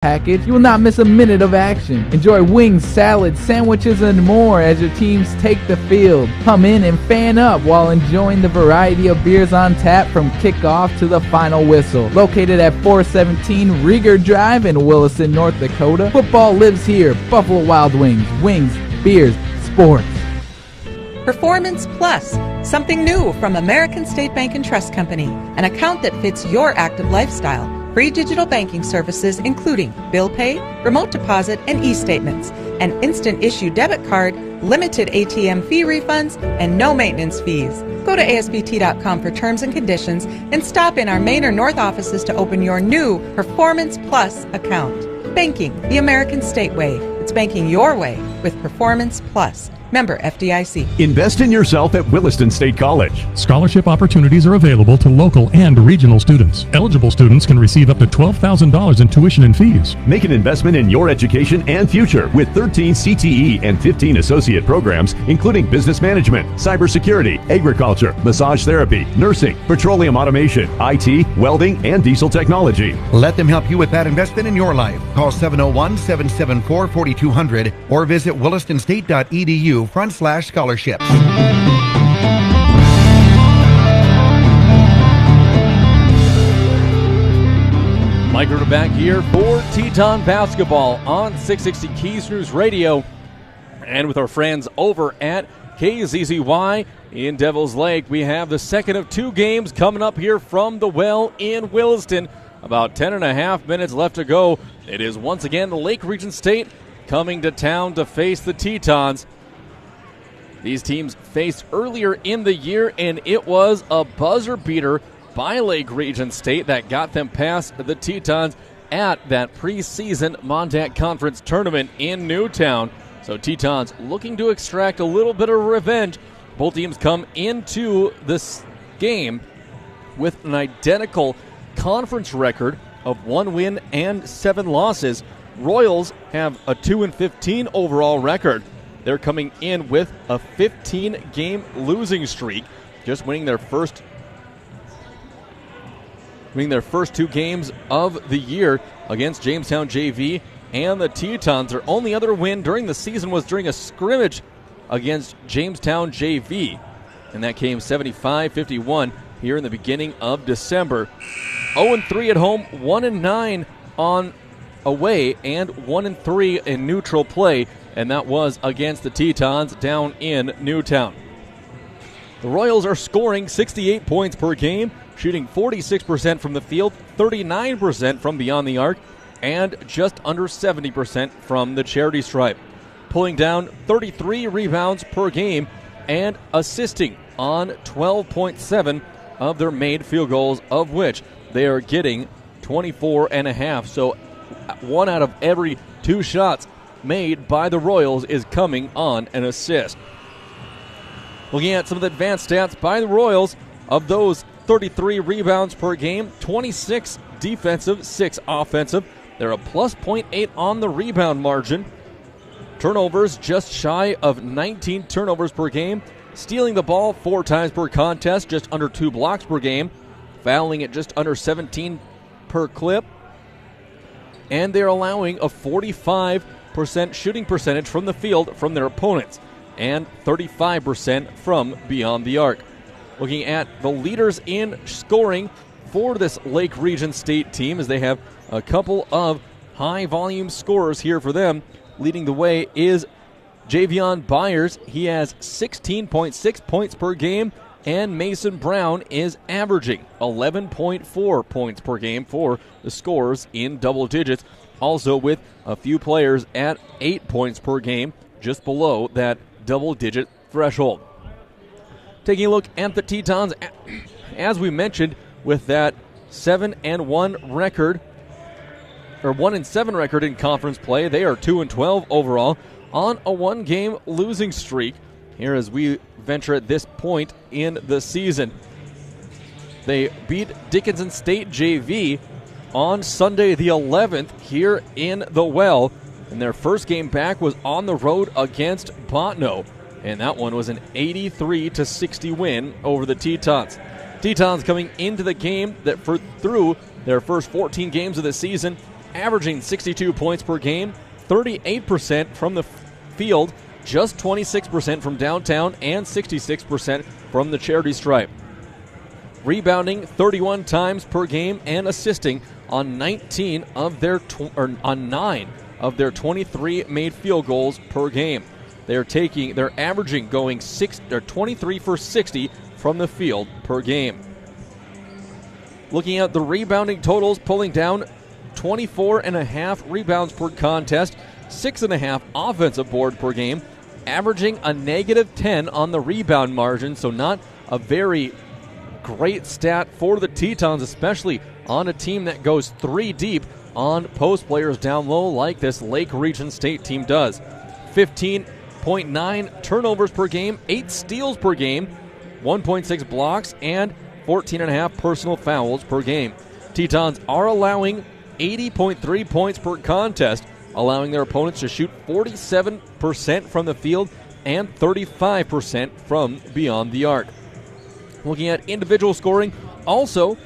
package, you will not miss a minute of action. Enjoy wings, salads, sandwiches, and more as your teams take the field. Come in and fan up while enjoying the variety of beers on tap from kickoff to the final whistle. Located at 417 Rieger Drive in Williston, North Dakota, football lives here. Buffalo Wild Wings, beers, sports. Performance Plus, something new from American State Bank and Trust Company, an account that fits your active lifestyle. Free digital banking services including bill pay, remote deposit, and e-statements, an instant issue debit card, limited ATM fee refunds, and no maintenance fees. Go to ASBT.com for terms and conditions and stop in our Main or North offices to open your new Performance Plus account. Banking the American State way. It's banking your way with Performance Plus. Member FDIC. Invest in yourself at Williston State College. Scholarship opportunities are available to local and regional students. Eligible students can receive up to $12,000 in tuition and fees. Make an investment in your education and future with 13 CTE and 15 associate programs, including business management, cybersecurity, agriculture, massage therapy, nursing, petroleum automation, IT, welding, and diesel technology. Let them help you with that investment in your life. Call 701-774-4200 or visit willistonstate.edu/scholarships. Mike Rutter back here for Teton basketball on 660 Keys News Radio and with our friends over at KZZY in Devil's Lake. We have the second of two games coming up here from the Well in Williston. About 10.5 minutes left to go. It is once again the Lake Region State coming to town to face the Tetons. These teams faced earlier in the year, and it was a buzzer beater by Lake Region State that got them past the Tetons at that preseason Montauk Conference tournament in Newtown. So Tetons looking to extract a little bit of revenge. Both teams come into this game with an identical conference record of 1 win and 7 losses. Royals have a 2-15 overall record. They're coming in with a 15-game losing streak, just winning their first 2 games of the year against Jamestown JV and the Tetons. Their only other win during the season was during a scrimmage against Jamestown JV, and that came 75-51 here in the beginning of December. 0-3 at home, 1-9 on away, and 1-3 in neutral play, and that was against the Tetons down in Newtown. The Royals are scoring 68 points per game, shooting 46% from the field, 39% from beyond the arc, and just under 70% from the charity stripe. Pulling down 33 rebounds per game and assisting on 12.7 of their made field goals, of which they are getting 24.5. So 1 out of every 2 shots made by the Royals is coming on an assist. Looking at some of the advanced stats by the Royals, of those 33 rebounds per game, 26 defensive, 6 offensive. They're a plus 0.8 on the rebound margin. Turnovers just shy of 19 turnovers per game. Stealing the ball 4 times per contest, just under 2 blocks per game. Fouling at just under 17 per clip. And they're allowing a 45% shooting percentage from the field from their opponents and 35% from beyond the arc. Looking at the leaders in scoring for this Lake Region State team, as they have a couple of high-volume scorers here for them. Leading the way is Javion Byers. He has 16.6 points per game, and Mason Brown is averaging 11.4 points per game for the scorers in double digits, also with a few players at 8 points per game, just below that double-digit threshold. Taking a look at the Tetons, as we mentioned, with that 7-1 record, or 1-7 record in conference play, they are 2-12 overall on a 1-game losing streak here as we venture at this point in the season. They beat Dickinson State JV on Sunday the 11th here in the Well, and their first game back was on the road against Botno, and that one was an 83-60 win over the Tetons. Tetons coming into the game that through their first 14 games of the season averaging 62 points per game, 38% from the field, just 26% from downtown, and 66% from the charity stripe. Rebounding 31 times per game and assisting on 9 of their 23 made field goals per game. They're averaging going 23 for 60 from the field per game. Looking at the rebounding totals, pulling down 24.5 rebounds per contest, 6.5 offensive board per game, averaging a -10 on the rebound margin, so not a very great stat for the Tetons, especially on a team that goes 3 deep on post players down low like this Lake Region State team does. 15.9 turnovers per game, 8 steals per game, 1.6 blocks, and 14.5 personal fouls per game. Tetons are allowing 80.3 points per contest, allowing their opponents to shoot 47% from the field and 35% from beyond the arc. Looking at individual scoring, also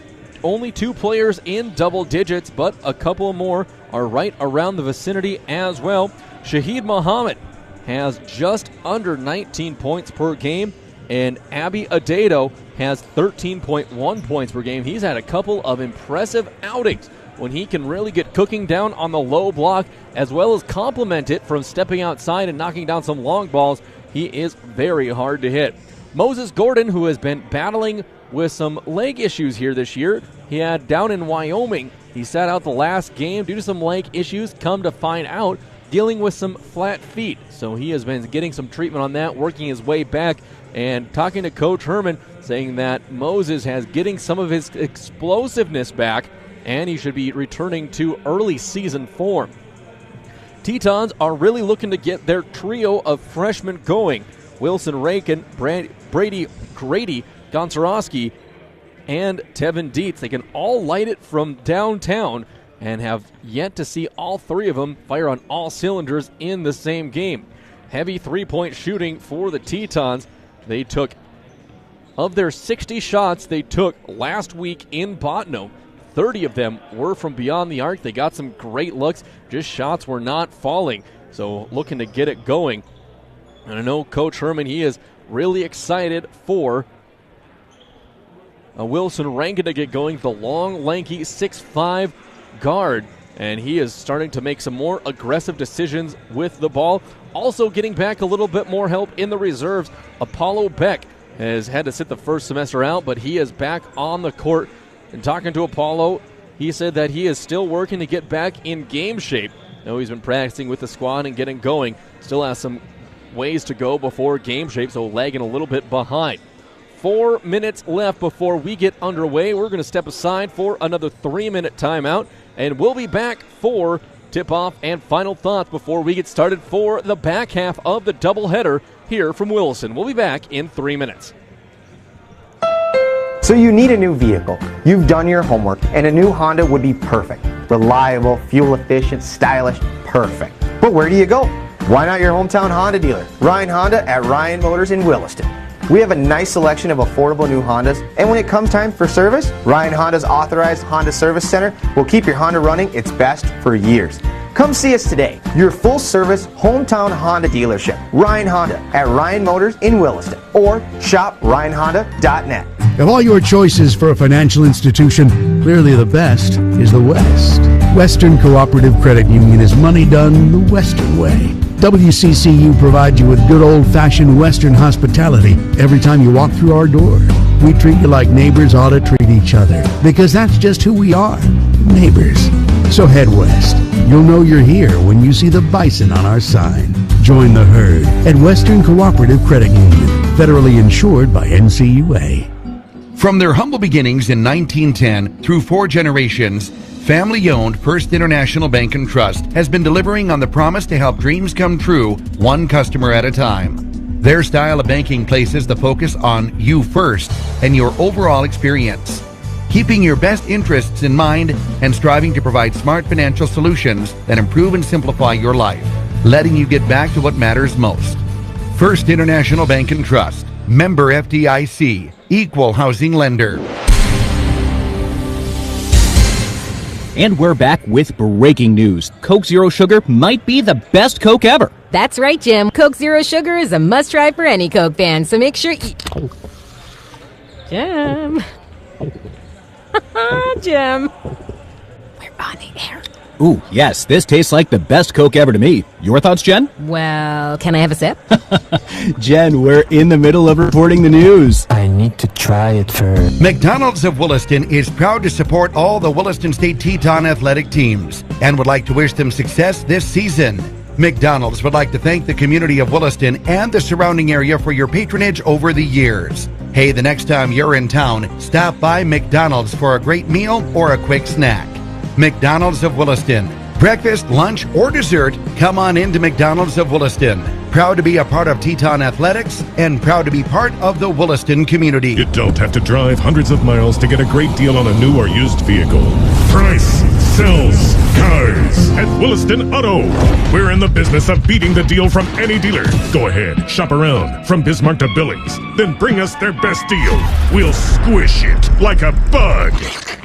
only 2 players in double digits, but a couple more are right around the vicinity as well. Shahid Muhammad has just under 19 points per game, and Abby Adedo has 13.1 points per game. He's had a couple of impressive outings when he can really get cooking down on the low block, as well as complement it from stepping outside and knocking down some long balls. He is very hard to hit. Moses Gordon, who has been battling with some leg issues here this year, he had down in Wyoming. He sat out the last game due to some leg issues, come to find out, dealing with some flat feet. So he has been getting some treatment on that, working his way back, and talking to Coach Herman, saying that Moses has getting some of his explosiveness back, and he should be returning to early season form. Tetons are really looking to get their trio of freshmen going. Wilson Rankin, Brady Grady Gonczarowski, and Tevin Dietz. They can all light it from downtown and have yet to see all 3 of them fire on all cylinders in the same game. Heavy 3-point shooting for the Tetons. They took, of their 60 shots they took last week in Bottineau, 30 of them were from beyond the arc. They got some great looks, just shots were not falling. So looking to get it going. And I know Coach Herman, he is really excited for Wilson Rankin to get going, the long, lanky 6'5" guard. And he is starting to make some more aggressive decisions with the ball. Also getting back a little bit more help in the reserves. Apollo Beck has had to sit the first semester out, but he is back on the court. And talking to Apollo, he said that he is still working to get back in game shape. Now he's been practicing with the squad and getting going. Still has some ways to go before game shape, so lagging a little bit behind. 4 minutes left before we get underway. We're going to step aside for another 3-minute timeout, and we'll be back for tip-off and final thoughts before we get started for the back half of the doubleheader here from Williston. We'll be back in 3 minutes. So you need a new vehicle. You've done your homework, and a new Honda would be perfect. Reliable, fuel-efficient, stylish, perfect. But where do you go? Why not your hometown Honda dealer, Ryan Honda at Ryan Motors in Williston. We have a nice selection of affordable new Hondas, and when it comes time for service, Ryan Honda's authorized Honda Service Center will keep your Honda running its best for years. Come see us today, your full-service hometown Honda dealership, Ryan Honda at Ryan Motors in Williston, or shop ryanhonda.net. Of all your choices for a financial institution, clearly the best is the West. Western Cooperative Credit Union is money done the Western way. WCCU provides you with good old-fashioned Western hospitality every time you walk through our door. We treat you like neighbors ought to treat each other, because that's just who we are, neighbors. So head west. You'll know you're here when you see the bison on our sign. Join the herd at Western Cooperative Credit Union, federally insured by NCUA. From their humble beginnings in 1910 through 4 generations, family-owned First International Bank and Trust has been delivering on the promise to help dreams come true, one customer at a time. Their style of banking places the focus on you first and your overall experience, keeping your best interests in mind and striving to provide smart financial solutions that improve and simplify your life, letting you get back to what matters most. First International Bank and Trust, member FDIC, equal housing lender. And we're back with breaking news. Coke Zero Sugar might be the best Coke ever. That's right, Jim. Coke Zero Sugar is a must-try for any Coke fan, so make sure you... Jim. Jim. We're on the air. Ooh, yes, this tastes like the best Coke ever to me. Your thoughts, Jen? Well, can I have a sip? Jen, we're in the middle of reporting the news. I need to try it first. McDonald's of Williston is proud to support all the Williston State Teton athletic teams and would like to wish them success this season. McDonald's would like to thank the community of Williston and the surrounding area for your patronage over the years. Hey, the next time you're in town, stop by McDonald's for a great meal or a quick snack. McDonald's of Williston. Breakfast, lunch, or dessert, come on into McDonald's of Williston. Proud to be a part of Teton Athletics and proud to be part of the Williston community. You don't have to drive hundreds of miles to get a great deal on a new or used vehicle. Price sells cars at Williston Auto. We're in the business of beating the deal from any dealer. Go ahead, shop around from Bismarck to Billings. Then bring us their best deal. We'll squish it like a bug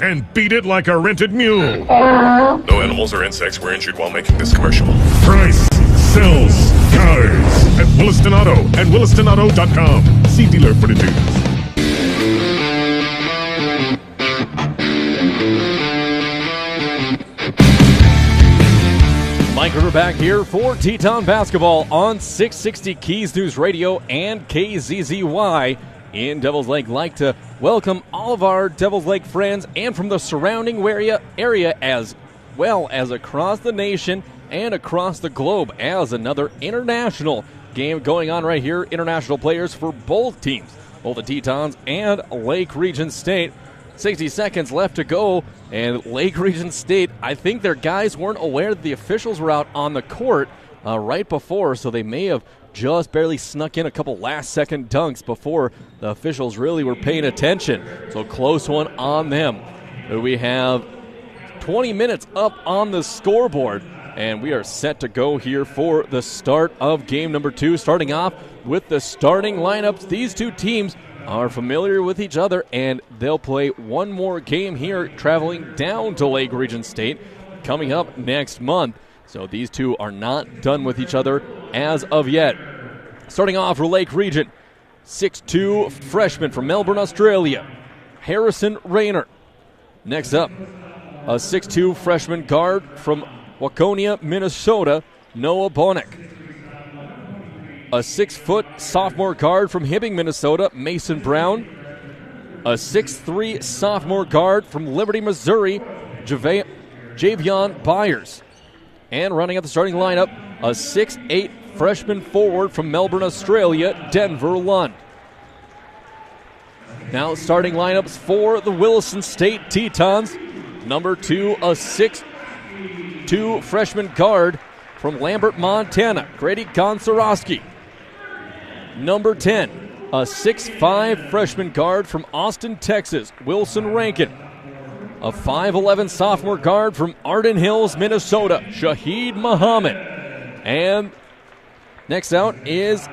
and beat it like a rented mule. No animals or insects were injured while making this commercial. Price sells cars at Williston Auto and WillistonAuto.com. See dealer for the news. Mike River back here for Teton basketball on 660 Keys News Radio and KZZY in Devil's Lake. Like to welcome all of our Devil's Lake friends and from the surrounding area as well as across the nation and across the globe as another international game going on right here. International players for both teams, both the Tetons and Lake Region State. 60 seconds left to go, and Lake Region State, I think their guys weren't aware that the officials were out on the court right before, so they may have just barely snuck in a couple last-second dunks before the officials really were paying attention. So close one on them. We have 20 minutes up on the scoreboard, and we are set to go here for the start of game number 2, starting off with the starting lineups. These two teams are familiar with each other, and they'll play one more game here, traveling down to Lake Region State coming up next month. So these two are not done with each other as of yet. Starting off for Lake Region, 6'2 freshman from Melbourne, Australia, Harrison Rayner. Next up, a 6'2 freshman guard from Waconia, Minnesota, Noah Bonick. A 6-foot sophomore guard from Hibbing, Minnesota, Mason Brown. A 6'3 sophomore guard from Liberty, Missouri, Javion Byers. And running out the starting lineup, a 6'8 freshman forward from Melbourne, Australia, Denver Lund. Now starting lineups for the Williston State Tetons. Number 2, a 6'2 freshman guard from Lambert, Montana, Grady Gonzarowski. Number 10, a 6'5 freshman guard from Austin, Texas, Wilson Rankin. A 5'11 sophomore guard from Arden Hills, Minnesota, Shahid Muhammad. And next out is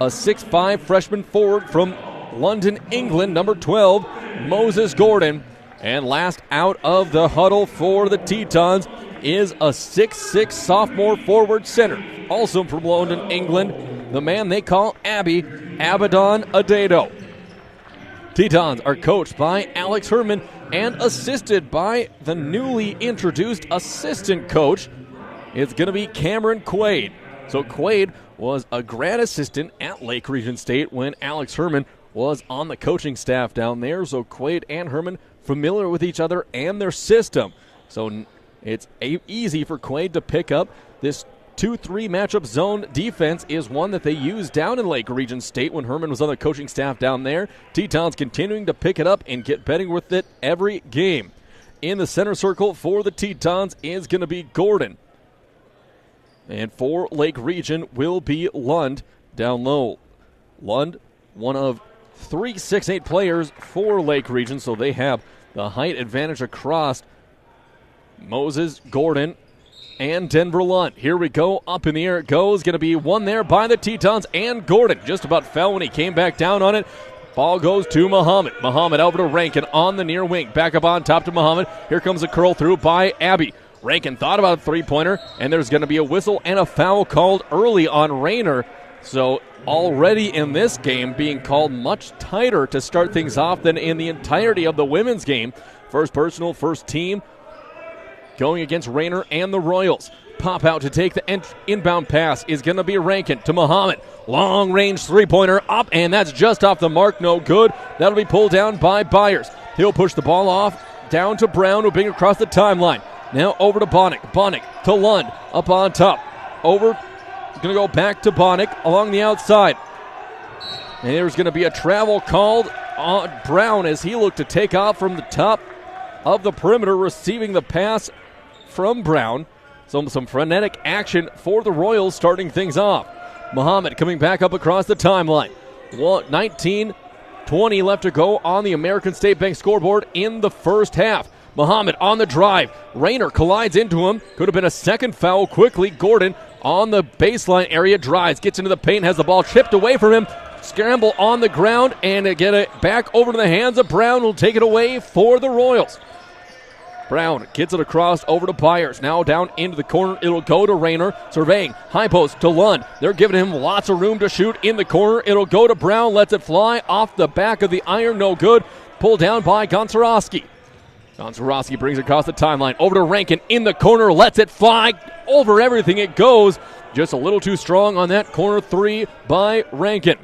a 6'5 freshman forward from London, England, number 12, Moses Gordon. And last out of the huddle for the Tetons is a 6'6 sophomore forward center, also from London, England, the man they call Abby, Abaddon Adedo. Tetons are coached by Alex Herman and assisted by the newly introduced assistant coach. It's going to be Cameron Quaid. So Quaid was a grad assistant at Lake Region State when Alex Herman was on the coaching staff down there. So Quaid and Herman familiar with each other and their system. So it's easy for Quaid to pick up. This 2-3 matchup zone defense is one that they used down in Lake Region State when Herman was on the coaching staff down there. Tetons continuing to pick it up and get better with it every game. In the center circle for the Tetons is going to be Gordon. And for Lake Region will be Lund down low. Lund, one of 3 6'8 players for Lake Region, so they have the height advantage across Moses, Gordon, and Denver Lund. Here we go. Up in the air it goes. Going to be one there by the Tetons, and Gordon just about fell when he came back down on it. Ball goes to Muhammad. Muhammad over to Rankin on the near wing. Back up on top to Muhammad. Here comes a curl through by Abby. Rankin thought about a three-pointer, and there's going to be a whistle and a foul called early on Rayner. So already in this game being called much tighter to start things off than in the entirety of the women's game. First personal, first team going against Rayner and the Royals. Pop out to take the inbound pass is going to be Rankin to Muhammad. Long-range three-pointer up, and that's just off the mark. No good. That'll be pulled down by Byers. He'll push the ball off down to Brown, who'll bring it across the timeline. Now over to Bonnick. Bonnick to Lund up on top. Over, going to go back to Bonnick along the outside. And there's going to be a travel called on Brown as he looked to take off from the top of the perimeter, receiving the pass from Brown. So some frenetic action for the Royals starting things off. Muhammad coming back up across the timeline. 19-20 left to go on the American State Bank scoreboard in the first half. Muhammad on the drive. Rayner collides into him. Could have been a second foul quickly. Gordon on the baseline area drives. Gets into the paint. Has the ball chipped away from him. Scramble on the ground and get it back over to the hands of Brown. Will take it away for the Royals. Brown gets it across over to Byers. Now down into the corner. It'll go to Rayner. Surveying. High post to Lund. They're giving him lots of room to shoot in the corner. It'll go to Brown. Lets it fly off the back of the iron. No good. Pulled down by Gonczarowski. Gonczarowski brings it across the timeline. Over to Rankin in the corner. Lets it fly. Over everything it goes. Just a little too strong on that corner three by Rankin.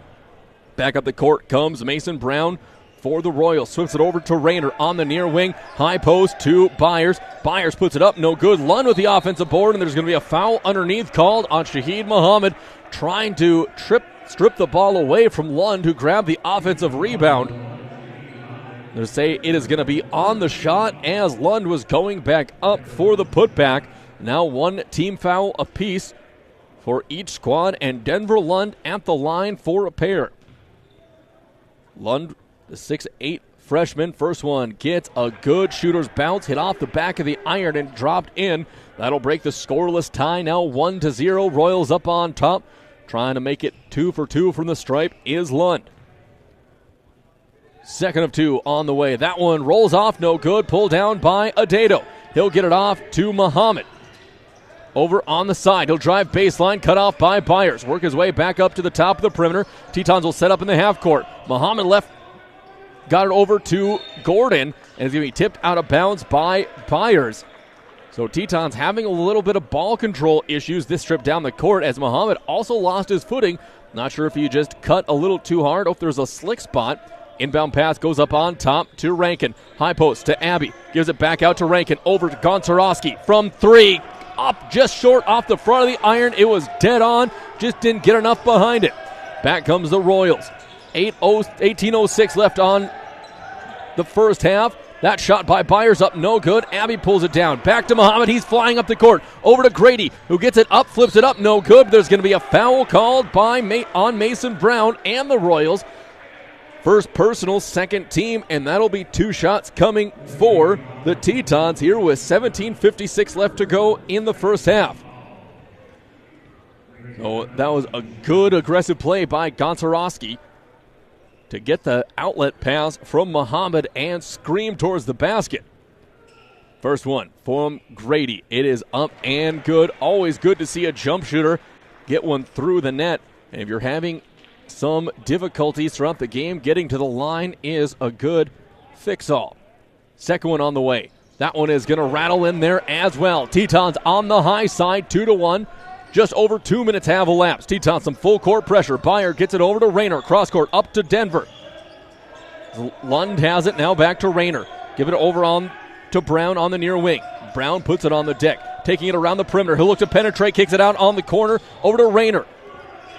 Back up the court comes Mason Brown for the Royals. Swips it over to Rayner on the near wing. High post to Byers. Byers puts it up. No good. Lund with the offensive board, and there's going to be a foul underneath called on Shaheed Muhammad, trying to strip the ball away from Lund, who grabbed the offensive rebound. They say it is going to be on the shot as Lund was going back up for the putback. Now one team foul apiece for each squad, and Denver Lund at the line for a pair. Lund, the 6'8" freshman, first one gets a good shooter's bounce, hit off the back of the iron and dropped in. That'll break the scoreless tie. Now 1-0. Royals up on top. Trying to make it 2 for 2 from the stripe is Lund. Second of two on the way. That one rolls off, no good. Pulled down by Adedo. He'll get it off to Muhammad. Over on the side. He'll drive baseline, cut off by Byers. Work his way back up to the top of the perimeter. Tetons will set up in the half court. Muhammad left, got it over to Gordon, and it's going to be tipped out of bounds by Byers. So Tetons having a little bit of ball control issues this trip down the court, as Muhammad also lost his footing. Not sure if he just cut a little too hard or if there's a slick spot. Inbound pass goes up on top to Rankin. High post to Abby. Gives it back out to Rankin. Over to Gonczarowski from three. Up just short off the front of the iron. It was dead on. Just didn't get enough behind it. Back comes the Royals. 18:06 left on the first half. That shot by Byers up, no good. Abby pulls it down. Back to Muhammad. He's flying up the court. Over to Grady, who gets it up, flips it up, no good. There's going to be a foul called on Mason Brown and the Royals. First personal, second team, and that'll be two shots coming for the Tetons here with 17:56 left to go in the first half. So that was a good aggressive play by Gonczarowski to get the outlet pass from Muhammad and scream towards the basket. First one from Grady. It is up and good. Always good to see a jump shooter get one through the net. And if you're having some difficulties throughout the game, getting to the line is a good fix-all. Second one on the way. That one is going to rattle in there as well. Tetons on the high side, 2-1. Just over 2 minutes have elapsed. Tetons some full court pressure. Byer gets it over to Rayner. Cross court up to Denver. Lund has it now back to Rayner. Give it over on to Brown on the near wing. Brown puts it on the deck. Taking it around the perimeter. He'll look to penetrate. Kicks it out on the corner. Over to Rayner.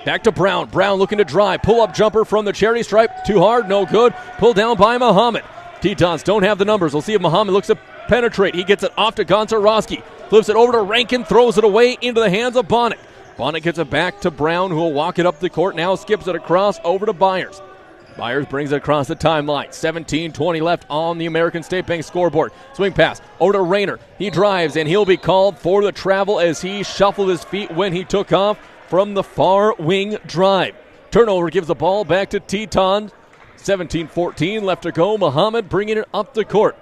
Back to Brown. Brown looking to drive. Pull-up jumper from the charity stripe. Too hard, no good. Pulled down by Muhammad. Tetons don't have the numbers. We'll see if Muhammad looks to penetrate. He gets it off to Gonczarowski. Flips it over to Rankin. Throws it away into the hands of Bonnick. Bonnick gets it back to Brown, who will walk it up the court. Now skips it across over to Byers. Byers brings it across the timeline. 17:20 left on the American State Bank scoreboard. Swing pass over to Rayner. He drives, and he'll be called for the travel as he shuffled his feet when he took off from the far wing drive. Turnover gives the ball back to Teton. 17-14 left to go. Muhammad bringing it up the court.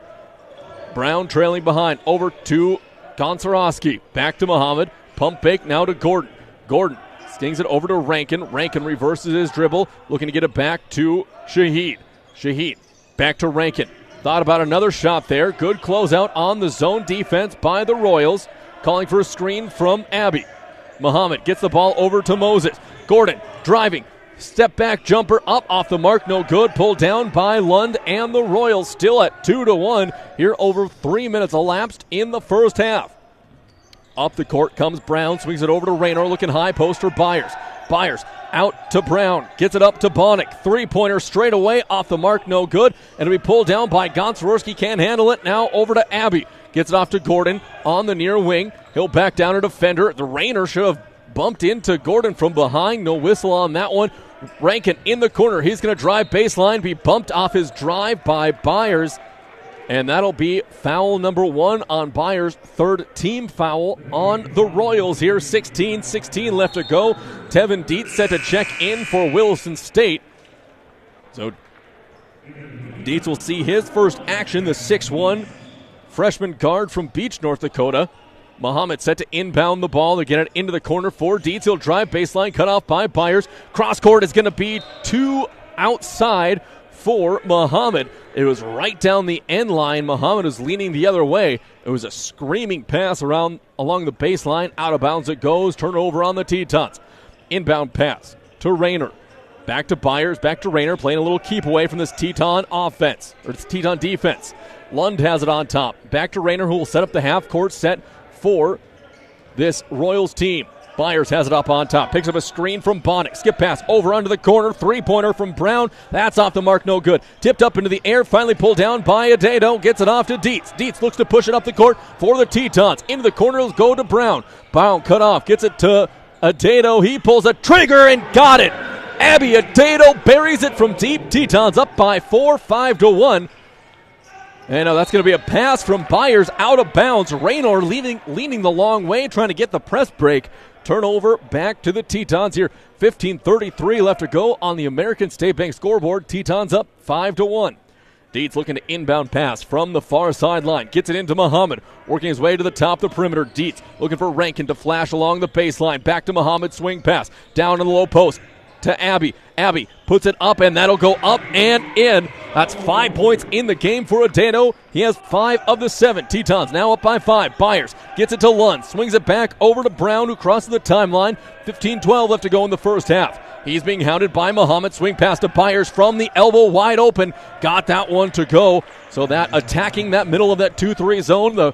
Brown trailing behind. Over to Gonczarowski. Back to Muhammad. Pump fake now to Gordon. Gordon stings it over to Rankin. Rankin reverses his dribble. Looking to get it back to Shahid. Shahid back to Rankin. Thought about another shot there. Good closeout on the zone defense by the Royals. Calling for a screen from Abbey. Muhammad gets the ball over to Moses. Gordon driving. Step back jumper up off the mark. No good. Pulled down by Lund and the Royals still at 2-1. Here over 3 minutes elapsed in the first half. Up the court comes Brown. Swings it over to Raynor. Looking high post for Byers. Byers out to Brown. Gets it up to Bonnick. Three-pointer straight away off the mark. No good. And it'll be pulled down by Gonczarowski. Can't handle it. Now over to Abbey. Gets it off to Gordon on the near wing. He'll back down a defender. The Raynor should have bumped into Gordon from behind. No whistle on that one. Rankin in the corner. He's going to drive baseline. Be bumped off his drive by Byers. And that'll be foul number 1 on Byers. Third team foul on the Royals here. 16-16 left to go. Tevin Dietz set to check in for Williston State. So Dietz will see his first action. The 6'1" freshman guard from Beach, North Dakota. Muhammad set to inbound the ball to get it into the corner for Dietz. He'll drive baseline, cut off by Byers. Cross court is going to be 2 outside for Muhammad. It was right down the end line. Muhammad was leaning the other way. It was a screaming pass along the baseline. Out of bounds it goes. Turnover on the Tetons. Inbound pass to Raynor. Back to Byers, back to Raynor, playing a little keep away from this Teton offense, or this Teton defense. Lund has it on top. Back to Raynor, who will set up the half-court set for this Royals team. Byers has it up on top. Picks up a screen from Bonnick. Skip pass over under the corner. Three-pointer from Brown. That's off the mark. No good. Tipped up into the air. Finally pulled down by Adedo. Gets it off to Dietz. Dietz looks to push it up the court for the Tetons. Into the corner. It'll go to Brown. Brown cut off. Gets it to Adedo. He pulls a trigger and got it. Abby Adedo buries it from deep. Tetons up by 4, 5-1. And that's going to be a pass from Byers out of bounds. Raynor leaning the long way, trying to get the press break. Turnover back to the Tetons here. 15:33 left to go on the American State Bank scoreboard. Tetons up 5-1. Dietz looking to inbound pass from the far sideline. Gets it into Muhammad. Working his way to the top of the perimeter. Dietz looking for Rankin to flash along the baseline. Back to Muhammad. Swing pass. Down in the low post to Abbey. Abbey puts it up, and that'll go up and in. That's 5 points in the game for Adedo. He has 5 of the 7. Tetons now up by 5. Byers gets it to Lund. Swings it back over to Brown, who crosses the timeline. 15-12 left to go in the first half. He's being hounded by Muhammad. Swing pass to Byers from the elbow, wide open. Got that one to go. So that attacking that middle of that 2-3 zone, the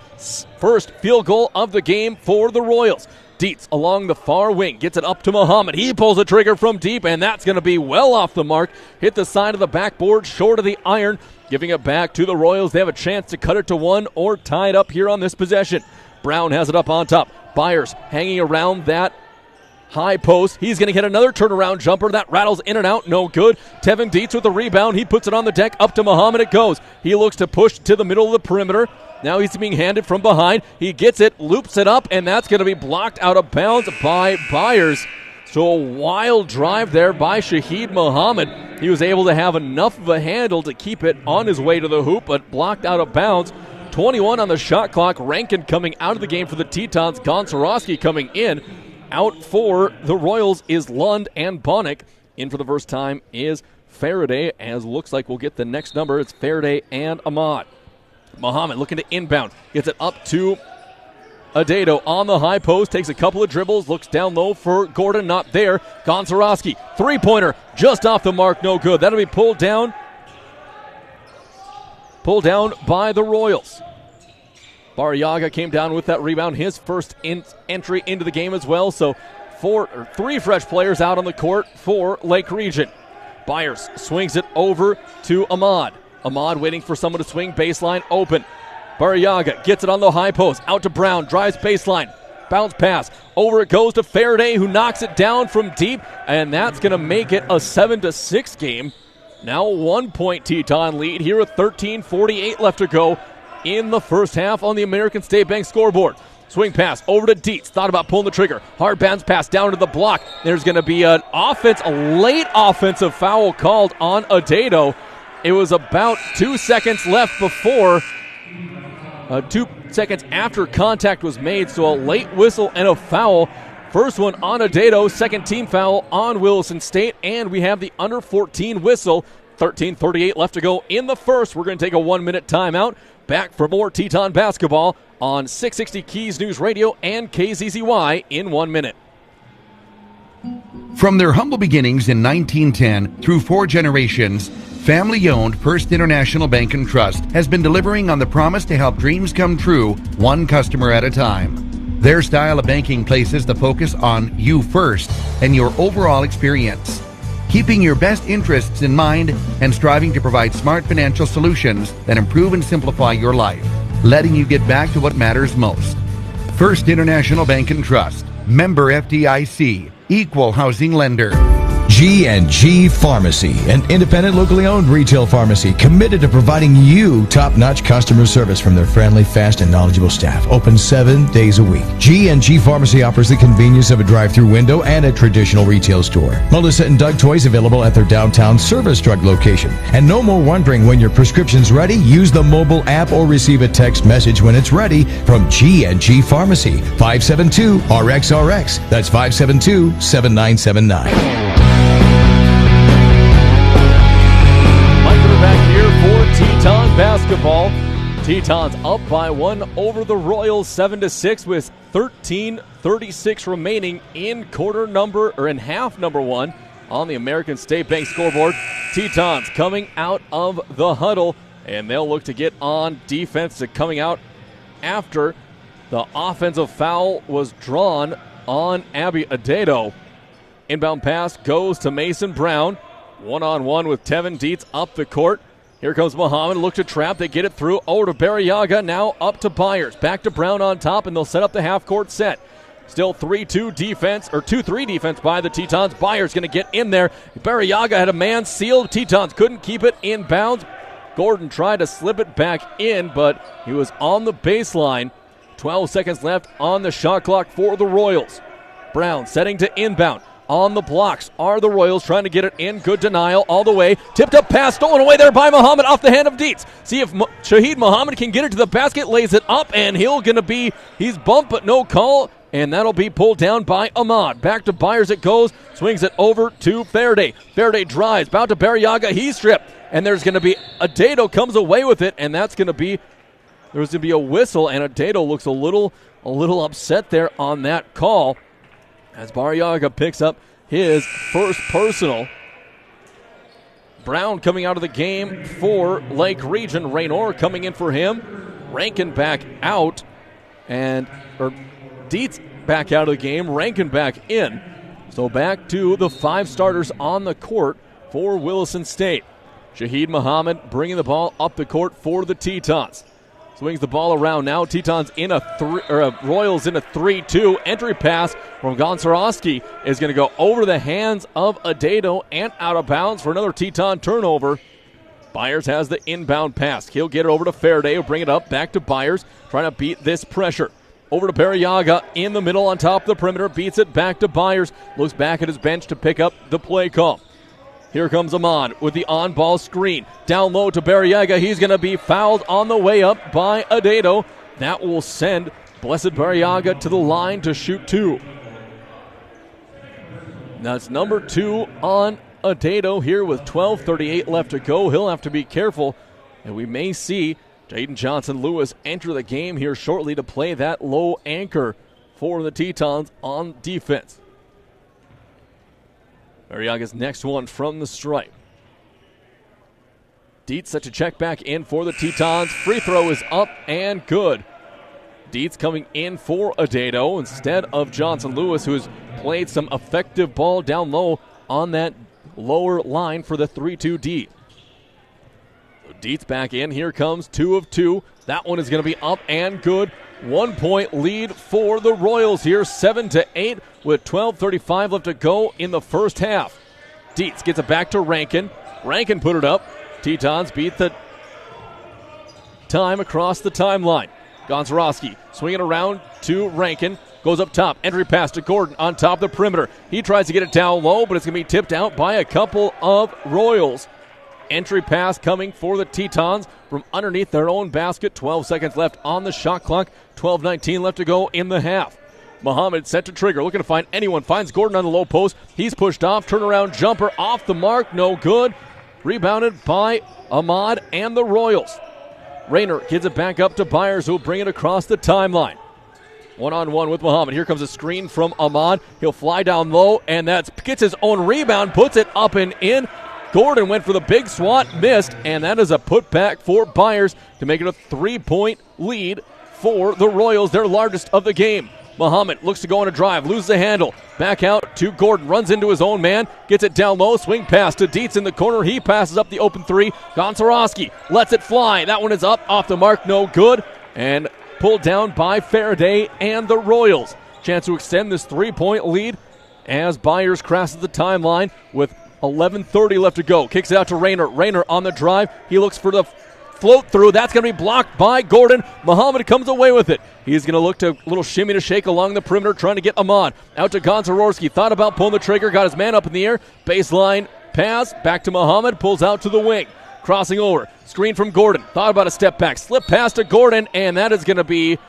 first field goal of the game for the Royals. Dietz along the far wing, gets it up to Muhammad. He pulls a trigger from deep, and that's going to be well off the mark. Hit the side of the backboard, short of the iron, giving it back to the Royals. They have a chance to cut it to 1 or tie it up here on this possession. Brown has it up on top. Byers hanging around that high post. He's going to get another turnaround jumper. That rattles in and out. No good. Tevin Dietz with the rebound. He puts it on the deck. Up to Muhammad it goes. He looks to push to the middle of the perimeter. Now he's being handed from behind. He gets it, loops it up, and that's going to be blocked out of bounds by Byers. So a wild drive there by Shahid Muhammad. He was able to have enough of a handle to keep it on his way to the hoop, but blocked out of bounds. 21 on the shot clock. Rankin coming out of the game for the Tetons. Gonczarowski coming in. Out for the Royals is Lund and Bonnick. In for the first time is Faraday, as looks like we'll get the next number. It's Faraday and Ahmad. Muhammad looking to inbound. Gets it up to Adedo on the high post. Takes a couple of dribbles. Looks down low for Gordon. Not there. Gonczarowski. Three-pointer. Just off the mark. No good. That'll be pulled down. Pulled down by the Royals. Barriaga came down with that rebound. His first entry into the game as well. So 3 fresh players out on the court for Lake Region. Byers swings it over to Ahmad. Ahmad waiting for someone to swing baseline open. Barriaga gets it on the high post. Out to Brown. Drives baseline. Bounce pass. Over it goes to Faraday, who knocks it down from deep. And that's going to make it a 7-6 game. Now a 1-point Teton lead here with 13:48 left to go in the first half on the American State Bank scoreboard. Swing pass over to Dietz. Thought about pulling the trigger. Hard bounce pass down to the block. There's going to be a late offensive foul called on Adedo. It was about 2 seconds left before, 2 seconds after contact was made, so a late whistle and a foul. First one on Adedo, second team foul on Williston State, and we have the under 14 whistle. 13:38 left to go in the first. We're going to take a 1-minute timeout. Back for more Teton basketball on 660 Keys News Radio and KZZY in 1 minute. From their humble beginnings in 1910 through 4 generations, family-owned First International Bank and Trust has been delivering on the promise to help dreams come true, one customer at a time. Their style of banking places the focus on you first and your overall experience, keeping your best interests in mind and striving to provide smart financial solutions that improve and simplify your life, letting you get back to what matters most. First International Bank and Trust, member FDIC, equal housing lender. G&G Pharmacy, an independent, locally owned retail pharmacy committed to providing you top-notch customer service from their friendly, fast, and knowledgeable staff. Open 7 days a week. G&G Pharmacy offers the convenience of a drive-through window and a traditional retail store. Melissa and Doug toys available at their downtown Service Drug location. And no more wondering when your prescription's ready. Use the mobile app or receive a text message when it's ready from G&G Pharmacy. 572-RXRX. That's 572-7979. Back here for Teton basketball. Tetons up by 1 over the Royals, 7-6, with 13:36 remaining in half number 1 on the American State Bank scoreboard. Tetons coming out of the huddle, and they'll look to get on defense. Coming out after the offensive foul was drawn on Abby Adedo. Inbound pass goes to Mason Brown. One-on-one with Tevin Dietz up the court. Here comes Muhammad. Look to trap. They get it through. Over to Barriaga. Now up to Byers. Back to Brown on top, and they'll set up the half-court set. Still 3-2 defense, or 2-3 defense by the Tetons. Byers going to get in there. Barriaga had a man sealed. Tetons couldn't keep it in bounds. Gordon tried to slip it back in, but he was on the baseline. 12 seconds left on the shot clock for the Royals. Brown setting to inbound. On the blocks are the Royals trying to get it in. Good denial all the way. Tipped up pass stolen away there by Muhammad off the hand of Dietz. See if Shaheed Muhammad can get it to the basket. Lays it up, and he's bumped but no call. And that'll be pulled down by Ahmad. Back to Byers it goes. Swings it over to Faraday. Faraday drives. Bound to Barriaga. He's stripped. And there's going to be Adedo comes away with it. And there's going to be a whistle. And Adedo looks a little upset there on that call, as Barriaga picks up his first personal. Brown coming out of the game for Lake Region. Raynor coming in for him. Rankin back out. Dietz back out of the game. Rankin back in. So back to the 5 starters on the court for Williston State. Shaheed Muhammad bringing the ball up the court for the Tetons. Swings the ball around now. Tetons in Royals in a 3-2. Entry pass from Gonczarowski is going to go over the hands of Adedo and out of bounds for another Teton turnover. Byers has the inbound pass. He'll get it over to Faraday. He'll bring it up back to Byers, trying to beat this pressure. Over to Barriaga in the middle on top of the perimeter. Beats it back to Byers. Looks back at his bench to pick up the play call. Here comes Ahmad with the on-ball screen. Down low to Barriaga. He's going to be fouled on the way up by Adedo. That will send Blessed Barriaga to the line to shoot 2. That's number 2 on Adedo here with 12:38 left to go. He'll have to be careful, and we may see Jaden Johnson-Lewis enter the game here shortly to play that low anchor for the Tetons on defense. Barriaga's next one from the stripe. Dietz set to check back in for the Tetons. Free throw is up and good. Dietz coming in for Adedo instead of Johnson-Lewis, who has played some effective ball down low on that lower line for the 3-2 So Dietz back in. Here comes 2 of 2. That one is going to be up and good. 1-point lead for the Royals here, 7-8 with 12:35 left to go in the first half. Dietz gets it back to Rankin. Rankin put it up. Tetons beat the time across the timeline. Gonzarowski swinging around to Rankin. Goes up top. Entry pass to Gordon on top of the perimeter. He tries to get it down low, but it's going to be tipped out by a couple of Royals. Entry pass coming for the Tetons from underneath their own basket. 12 seconds left on the shot clock. 12:19 left to go in the half. Muhammad set to trigger, looking to find anyone. Finds Gordon on the low post. He's pushed off. Turnaround jumper off the mark. No good. Rebounded by Ahmad and the Royals. Rayner gives it back up to Byers, who will bring it across the timeline. One-on-one with Muhammad. Here comes a screen from Ahmad. He'll fly down low, and gets his own rebound, puts it up and in. Gordon went for the big swat, missed, and that is a putback for Byers to make it a 3-point lead for the Royals, their largest of the game. Muhammad looks to go on a drive, loses the handle. Back out to Gordon, runs into his own man, gets it down low, swing pass to Dietz in the corner. He passes up the open three. Gonzarowski lets it fly. That one is up, off the mark, no good. And pulled down by Faraday and the Royals. Chance to extend this 3-point lead as Byers crosses the timeline with 11:30 left to go. Kicks it out to Rayner. Rayner on the drive. He looks for the float through. That's going to be blocked by Gordon. Muhammad comes away with it. He's going to look to a little shimmy to shake along the perimeter, trying to get Ahmad. Out to Gonzarowski. Thought about pulling the trigger. Got his man up in the air. Baseline pass. Back to Muhammad. Pulls out to the wing. Crossing over. Screen from Gordon. Thought about a step back. Slip pass to Gordon, and that is going to be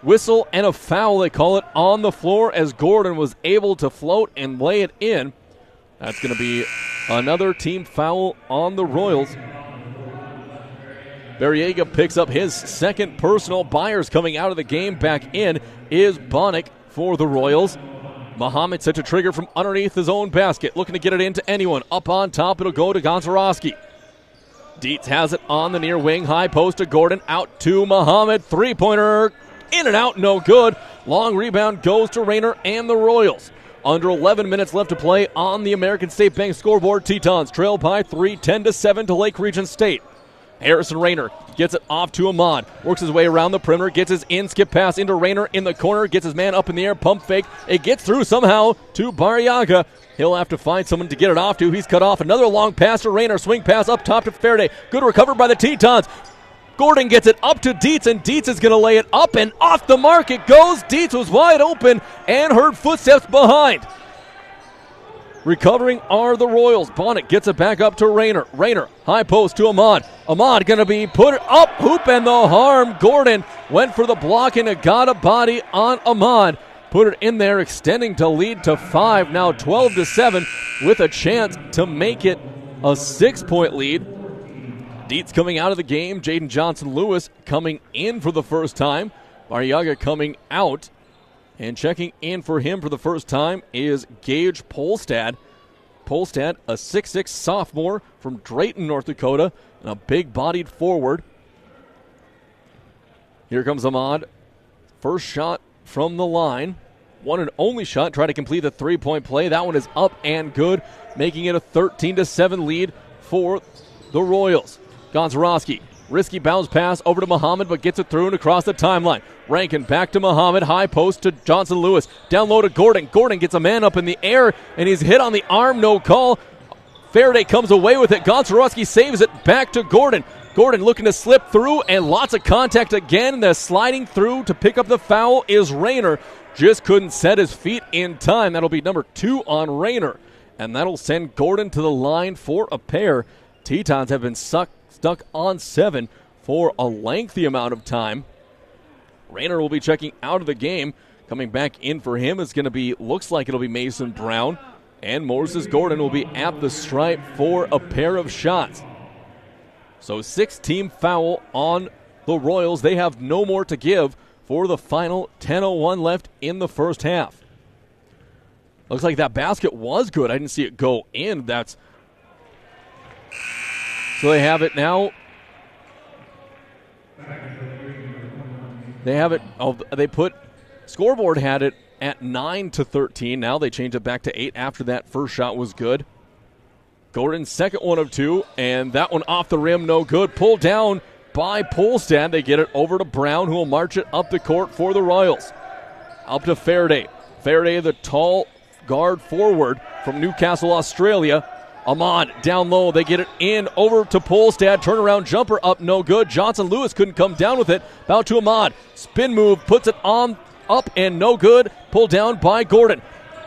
whistle and a foul. They call it on the floor as Gordon was able to float and lay it in. That's going to be another team foul on the Royals. Barriega picks up his second personal. Byers coming out of the game. Back in is Bonnick for the Royals. Muhammad set to trigger from underneath his own basket. Looking to get it into anyone. Up on top, it'll go to Gonzarowski. Dietz has it on the near wing. High post to Gordon. Out to Muhammad. Three-pointer. In and out. No good. Long rebound goes to Rayner and the Royals. Under 11 minutes left to play on the American State Bank scoreboard. Tetons trail by 3, 10-7 to Lake Region State. Harrison Rayner gets it off to Ahmad. Works his way around the perimeter. Gets his skip pass into Rayner in the corner. Gets his man up in the air. Pump fake. It gets through somehow to Barriaga. He'll have to find someone to get it off to. He's cut off. Another long pass to Rayner. Swing pass up top to Faraday. Good recovery by the Tetons. Gordon gets it up to Dietz, and Dietz is going to lay it up and off the mark. It goes. Dietz was wide open and heard footsteps behind. Recovering are the Royals. Bonnick gets it back up to Rayner. Rayner, high post to Ahmad. Ahmad going to be put up, hoop, and the harm. Gordon went for the block, and it got a body on Ahmad. Put it in there, extending to lead to 5. Now 12-7 with a chance to make it a 6-point lead. Dietz coming out of the game. Jaden Johnson-Lewis coming in for the first time. Barriaga coming out. And checking in for him for the first time is Gage Polstad. Polstad, a 6'6 sophomore from Drayton, North Dakota, and a big-bodied forward. Here comes Ahmad. First shot from the line. One and only shot. Try to complete the three-point play. That one is up and good, making it a 13-7 lead for the Royals. Gonzarowski, risky bounce pass over to Muhammad, but gets it through and across the timeline. Rankin back to Muhammad, high post to Johnson-Lewis. Down low to Gordon. Gordon gets a man up in the air, and he's hit on the arm, no call. Faraday comes away with it. Gonzarowski saves it back to Gordon. Gordon looking to slip through, and lots of contact again. The sliding through to pick up the foul is Rayner. Just couldn't set his feet in time. That'll be number 2 on Rayner, and that'll send Gordon to the line for a pair. Tetons have been stuck on 7 for a lengthy amount of time. Rayner will be checking out of the game. Coming back in for him is going to be, looks like it'll be Mason Brown. And Moses Gordon will be at the stripe for a pair of shots. So 6-team foul on the Royals. They have no more to give for the final 10:01 left in the first half. Looks like that basket was good. I didn't see it go in. So they have it now. They have it. Oh, scoreboard had it at 9-13. Now they changed it back to 8 after that first shot was good. Gordon's second one of 2, and that one off the rim, no good. Pulled down by Polstad. They get it over to Brown, who will march it up the court for the Royals. Up to Faraday. Faraday, the tall guard forward from Newcastle, Australia. Ahmad down low. They get it in over to Polstad. Turnaround jumper up, no good. Johnson Lewis couldn't come down with it. Out to Ahmad. Spin move, puts it on up and no good. Pulled down by Gordon.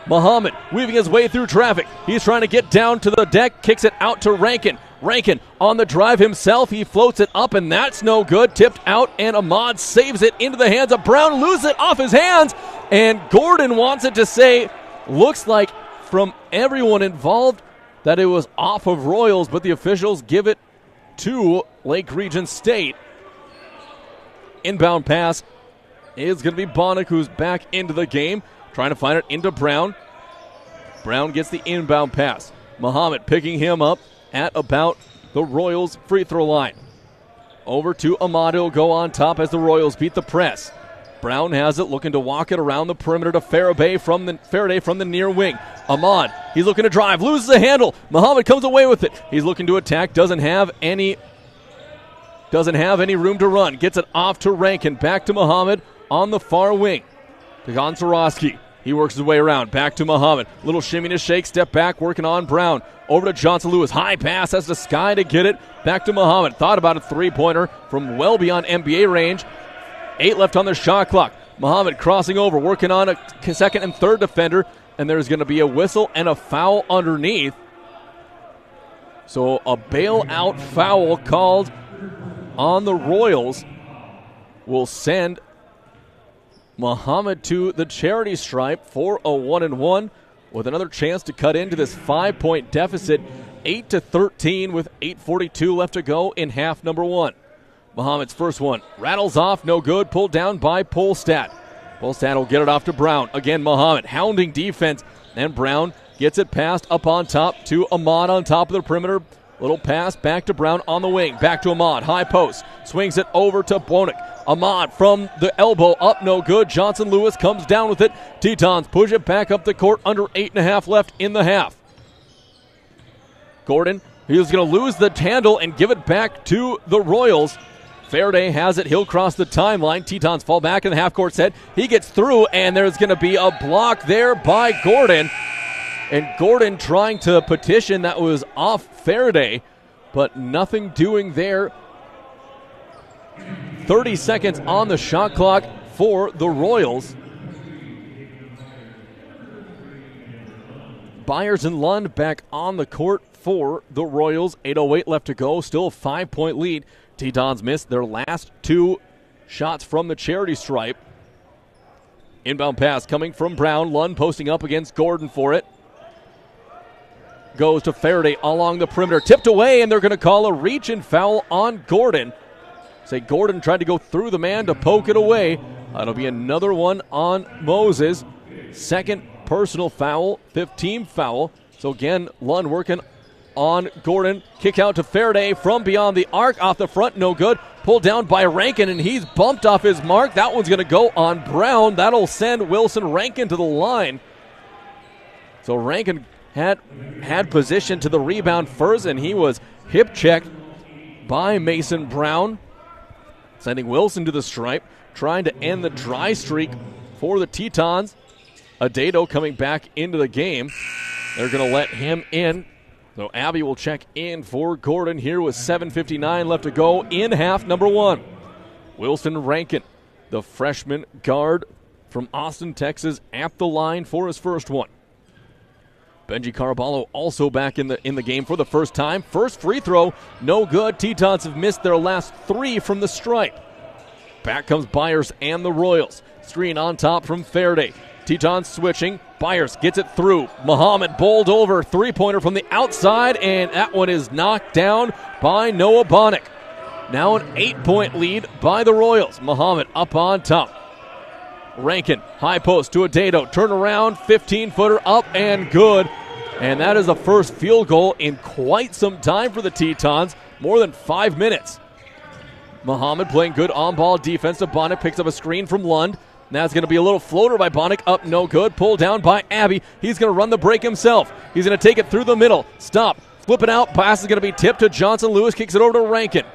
Muhammad weaving his way through traffic. He's trying to get down to the deck. Kicks it out to Rankin. Rankin on the drive himself. He floats it up and that's no good. Tipped out and Ahmad saves it into the hands of Brown. Loses it off his hands. And Gordon wants it to say, looks like from everyone involved, that it was off of Royals, but the officials give it to Lake Region State. Inbound pass is going to be Bonnick, who's back into the game, trying to find it into Brown. Brown gets the inbound pass. Muhammad picking him up at about the Royals free throw line. Over to Ahmad, who'll go on top as the Royals beat the press. Brown has it, looking to walk it around the perimeter to Faraday from the near wing. Ahmad, he's looking to drive, loses the handle. Muhammad comes away with it. He's looking to attack, doesn't have any room to run. Gets it off to Rankin, back to Muhammad on the far wing. To Gonzarowski. He works his way around, back to Muhammad. Little shimmy to shake, step back, working on Brown. Over to Johnson Lewis, high pass, has the Sky to get it. Back to Muhammad, thought about a three-pointer from well beyond NBA range. 8 left on the shot clock. Muhammad crossing over, working on a second and third defender, and there's going to be a whistle and a foul underneath. So a bailout foul called on the Royals will send Muhammad to the charity stripe for a 1-and-1 with another chance to cut into this 5-point deficit, 8-13 with 8:42 left to go in half number 1. Muhammad's first one rattles off, no good, pulled down by Polstad. Polstad will get it off to Brown. Again, Muhammad hounding defense, and Brown gets it passed up on top to Ahmad on top of the perimeter. Little pass back to Brown on the wing. Back to Ahmad, high post. Swings it over to Bonik. Ahmad from the elbow, up, no good. Johnson Lewis comes down with it. Tetons push it back up the court, under 8.5 left in the half. Gordon, he's going to lose the handle and give it back to the Royals. Faraday has it. He'll cross the timeline. Tetons fall back in the half-court set. He gets through, and there's going to be a block there by Gordon. And Gordon trying to petition, that was off Faraday, but nothing doing there. 30 seconds on the shot clock for the Royals. Byers and Lund back on the court for the Royals. 8:08 left to go. Still a 5-point lead. Tetons missed their last 2 shots from the charity stripe. Inbound pass coming from Brown. Lund posting up against Gordon for it. Goes to Faraday along the perimeter. Tipped away, and they're going to call a reach and foul on Gordon. Say Gordon tried to go through the man to poke it away. That'll be another one on Moses. Second personal foul, 5th team foul. So again, Lund working on Gordon. Kick out to Faraday from beyond the arc, off the front, no good. Pulled down by Rankin, and he's bumped off his mark. That one's going to go on Brown. That'll send Wilson Rankin to the line. So Rankin had position to the rebound first, and he was hip checked by Mason Brown, sending Wilson to the stripe, trying to end the dry streak for the Tetons. Adedo coming back into the game. They're going to let him in. So Abbey will check in for Gordon here with 7:59 left to go in half number 1. Wilson Rankin, the freshman guard from Austin, Texas, at the line for his first one. Benji Caraballo also back in the game for the first time. First free throw, no good. Tetons have missed their last 3 from the stripe. Back comes Byers and the Royals. Screen on top from Faraday. Tetons switching. Byers gets it through. Muhammad bowled over. 3-pointer from the outside, and that one is knocked down by Noah Bonnick. Now an 8-point lead by the Royals. Muhammad up on top. Rankin, high post to Adedo. Turn around, 15-footer up and good. And that is the first field goal in quite some time for the Tetons. More than 5 minutes. Muhammad playing good on-ball defense to Bonnick. Picks up a screen from Lund. Now it's going to be a little floater by Bonnick. Up, no good. Pulled down by Abbey. He's going to run the break himself. He's going to take it through the middle. Stop. Flip it out. Pass is going to be tipped to Johnson. Lewis kicks it over to Rankin.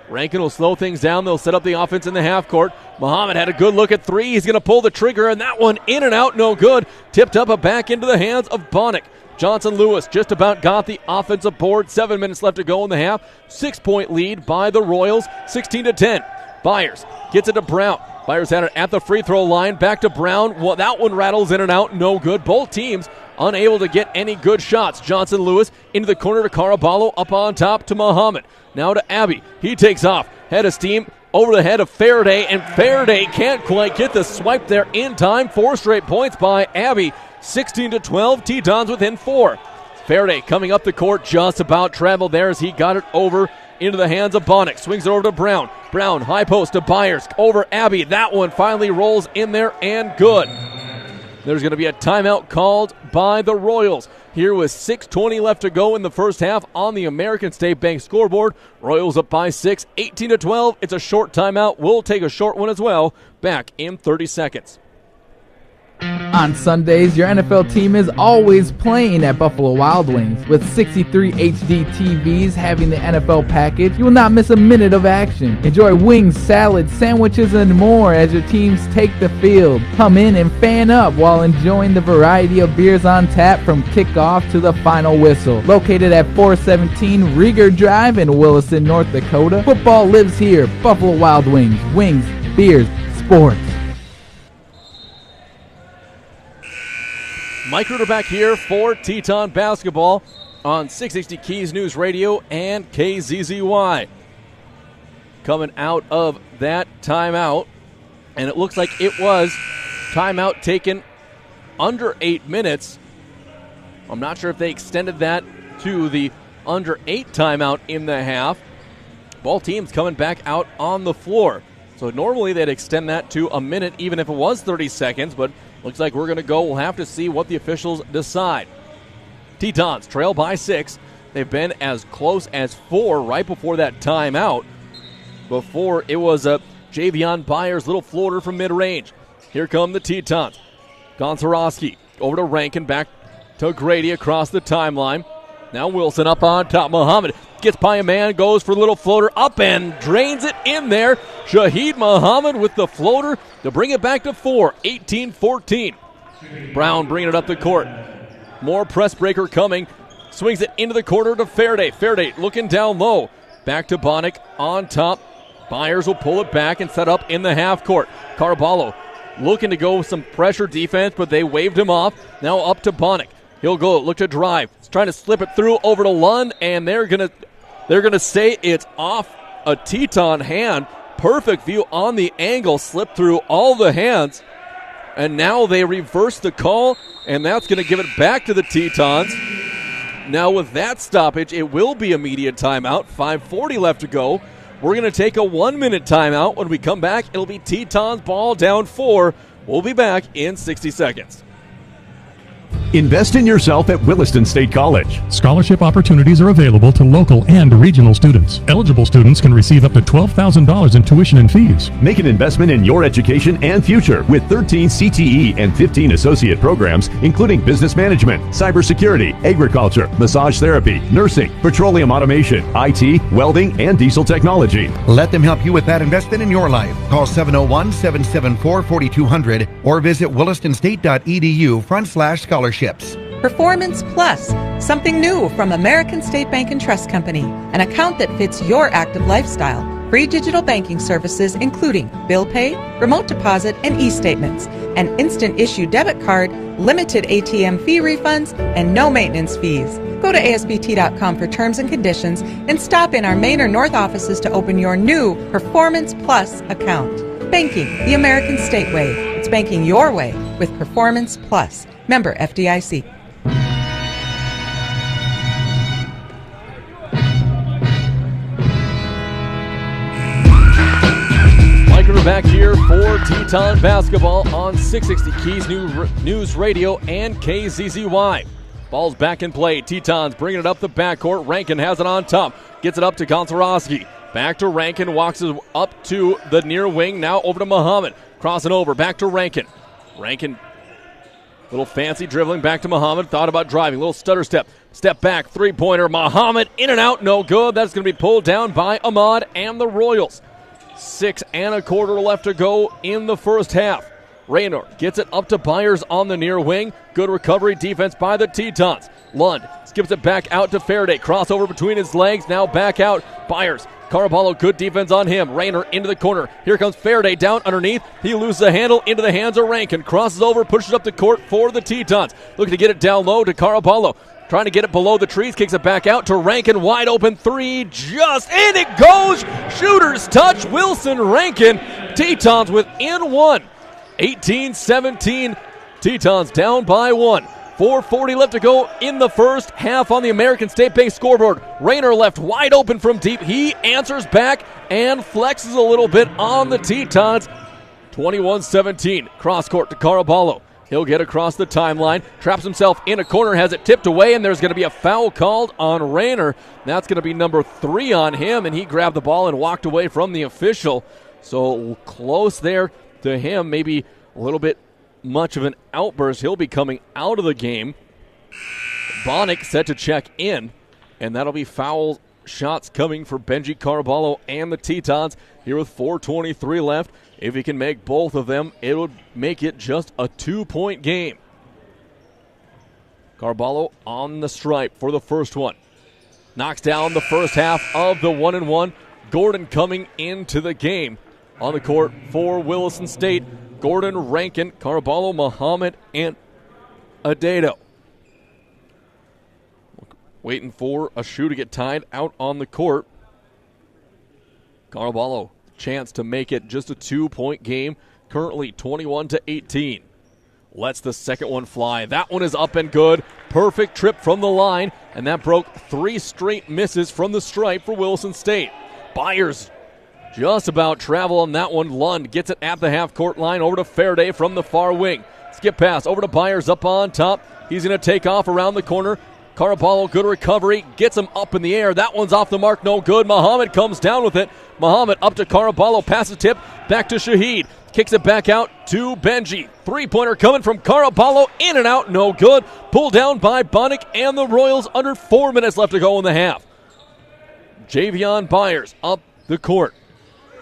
Rankin will slow things down. They'll set up the offense in the half court. Muhammad had a good look at 3. He's going to pull the trigger, and that one in and out, no good. Tipped up back into the hands of Bonnick. Johnson Lewis just about got the offensive board. 7 minutes left to go in the half. 6-point lead by the Royals, 16-10. Byers gets it to Brown. Byers had it at the free throw line. Back to Brown. Well, that one rattles in and out. No good. Both teams unable to get any good shots. Johnson Lewis into the corner to Caraballo. Up on top to Muhammad. Now to Abbey. He takes off. Head of steam over the head of Faraday. And Faraday can't quite get the swipe there in time. 4 straight points by Abbey. 16-12. Tetons within 4. Faraday coming up the court. Just about traveled there as he got it over into the hands of Bonnick. Swings it over to Brown. Brown, high post to Byers. Over Abbey. That one finally rolls in there and good. There's going to be a timeout called by the Royals. Here with 6:20 left to go in the first half on the American State Bank scoreboard. Royals up by 6, 18-12. It's a short timeout. We'll take a short one as well. Back in 30 seconds. On Sundays, your NFL team is always playing at Buffalo Wild Wings. With 63 HD TVs having the NFL package, you will not miss a minute of action. Enjoy wings, salads, sandwiches, and more as your teams take the field. Come in and fan up while enjoying the variety of beers on tap from kickoff to the final whistle. Located at 417 Rieger Drive in Williston, North Dakota, football lives here. Buffalo Wild Wings. Wings, beers, sports. Mike Ruder back here for Teton basketball on 660 Keys News Radio and KZZY. Coming out of that timeout, and it looks like it was timeout taken under 8 minutes. I'm not sure if they extended that to the under 8 timeout in the half. Both teams coming back out on the floor. So normally they'd extend that to a minute even if it was 30 seconds, but looks like we're going to go. We'll have to see what the officials decide. Tetons trail by 6. They've been as close as 4 right before that timeout. Before it was a Javion Byers little floater from mid-range. Here come the Tetons. Gonzarowski over to Rankin, back to Grady across the timeline. Now Wilson up on top. Muhammad gets by a man, goes for a little floater up and drains it in there. Shaheed Muhammad with the floater to bring it back to 4, 18-14. Brown bringing it up the court. More press breaker coming. Swings it into the corner to Faraday. Faraday looking down low. Back to Bonnick on top. Byers will pull it back and set up in the half court. Caraballo looking to go with some pressure defense, but they waved him off. Now up to Bonnick. He'll go, look to drive. He's trying to slip it through over to Lund, and they're gonna say it's off a Teton hand. Perfect view on the angle, slipped through all the hands, and now they reverse the call, and that's going to give it back to the Tetons. Now with that stoppage, it will be immediate timeout. 5:40 left to go. We're going to take a 1-minute timeout. When we come back, it'll be Tetons ball down 4. We'll be back in 60 seconds. Invest in yourself at Williston State College. Scholarship opportunities are available to local and regional students. Eligible students can receive up to $12,000 in tuition and fees. Make an investment in your education and future with 13 CTE and 15 associate programs, including business management, cybersecurity, agriculture, massage therapy, nursing, petroleum automation, IT, welding, and diesel technology. Let them help you with that investment in your life. Call 701-774-4200 or visit willistonstate.edu/scholarships. Performance Plus, something new from American State Bank and Trust Company, an account that fits your active lifestyle. Free digital banking services including bill pay, remote deposit, and e-statements, an instant issue debit card, limited ATM fee refunds, and no maintenance fees. Go to ASBT.com for terms and conditions and stop in our Main or North offices to open your new Performance Plus account. Banking the American State way. It's banking your way with Performance Plus. Member FDIC. Mike Ruder back here for Teton basketball on 660 Keys News Radio and KZZY. Ball's back in play. Tetons bringing it up the backcourt. Rankin has it on top. Gets it up to Gonzarowski. Back to Rankin. Walks it up to the near wing. Now over to Muhammad. Crossing over. Back to Rankin. Rankin, little fancy dribbling back to Muhammad. Thought about driving. Little stutter step. Step back. Three-pointer. Muhammad in and out. No good. That's going to be pulled down by Ahmad and the Royals. 6 1/4 left to go in the first half. Raynor gets it up to Byers on the near wing. Good recovery defense by the Tetons. Lund skips it back out to Faraday. Crossover between his legs. Now back out. Byers. Caraballo, good defense on him. Raynor into the corner. Here comes Faraday down underneath. He loses the handle into the hands of Rankin. Crosses over, pushes up the court for the Tetons. Looking to get it down low to Caraballo. Trying to get it below the trees. Kicks it back out to Rankin. Wide open three. Just in it goes. Shooter's touch. Wilson Rankin. Tetons within one. 18-17. Tetons down by one. 4:40 left to go in the first half on the American State Bank scoreboard. Raynor left wide open from deep. He answers back and flexes a little bit on the Tetons. 21-17. Cross court to Caraballo. He'll get across the timeline, traps himself in a corner, has it tipped away, and there's going to be a foul called on Raynor. That's going to be number 3 on him, and he grabbed the ball and walked away from the official. So close there to him, maybe a little bit much of an outburst. He'll be coming out of the game. Bonnick set to check in, and that'll be foul shots coming for Benji Caraballo and the Tetons here with 4:23 left. If he can make both of them, it would make it just a 2-point game. Caraballo on the stripe for the first one. Knocks down the first half of the 1-1. Gordon coming into the game on the court for Williston State. Gordon, Rankin, Caraballo, Muhammad, and Adedo. Waiting for a shoe to get tied out on the court. Caraballo, chance to make it just a 2-point game. Currently 21-18. Lets the second one fly. That one is up and good. Perfect trip from the line, and that broke 3 straight misses from the stripe for Wilson State. Byers just about travel on that one. Lund gets it at the half-court line over to Faraday from the far wing. Skip pass over to Byers up on top. He's going to take off around the corner. Caraballo, good recovery, gets him up in the air. That one's off the mark, no good. Muhammad comes down with it. Muhammad up to Caraballo, passes tip, back to Shaheed. Kicks it back out to Benji. 3-pointer coming from Caraballo, in and out, no good. Pulled down by Bonnick and the Royals under 4 minutes left to go in the half. Javion Byers up the court.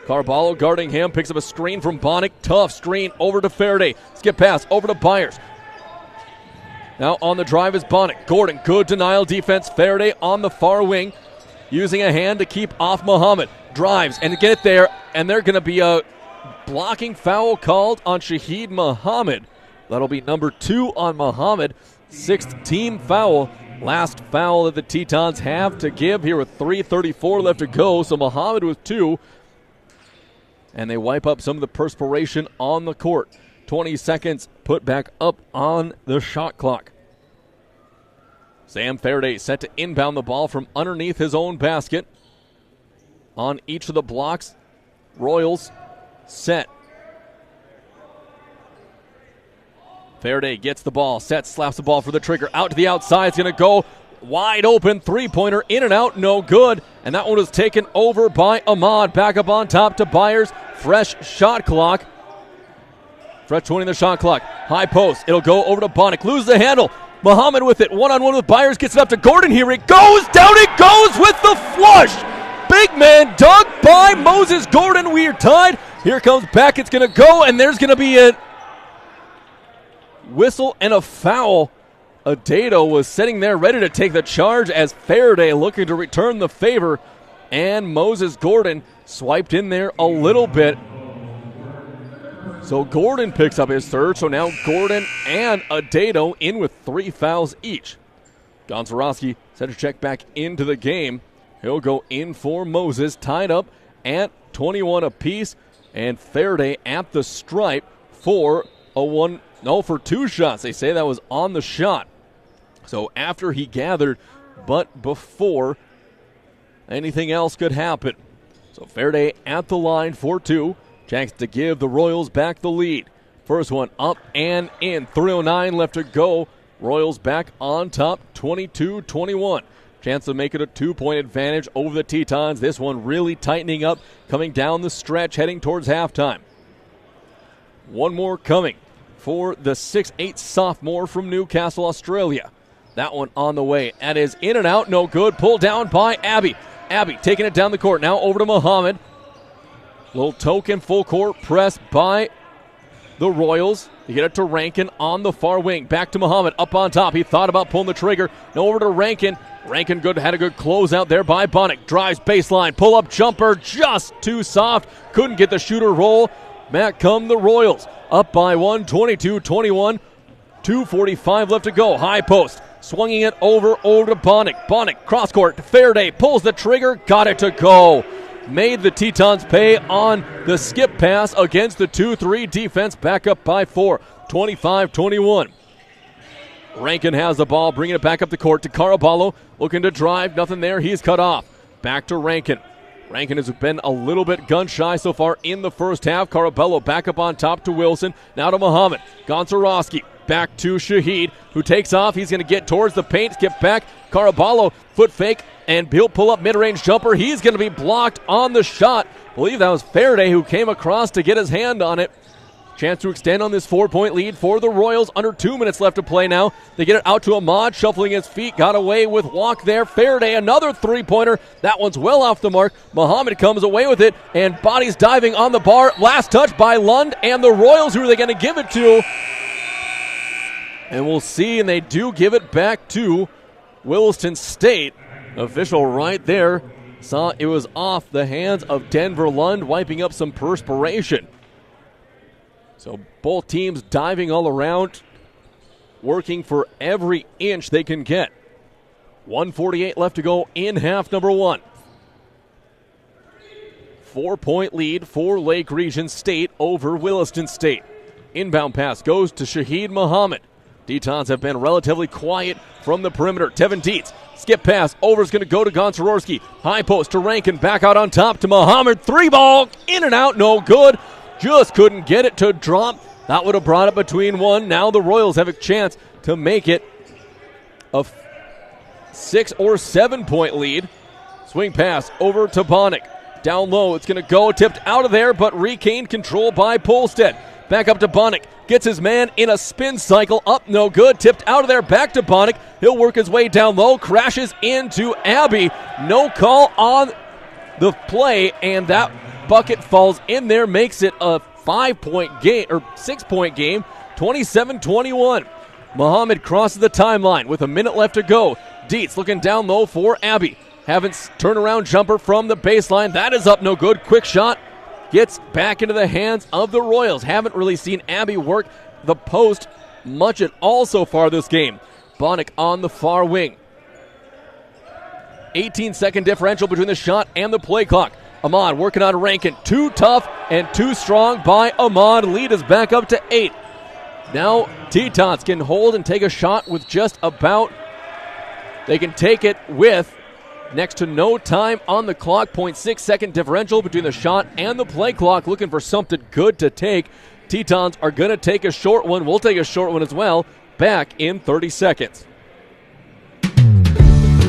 Caraballo guarding him, picks up a screen from Bonnick. Tough screen over to Faraday. Skip pass over to Byers. Now on the drive is Bonnick. Gordon, good denial defense. Faraday on the far wing, using a hand to keep off Muhammad. Drives and to get it there, and they're going to be a blocking foul called on Shaheed Muhammad. That'll be number 2 on Muhammad. 6th team foul. Last foul that the Tetons have to give here with 3:34 left to go. So Muhammad with 2. And they wipe up some of the perspiration on the court. 20 seconds put back up on the shot clock. Sam Faraday set to inbound the ball from underneath his own basket. On each of the blocks, Royals set. Faraday gets the ball, sets, slaps the ball for the trigger. Out to the outside, it's going to go wide open. 3-pointer, in and out, no good. And that one was taken over by Ahmad. Back up on top to Byers. Fresh shot clock. Fresh 20 in the shot clock. High post. It'll go over to Bonnick. Lose the handle. Muhammad with it. One-on-one with Byers. Gets it up to Gordon. Here it goes. Down it goes with the flush. Big man dug by Moses Gordon. We are tied. Here comes back. It's going to go, and there's going to be a whistle and a foul. Adedo was sitting there ready to take the charge as Faraday looking to return the favor. And Moses Gordon swiped in there a little bit. So Gordon picks up his third. So now Gordon and Adedo in with 3 fouls each. Gonzarowski set to check back into the game. He'll go in for Moses, tied up at 21 apiece. And Faraday at the stripe for for 2 shots. They say that was on the shot. So after he gathered, but before anything else could happen. So Faraday at the line for 2. Chance to give the Royals back the lead. First one up and in. 3:09 left to go. Royals back on top, 22-21. Chance to make it a 2-point advantage over the Tetons. This one really tightening up, coming down the stretch, heading towards halftime. One more coming for the 6'8 sophomore from Newcastle, Australia. That one on the way. That is in and out, no good. Pulled down by Abby. Abby taking it down the court. Now over to Muhammad. Little token full court press by the Royals. They get it to Rankin on the far wing. Back to Muhammad up on top. He thought about pulling the trigger. No, over to Rankin. Rankin had a good closeout there by Bonnick. Drives baseline. Pull-up jumper just too soft. Couldn't get the shooter roll. Back come the Royals. Up by 1, 22-21. 2:45 left to go. High post. Swinging it over to Bonnick. Bonnick, cross court. Faraday pulls the trigger. Got it to go. Made the Tetons pay on the skip pass against the 2-3 defense. Back up by 4. 25-21. Rankin has the ball, bringing it back up the court to Caraballo. Looking to drive. Nothing there. He's cut off. Back to Rankin. Rankin has been a little bit gun-shy so far in the first half. Caraballo back up on top to Wilson. Now to Muhammad. Gonczarowski. Back to Shahid, who takes off. He's going to get towards the paint. Skip back. Caraballo, foot fake, and he'll pull up mid-range jumper. He's going to be blocked on the shot. I believe that was Faraday who came across to get his hand on it. Chance to extend on this 4-point lead for the Royals. Under 2 minutes left to play now. They get it out to Ahmad, shuffling his feet. Got away with walk there. Faraday, another three-pointer. That one's well off the mark. Muhammad comes away with it, and bodies diving on the bar. Last touch by Lund, and the Royals, who are they going to give it to? And we'll see, and they do give it back to Williston State. Official right there saw it was off the hands of Denver Lund, wiping up some perspiration. So both teams diving all around, working for every inch they can get. 1:48 left to go in half number 1. 4-point lead for Lake Region State over Williston State. Inbound pass goes to Shahid Muhammad. Tetons have been relatively quiet from the perimeter. Tevin Dietz, skip pass, over is going to go to Gonczarowski. High post to Rankin, back out on top to Muhammad. 3-ball, in and out, no good. Just couldn't get it to drop. That would have brought it between 1. Now the Royals have a chance to make it a 6 or 7-point lead. Swing pass over to Bonnick. Down low, it's going to go, tipped out of there, but regained control by Polstead. Back up to Bonnick. Gets his man in a spin cycle. Up, no good. Tipped out of there. Back to Bonnick. He'll work his way down low. Crashes into Abbey. No call on the play, and that bucket falls in there. Makes it a 5-point game, or 6-point game. 27-21. Muhammad crosses the timeline with a minute left to go. Dietz looking down low for Abbey. Haven't turnaround jumper from the baseline. That is up, no good. Quick shot. Gets back into the hands of the Royals. Haven't really seen Abbey work the post much at all so far this game. Bonnick on the far wing. 18-second differential between the shot and the play clock. Ahmad working on Rankin. Too tough and too strong by Ahmad. Lead is back up to 8. Now Tetons can hold and take a shot with just about. They can take it with next to no time on the clock. 0.6-second differential between the shot and the play clock. Looking for something good to take. Tetons are going to take a short one. We'll take a short one as well. Back in 30 seconds.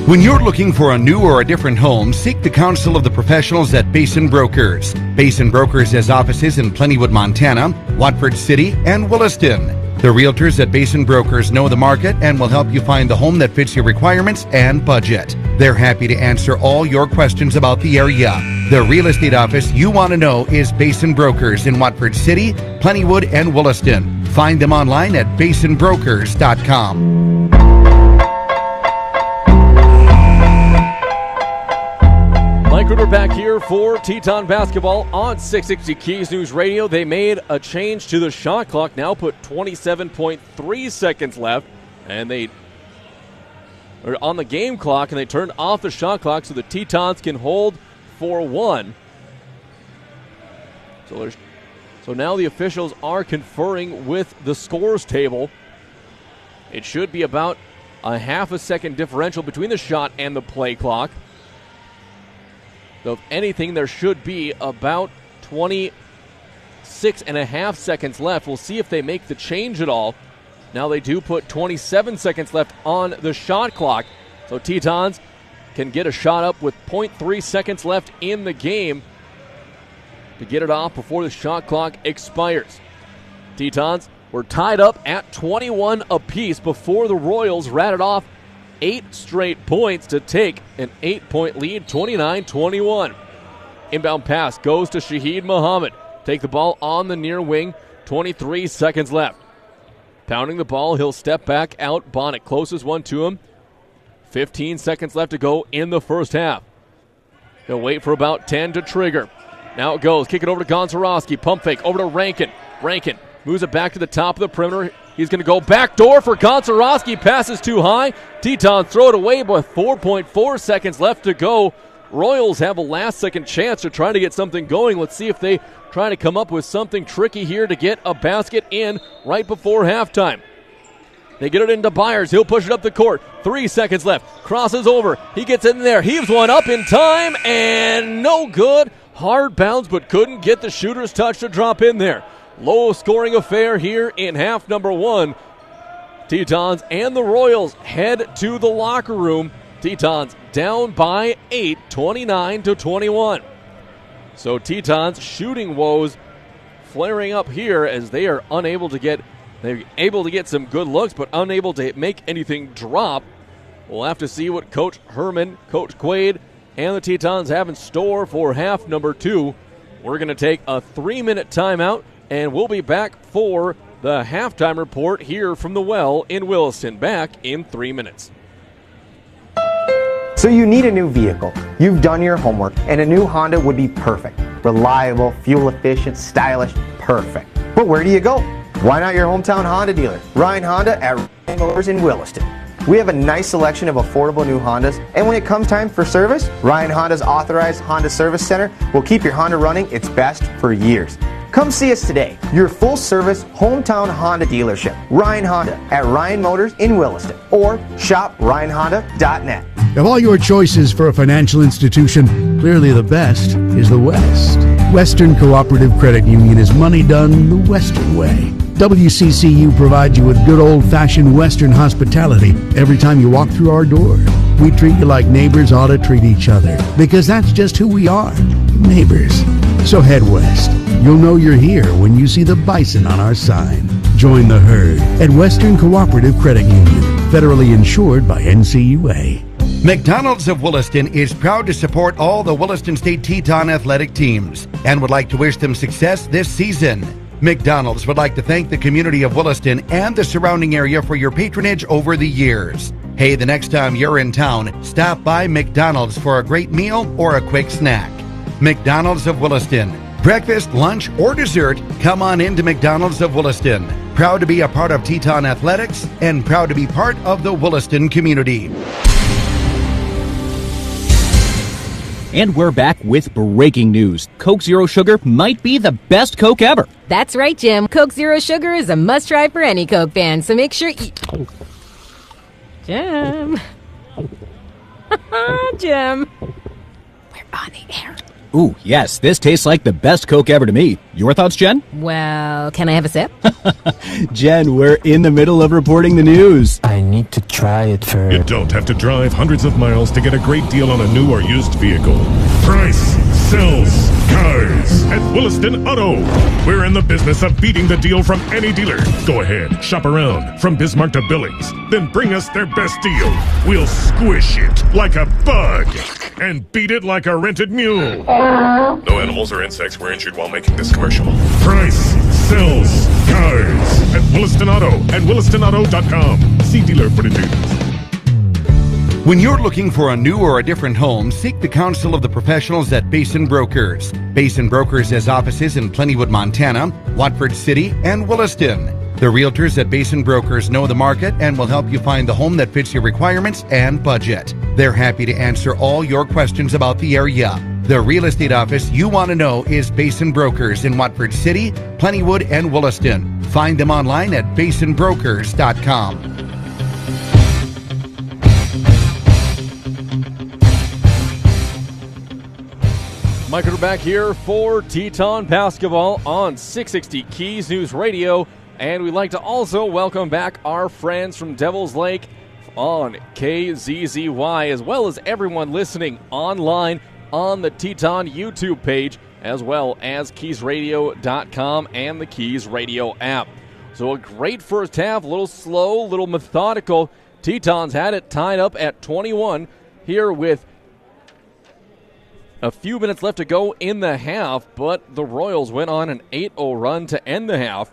When you're looking for a new or a different home, seek the counsel of the professionals at Basin Brokers. Basin Brokers has offices in Plentywood, Montana, Watford City, and Williston. The realtors at Basin Brokers know the market and will help you find the home that fits your requirements and budget. They're happy to answer all your questions about the area. The real estate office you want to know is Basin Brokers in Watford City, Plentywood, and Williston. Find them online at basinbrokers.com. Mike Ruder back here for Teton basketball on 660 Keys News Radio. They made a change to the shot clock, now put 27.3 seconds left, and they are on the game clock, and they turned off the shot clock so the Tetons can hold for 1. So now the officials are conferring with the scores table. It should be about a half a second differential between the shot and the play clock. So if anything, there should be about 26 and a half seconds left. We'll see if they make the change at all. Now they do put 27 seconds left on the shot clock. So Tetons can get a shot up with 0.3 seconds left in the game to get it off before the shot clock expires. Tetons were tied up at 21 apiece before the Royals ratted off 8 straight points to take an 8-point lead, 29-21. Inbound pass goes to Shahid Muhammad. Take the ball on the near wing 23 seconds left. Pounding the ball, he'll step back out. Bonnet closest one to him. 15 seconds left to go in the first half. He'll wait for about 10 to trigger. Now it goes. Kick it over to Gonzarowski. Pump fake over to Rankin. Rankin moves it back to the top of the perimeter. He's going to go back door for Gonzarowski. Passes too high. Teton throw it away with 4.4 seconds left to go. Royals have a last-second chance to try to get something going. Let's see if they try to come up with something tricky here to get a basket in right before halftime. They get it into Byers. He'll push it up the court. 3 seconds left. Crosses over. He gets in there. Heaves one up in time, and no good. Hard bounce, but couldn't get the shooter's touch to drop in there. Low-scoring affair here in half number one. Tetons and the Royals head to the locker room. Tetons down by 8, 29-21. So Tetons shooting woes flaring up here as they are unable to get some good looks, but unable to make anything drop. We'll have to see what Coach Herman, Coach Quaid, and the Tetons have in store for half number two. We're going to take a 3-minute timeout, and we'll be back for the halftime report here from the Well in Williston. Back in 3 minutes. So you need a new vehicle. You've done your homework, and a new Honda would be perfect. Reliable, fuel efficient, stylish, perfect. But where do you go? Why not your hometown Honda dealer, Ryan Honda at Ryan Motors in Williston. We have a nice selection of affordable new Hondas, and when it comes time for service, Ryan Honda's authorized Honda Service Center will keep your Honda running its best for years. Come see us today, your full-service hometown Honda dealership, Ryan Honda at Ryan Motors in Williston, or shop RyanHonda.net. Of all your choices for a financial institution, clearly the best is the West. Western Cooperative Credit Union is money done the Western way. WCCU provides you with good old-fashioned Western hospitality every time you walk through our door. We treat you like neighbors ought to treat each other, because that's just who we are, neighbors. So head west. You'll know you're here when you see the bison on our sign. Join the herd at Western Cooperative Credit Union, federally insured by NCUA. McDonald's of Williston is proud to support all the Williston State Teton athletic teams and would like to wish them success this season. McDonald's would like to thank the community of Williston and the surrounding area for your patronage over the years. Hey, the next time you're in town, stop by McDonald's for a great meal or a quick snack. McDonald's of Williston. Breakfast, lunch, or dessert, come on into McDonald's of Williston. Proud to be a part of Teton Athletics and proud to be part of the Williston community. And we're back with breaking news. Coke Zero Sugar might be the best Coke ever. That's right, Jim. Coke Zero Sugar is a must-try for any Coke fan, so make sure you... Jim. Jim. We're on the air. Ooh, yes, this tastes like the best Coke ever to me. Your thoughts, Jen? Well, can I have a sip? Jen, we're in the middle of reporting the news. I need to try it first. You don't have to drive hundreds of miles to get a great deal on a new or used vehicle. Price sells cars at Williston Auto. We're in the business of beating the deal from any dealer. Go ahead, shop around from Bismarck to Billings. Then bring us their best deal. We'll squish it like a bug and beat it like a rented mule. No animals or insects were injured while making this commercial. Price sells cars at Williston Auto and WillistonAuto.com. See dealer for details. When you're looking for a new or a different home, seek the counsel of the professionals at Basin Brokers. Basin Brokers has offices in Plentywood, Montana, Watford City, and Williston. The realtors at Basin Brokers know the market and will help you find the home that fits your requirements and budget. They're happy to answer all your questions about the area. The real estate office you want to know is Basin Brokers in Watford City, Plentywood, and Williston. Find them online at basinbrokers.com. Mike back here for Teton basketball on 660 Keys News Radio. And we'd like to also welcome back our friends from Devil's Lake on KZZY, as well as everyone listening online on the Teton YouTube page, as well as KeysRadio.com and the Keys Radio app. So a great first half, a little slow, a little methodical. Tetons had it tied up at 21 here with a few minutes left to go in the half, but the Royals went on an 8-0 run to end the half.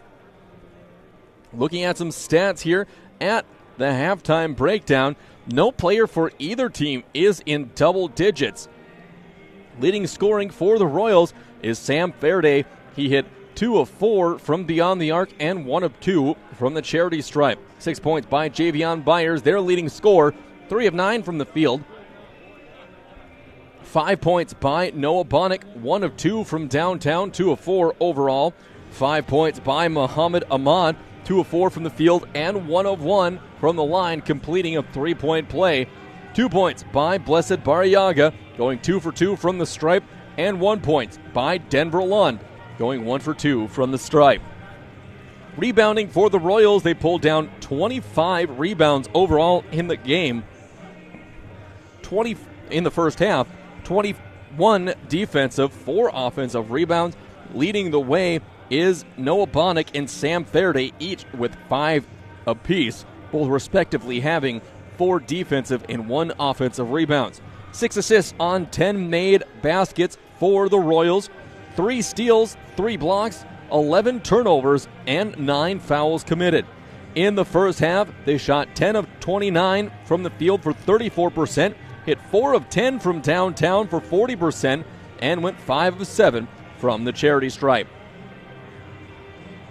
Looking at some stats here at the halftime breakdown, no player for either team is in double digits. Leading scoring for the Royals is Sam Faraday. He hit 2 of 4 from beyond the arc and 1 of 2 from the charity stripe. 6 points by Javion Byers, their leading scorer, 3 of 9 from the field. 5 points by Noah Bonnick, 1 of 2 from downtown, 2 of 4 overall. 5 points by Muhammad Ahmad, 2 of 4 from the field and 1 of 1 from the line, completing a 3-point play. 2 points by Blessed Barriaga, going 2 for 2 from the stripe, and 1 point by Denver Lund, going 1 for 2 from the stripe. Rebounding for the Royals, they pulled down 25 rebounds overall in the game. 20 in the first half, 21 defensive, 4 offensive rebounds. Leading the way is Noah Bonnick and Sam Faraday, each with 5 apiece, both respectively having 4 defensive and 1 offensive rebounds. 6 assists on 10 made baskets for the Royals, 3 steals, 3 blocks, 11 turnovers, and 9 fouls committed. In the first half, they shot 10 of 29 from the field for 34%, hit 4 of 10 from downtown for 40%, and went 5 of 7 from the charity stripe.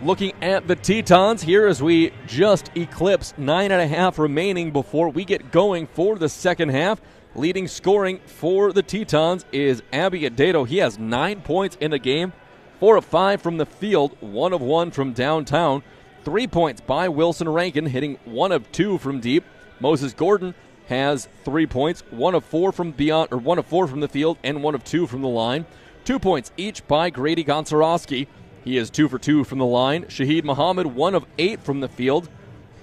Looking at the Tetons here as we just eclipse 9.5 remaining before we get going for the second half. Leading scoring for the Tetons is Abby Adedo. He has 9 points in the game, 4 of 5 from the field, 1 of 1 from downtown. 3 points by Wilson Rankin, hitting 1 of 2 from deep. Moses Gordon has 3 points, 1 of 4 from beyond, or 1 of 4 from the field, and 1 of 2 from the line. 2 points each by Grady Gonczarowski. He is 2 for 2 from the line. Shahid Muhammad, 1 of 8 from the field.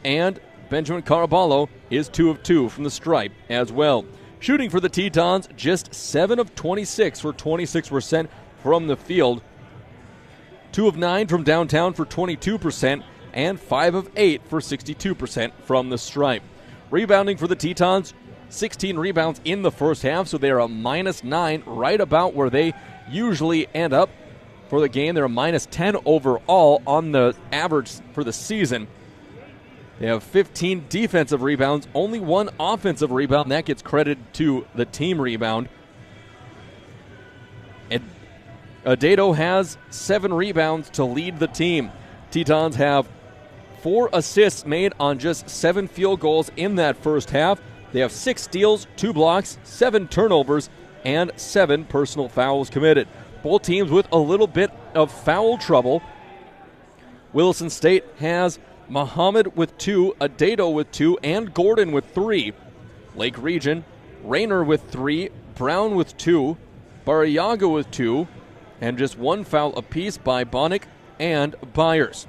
And Benjamin Caraballo is 2 of 2 from the stripe as well. Shooting for the Tetons, just 7 of 26 for 26% from the field. 2 of 9 from downtown for 22%, and 5 of 8 for 62% from the stripe. Rebounding for the Tetons, 16 rebounds in the first half, so they are a -9, right about where they usually end up. For the game, they're a -10 overall on the average for the season. They have 15 defensive rebounds, only 1 offensive rebound, and that gets credited to the team rebound. And Adedo has 7 rebounds to lead the team. Tetons have 4 assists made on just 7 field goals in that first half. They have 6 steals, 2 blocks, 7 turnovers, and 7 personal fouls committed. Both teams with a little bit of foul trouble. Williston State has Muhammad with 2, Adedo with 2, and Gordon with 3. Lake Region, Rayner with 3, Brown with 2, Barriaga with 2, and just 1 foul apiece by Bonnick and Byers.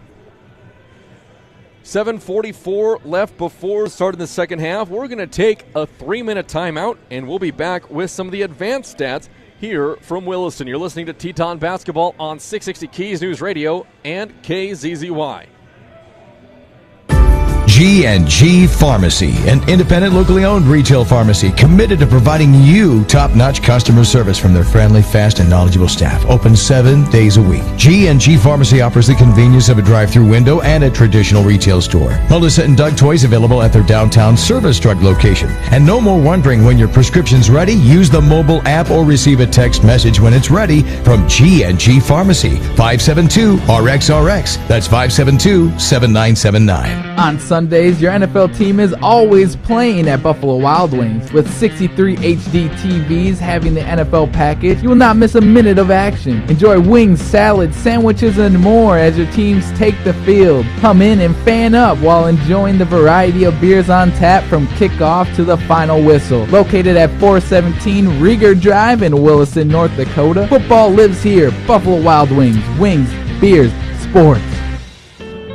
7:44 left before starting the second half. We're going to take a 3-minute timeout, and we'll be back with some of the advanced stats here from Williston. You're listening to Teton Basketball on 660 Keys News Radio and KZZY. G&G Pharmacy, an independent, locally owned retail pharmacy committed to providing you top-notch customer service from their friendly, fast, and knowledgeable staff. Open 7 days a week. G&G Pharmacy offers the convenience of a drive-through window and a traditional retail store. Melissa and Doug Toys available at their downtown Service Drug location. And no more wondering when your prescription's ready. Use the mobile app or receive a text message when it's ready from G&G Pharmacy. 572-RXRX. That's 572-7979. On Sundays, your NFL team is always playing at Buffalo Wild Wings. With 63 HD TVs having the NFL package, you will not miss a minute of action. Enjoy wings, salads, sandwiches, and more as your teams take the field. Come in and fan up while enjoying the variety of beers on tap from kickoff to the final whistle. Located at 417 Rieger Drive in Williston, North Dakota, football lives here. Buffalo Wild Wings. Wings, beers, sports.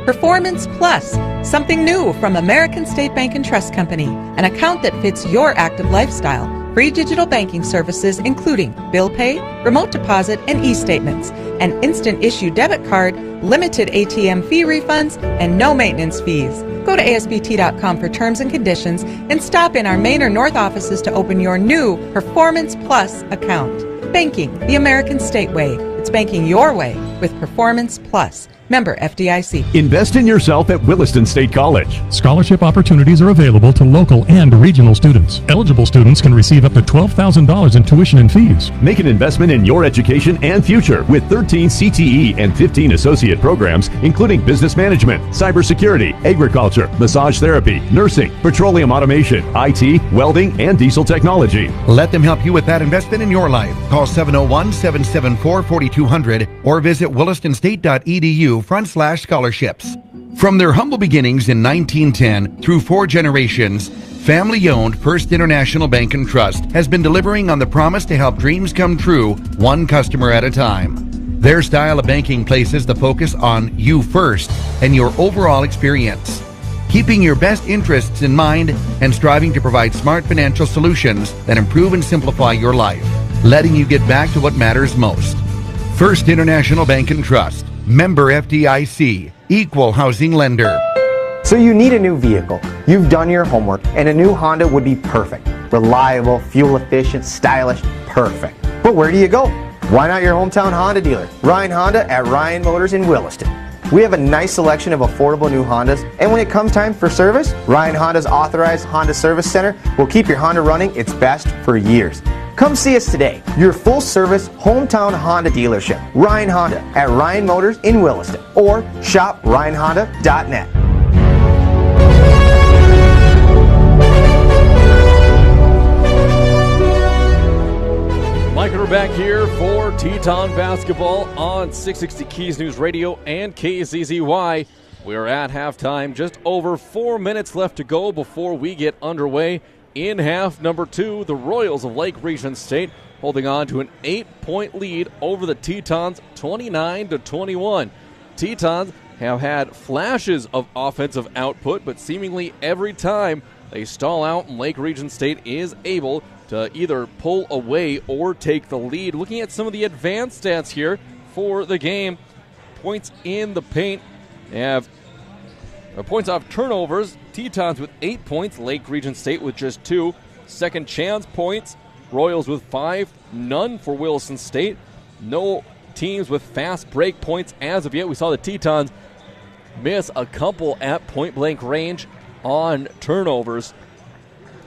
Performance Plus, something new from American State Bank and Trust Company, an account that fits your active lifestyle. Free digital banking services including bill pay, remote deposit, and e-statements, an instant issue debit card, limited ATM fee refunds, and no maintenance fees. Go to ASBT.com for terms and conditions and stop in our Main or North offices to open your new Performance Plus account. Banking the American State way. It's banking your way with Performance Plus. Member FDIC. Invest in yourself at Williston State College. Scholarship opportunities are available to local and regional students. Eligible students can receive up to $12,000 in tuition and fees. Make an investment in your education and future with 13 CTE and 15 associate programs, including business management, cybersecurity, agriculture, massage therapy, nursing, petroleum automation, IT, welding, and diesel technology. Let them help you with that investment in your life. Call 701-774-4200 or visit willistonstate.edu/scholarships. From their humble beginnings in 1910 through 4 generations, family-owned First International Bank and Trust has been delivering on the promise to help dreams come true, one customer at a time. Their style of banking places the focus on you first and your overall experience, keeping your best interests in mind and striving to provide smart financial solutions that improve and simplify your life, letting you get back to what matters most. First International Bank and Trust, member FDIC, equal housing lender. So you need a new vehicle. You've done your homework, and a new Honda would be perfect. Reliable, fuel efficient, stylish, perfect. But where do you go? Why not your hometown Honda dealer, Ryan Honda at Ryan Motors in Williston. We have a nice selection of affordable new Hondas, and when it comes time for service, Ryan Honda's authorized Honda Service Center will keep your Honda running its best for years. Come see us today, your full-service hometown Honda dealership, Ryan Honda at Ryan Motors in Williston, or shop ryanhonda.net. Mike and we're back here for Teton basketball on 660 Keys News Radio and KZZY. We are at halftime, just over 4 minutes left to go before we get underway. In half number 2, the Royals of Lake Region State holding on to an 8-point lead over the Tetons, 29-21. Tetons have had flashes of offensive output, but seemingly every time they stall out and Lake Region State is able to either pull away or take the lead. Looking at some of the advanced stats here for the game, points in the paint have points off turnovers, Tetons with 8 points, Lake Region State with just 2. Second chance points, Royals with 5, none for Williston State. No teams with fast break points as of yet. We saw the Tetons miss a couple at point-blank range on turnovers.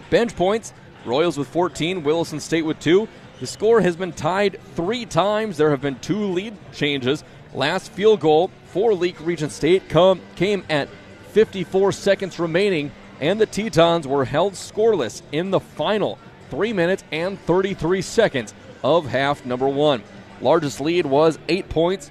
Bench points, Royals with 14, Williston State with 2. The score has been tied 3 times. There have been 2 lead changes. Last field goal for Lake Region State came at 54 seconds remaining, and the Tetons were held scoreless in the final 3 minutes and 33 seconds of half number 1. Largest lead was 8 points,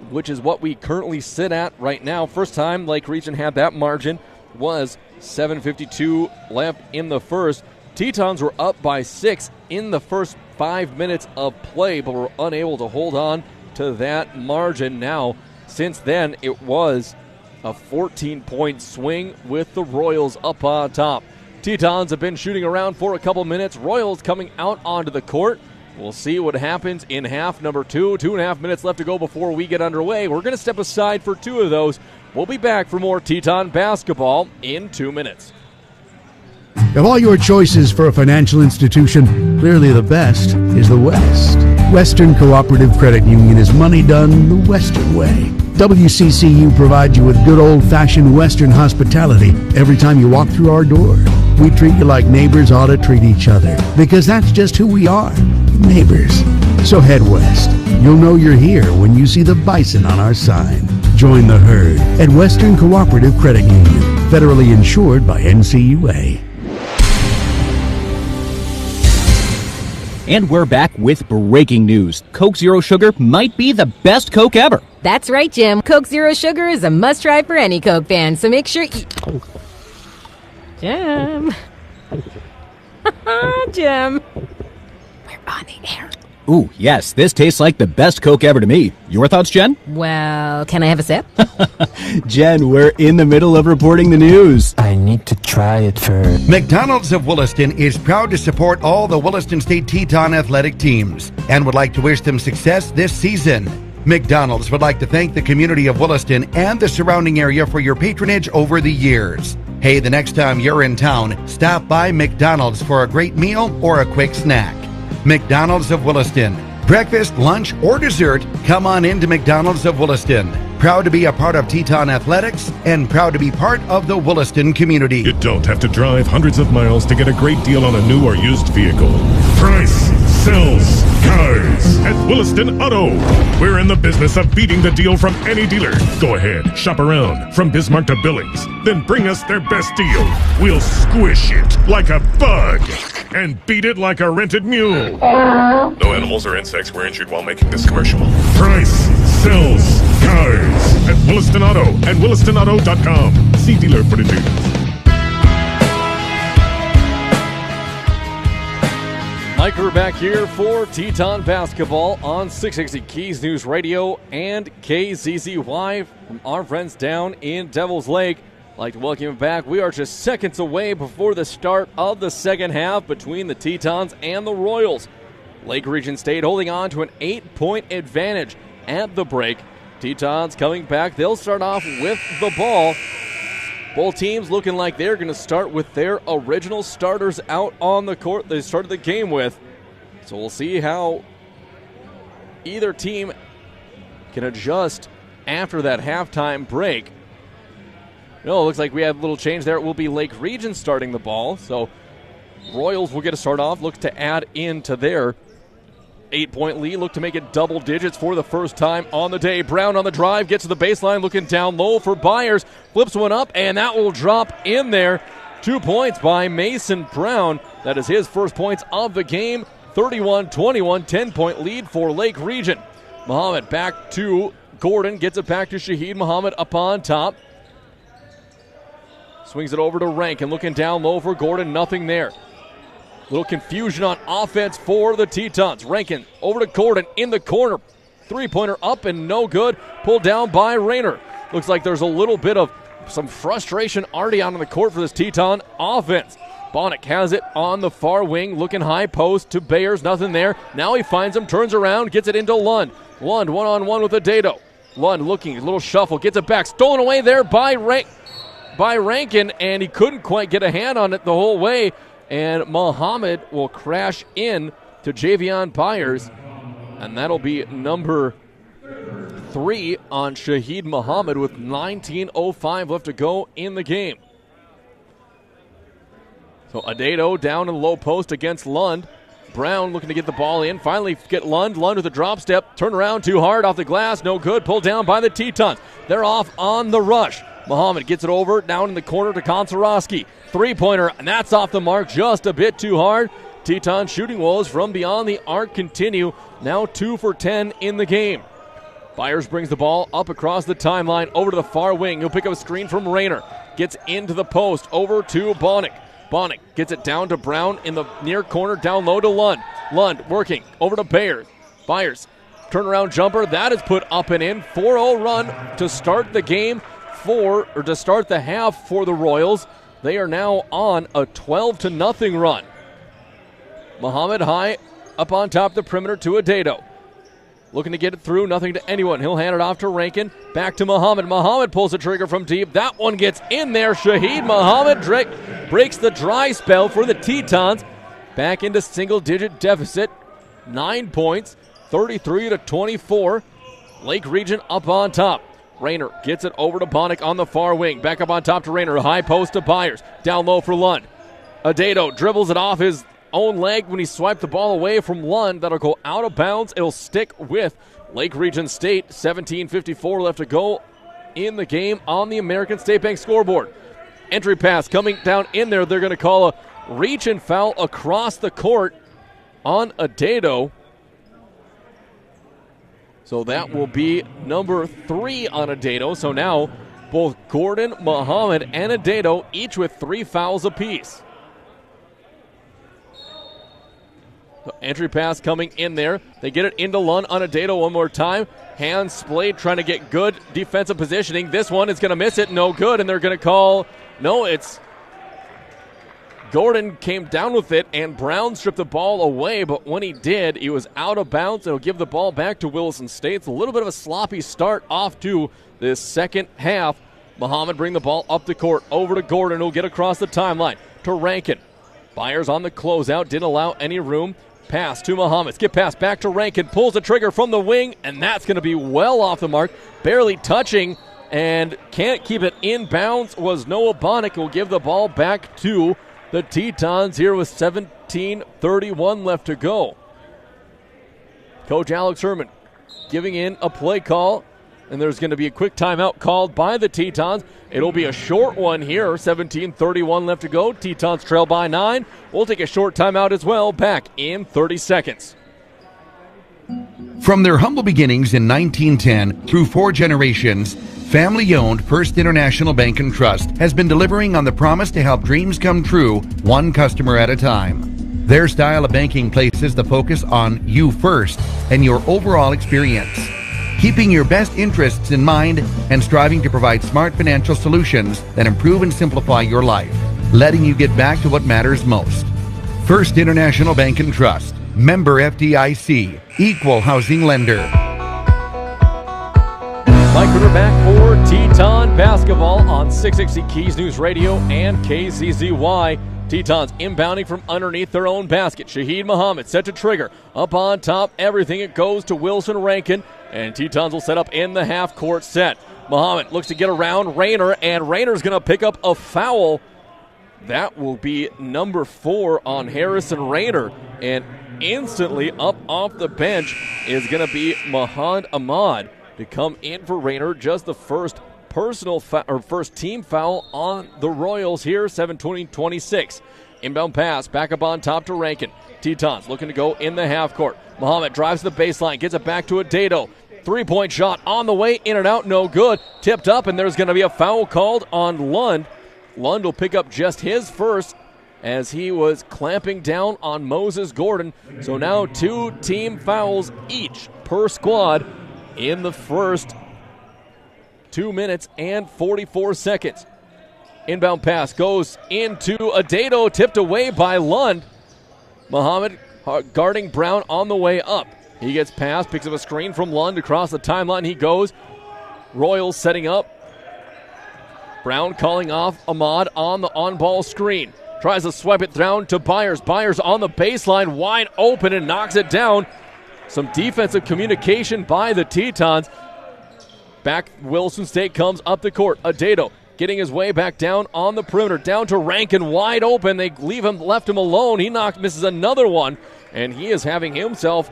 which is what we currently sit at right now. First time Lake Region had that margin was 7:52 left in the first. Tetons were up by 6 in the first 5 minutes of play, but were unable to hold on to that margin. Now, since then, it was a 14-point swing with the Royals up on top. Tetons have been shooting around for a couple minutes. Royals coming out onto the court. We'll see what happens in half number 2. 2.5 minutes left to go before we get underway. We're going to step aside for 2 of those. We'll be back for more Teton basketball in 2 minutes. Of all your choices for a financial institution, clearly the best is the West. Western Cooperative Credit Union is money done the Western way. WCCU provides you with good old-fashioned Western hospitality every time you walk through our door. We treat you like neighbors ought to treat each other, because that's just who we are, neighbors. So head west. You'll know you're here when you see the bison on our sign. Join the herd at Western Cooperative Credit Union, federally insured by NCUA. And we're back with breaking news. Coke Zero Sugar might be the best Coke ever. That's right, Jim. Coke Zero Sugar is a must-try for any Coke fan, so make sure you... Jim. Jim. We're on the air. Ooh, yes, this tastes like the best Coke ever to me. Your thoughts, Jen? Well, can I have a sip? Jen, we're in the middle of reporting the news. I need to try it first. McDonald's of Williston is proud to support all the Williston State Teton athletic teams and would like to wish them success this season. McDonald's would like to thank the community of Williston and the surrounding area for your patronage over the years. Hey, the next time you're in town, stop by McDonald's for a great meal or a quick snack. McDonald's of Williston, Breakfast, lunch, or dessert, come on into McDonald's of Williston. Proud to be a part of Teton Athletics and proud to be part of the Williston community. You don't have to drive hundreds of miles to get a great deal on a new or used vehicle. Price sells cars at Williston Auto. We're in the business of beating the deal from any dealer. Go ahead, shop around from Bismarck to Billings, then bring us their best deal. We'll squish it like a bug and beat it like a rented mule. No animals or insects were injured while making this commercial. Price sells cars at Williston Auto and WillistonAuto.com. See dealer for details. Mike, we're back here for Teton basketball on 660 Keys News Radio and KZZY from our friends down in Devil's Lake. I'd like to welcome you back. We are just seconds away before the start of the second half between the Tetons and the Royals. Lake Region State holding on to an 8-point advantage at the break. Tetons coming back. They'll start off with the ball. Both teams looking like they're going to start with their original starters out on the court they started the game with. So we'll see how either team can adjust after that halftime break. No, it looks like we have a little change there. It will be Lake Region starting the ball. So Royals will get a start off, look to add into their 8-point lead, look to make it double digits for the first time on the day. Brown on the drive, gets to the baseline, looking down low for Byers, flips one up, and that will drop in there. 2 points by Mason Brown. That is his first points of the game. 31-21, 10-point lead for Lake Region. Muhammad back to Gordon, gets it back to Shaheed Muhammad up on top. Swings it over to Rankin, looking down low for Gordon, nothing there. Little confusion on offense for the Tetons. Rankin over to Gordon in the corner. Three-pointer up and no good. Pulled down by Rayner. Looks like there's a little bit of some frustration already out on the court for this Teton offense. Bonnick has it on the far wing, looking high post to Bayers. Nothing there. Now he finds him, turns around, gets it into Lund. Lund one-on-one with Adato. Lund looking, a little shuffle, gets it back. Stolen away there by Rankin, and he couldn't quite get a hand on it the whole way. And Muhammad will crash in to Javion Byers, and that'll be number 3 on Shaheed Muhammad with 19:05 left to go in the game. So Adato down in the low post against Lund. Brown looking to get the ball in. Finally get Lund. Lund with a drop step. Turn around too hard off the glass. No good. Pulled down by the Tetons. They're off on the rush. Muhammad gets it over down in the corner to Konsorowski. Three-pointer, and that's off the mark just a bit too hard. Teton shooting woes from beyond the arc continue. Now 2 for 10 in the game. Byers brings the ball up across the timeline over to the far wing. He'll pick up a screen from Rayner. Gets into the post over to Bonnick. Bonnick gets it down to Brown in the near corner, down low to Lund. Lund working over to Bayers. Byers, turnaround jumper. That is put up and in. 4-0 run to start the game to start the half for the Royals. They are now on a 12-0 run. Muhammad high up on top of the perimeter to Adato. Looking to get it through, nothing to anyone. He'll hand it off to Rankin. Back to Muhammad. Muhammad pulls the trigger from deep. That one gets in there. Shaheed Muhammad breaks the dry spell for the Tetons. Back into single-digit deficit. 9 points, 33-24. Lake Region up on top. Rayner gets it over to Bonnick on the far wing. Back up on top to Rayner. High post to Byers. Down low for Lund. Adato dribbles it off his own leg when he swiped the ball away from Lund. That'll go out of bounds. It'll stick with Lake Region State. 17:54 left to go in the game on the American State Bank scoreboard. Entry pass coming down in there. They're going to call a reach and foul across the court on Adato. So that will be number 3 on Adato. So now both Gordon, Muhammad, and Adato each with 3 fouls apiece. So entry pass coming in there. They get it into Lund on Adato one more time. Hands splayed, trying to get good defensive positioning. This one is going to miss it. No good, and they're going to call... No, it's... Gordon came down with it, and Brown stripped the ball away, but when he did, he was out of bounds. It'll give the ball back to Williston State. It's a little bit of a sloppy start off to this second half. Muhammad bring the ball up the court, over to Gordon, who'll get across the timeline to Rankin. Byers on the closeout, didn't allow any room Pass to Muhammad. Skip pass back to Rankin. Pulls the trigger from the wing, and that's going to be well off the mark. Barely touching, and can't keep it in bounds was Noah Bonnick. Will give the ball back to the Tetons here with 17:31 left to go. Coach Alex Herman giving in a play call, and there's going to be a quick timeout called by the Tetons. It'll be a short one here. 17:31 left to go. Tetons trail by 9. We'll take a short timeout as well. Back in 30 seconds. From their humble beginnings in 1910 through 4 generations, family-owned First International Bank and Trust has been delivering on the promise to help dreams come true, one customer at a time. Their style of banking places the focus on you first and your overall experience, keeping your best interests in mind and striving to provide smart financial solutions that improve and simplify your life, letting you get back to what matters most. First International Bank and Trust, member FDIC, equal housing lender. Mike Ritter back for Teton basketball on 660 Keys News Radio and KZZY. Tetons inbounding from underneath their own basket. Shaheed Muhammad set to trigger. Up on top, everything it goes to Wilson Rankin, and Tetons will set up in the half-court set. Muhammad looks to get around Rayner, and Rayner's going to pick up a foul. That will be number 4 on Harrison Rayner, and instantly up off the bench is going to be Mahad Ahmad to come in for Rayner. Just the first first team foul on the Royals here. 7:26. Inbound pass back up on top to Rankin. Tetons looking to go in the half court. Muhammad drives the baseline, gets it back to Adado. 3-point shot on the way, in and out, no good. Tipped up, and there's going to be a foul called on Lund. Lund will pick up just his first as he was clamping down on Moses Gordon. So now 2 team fouls each per squad in the first 2 minutes and 44 seconds. Inbound pass goes into Adado, tipped away by Lund. Muhammad guarding Brown on the way up. He gets past, picks up a screen from Lund across the timeline. He goes. Royals setting up. Brown calling off Ahmad on the on-ball screen. Tries to swipe it down to Byers. Byers on the baseline, wide open, and knocks it down. Some defensive communication by the Tetons. Back, Williston State comes up the court. Adado getting his way back down on the perimeter. Down to Rankin, wide open. They left him alone. He misses another one, and he is having himself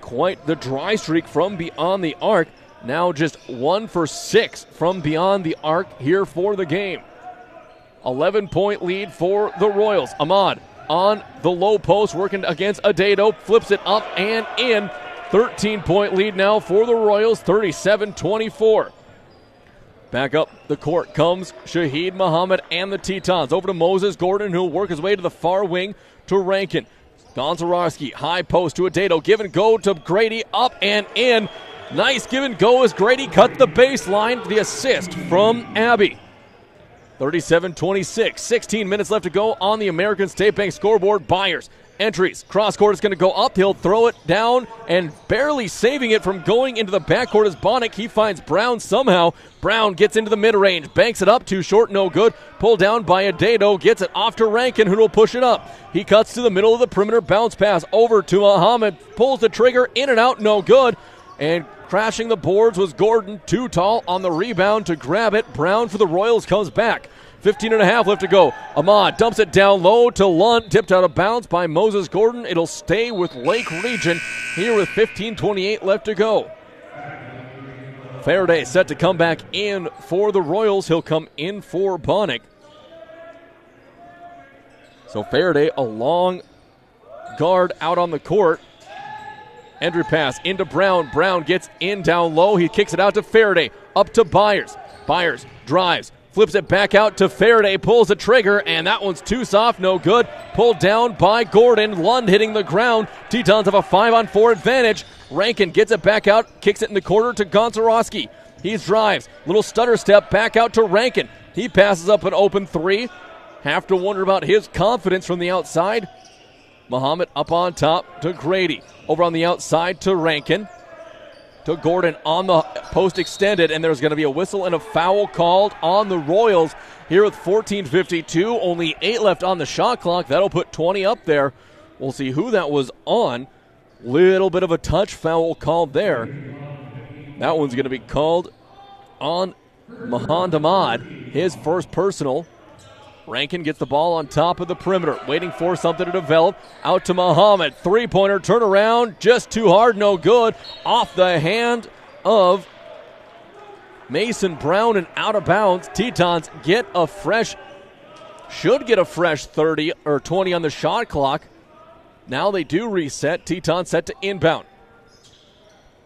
quite the dry streak from beyond the arc. Now just 1 for 6 from beyond the arc here for the game. 11-point lead for the Royals. Ahmad on the low post working against Adado. Flips it up and in. 13-point lead now for the Royals, 37-24. Back up the court comes Shaheed Muhammad and the Tetons. Over to Moses Gordon, who will work his way to the far wing to Rankin. Gonzarowski, high post to Adado. Give and go to Grady, up and in. Nice give and go as Grady cut the baseline. The assist from Abbey. 37-26. 16 minutes left to go on the American State Bank scoreboard. Byers. Entries. Cross court is going to go up. He'll throw it down and barely saving it from going into the backcourt is Bonnick. He finds Brown somehow. Brown gets into the mid-range. Banks it up. Too short. No good. Pulled down by Adado. Gets it off to Rankin, who will push it up. He cuts to the middle of the perimeter. Bounce pass over to Muhammad. Pulls the trigger. In and out. No good. And crashing the boards was Gordon. Too tall on the rebound to grab it. Brown for the Royals comes back. 15 and a half left to go. Ahmad dumps it down low to Lund. Tipped out of bounds by Moses Gordon. It'll stay with Lake Region here with 15:28 left to go. Faraday set to come back in for the Royals. He'll come in for Bonnick. So Faraday, a long guard out on the court. Entry pass into Brown. Brown gets in down low. He kicks it out to Faraday. Up to Byers. Byers drives. Flips it back out to Faraday, pulls the trigger, and that one's too soft, no good. Pulled down by Gordon. Lund hitting the ground. Tetons have a 5-on-4 advantage. Rankin gets it back out, kicks it in the corner to Gonzarowski. He drives. Little stutter step back out to Rankin. He passes up an open 3. Have to wonder about his confidence from the outside. Muhammad up on top to Grady. Over on the outside to Rankin. To Gordon on the post extended, and there's going to be a whistle and a foul called on the Royals here with 14:52. Only 8 left on the shot clock. That'll put 20 up there We'll see who that was on. Little bit of a touch foul called there. That one's going to be called on Mahand Ahmad, his first personal. Rankin gets the ball on top of the perimeter, waiting for something to develop. Out to Muhammad. Three-pointer turnaround, just too hard, no good. Off the hand of Mason Brown and out of bounds. Tetons should get a fresh 30 or 20 on the shot clock. Now they do reset. Teton set to inbound.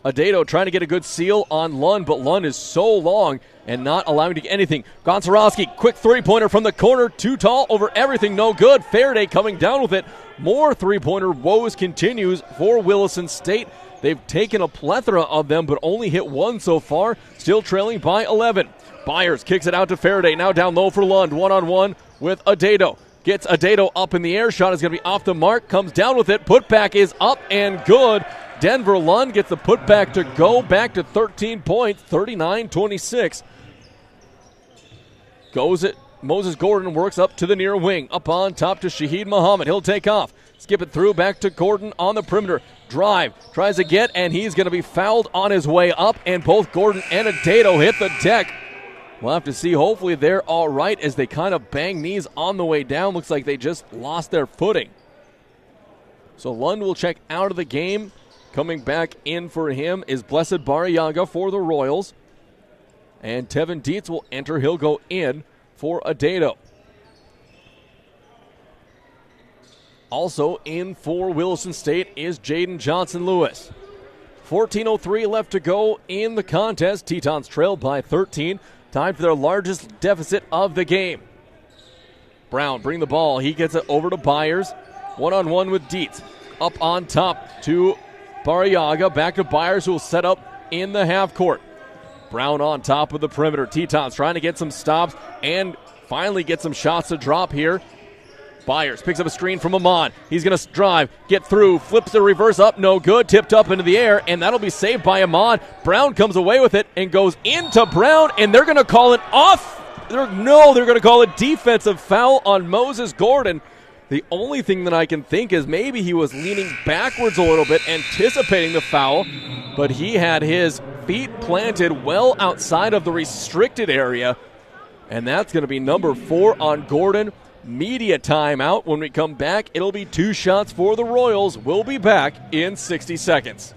Adato trying to get a good seal on Lund, but Lund is so long and not allowing to get anything. Gonczarowski, quick three-pointer from the corner. Too tall over everything, no good. Faraday coming down with it. More three-pointer woes continues for Williston State. They've taken a plethora of them, but only hit one so far. Still trailing by 11. Byers kicks it out to Faraday. Now down low for Lund. One-on-one with Adato. Gets Adato up in the air. Shot is going to be off the mark. Comes down with it. Putback is up and good. Denver Lund gets the putback to go back to 13 points, 39-26. Goes it. Moses Gordon works up to the near wing. Up on top to Shahid Muhammad. He'll take off. Skip it through back to Gordon on the perimeter. Drive. Tries to get, and he's going to be fouled on his way up, and both Gordon and Adato hit the deck. We'll have to see. Hopefully they're all right as they kind of bang knees on the way down. Looks like they just lost their footing. So Lund will check out of the game. Coming back in for him is Blessed Bariaga for the Royals. And Tevin Dietz will enter. He'll go in for Adato. Also in for Williston State is Jaden Johnson-Lewis. 14:03 left to go in the contest. Tetons trailed by 13. Time for their largest deficit of the game. Brown bring the ball. He gets it over to Byers. One-on-one with Dietz. Up on top to Bariaga. Back to Byers, who will set up in the half court. Brown on top of the perimeter. Tetons trying to get some stops and finally get some shots to drop here. Byers picks up a screen from Ahmad. He's going to drive, get through, flips the reverse up, no good, tipped up into the air, and that'll be saved by Ahmad. Brown comes away with it and goes into Brown, and they're going to call it off. They're going to call a defensive foul on Moses Gordon. The only thing that I can think is maybe he was leaning backwards a little bit, anticipating the foul, but he had his feet planted well outside of the restricted area, and that's going to be number 4 on Gordon. Media timeout. When we come back, it'll be 2 shots for the Royals. We'll be back in 60 seconds.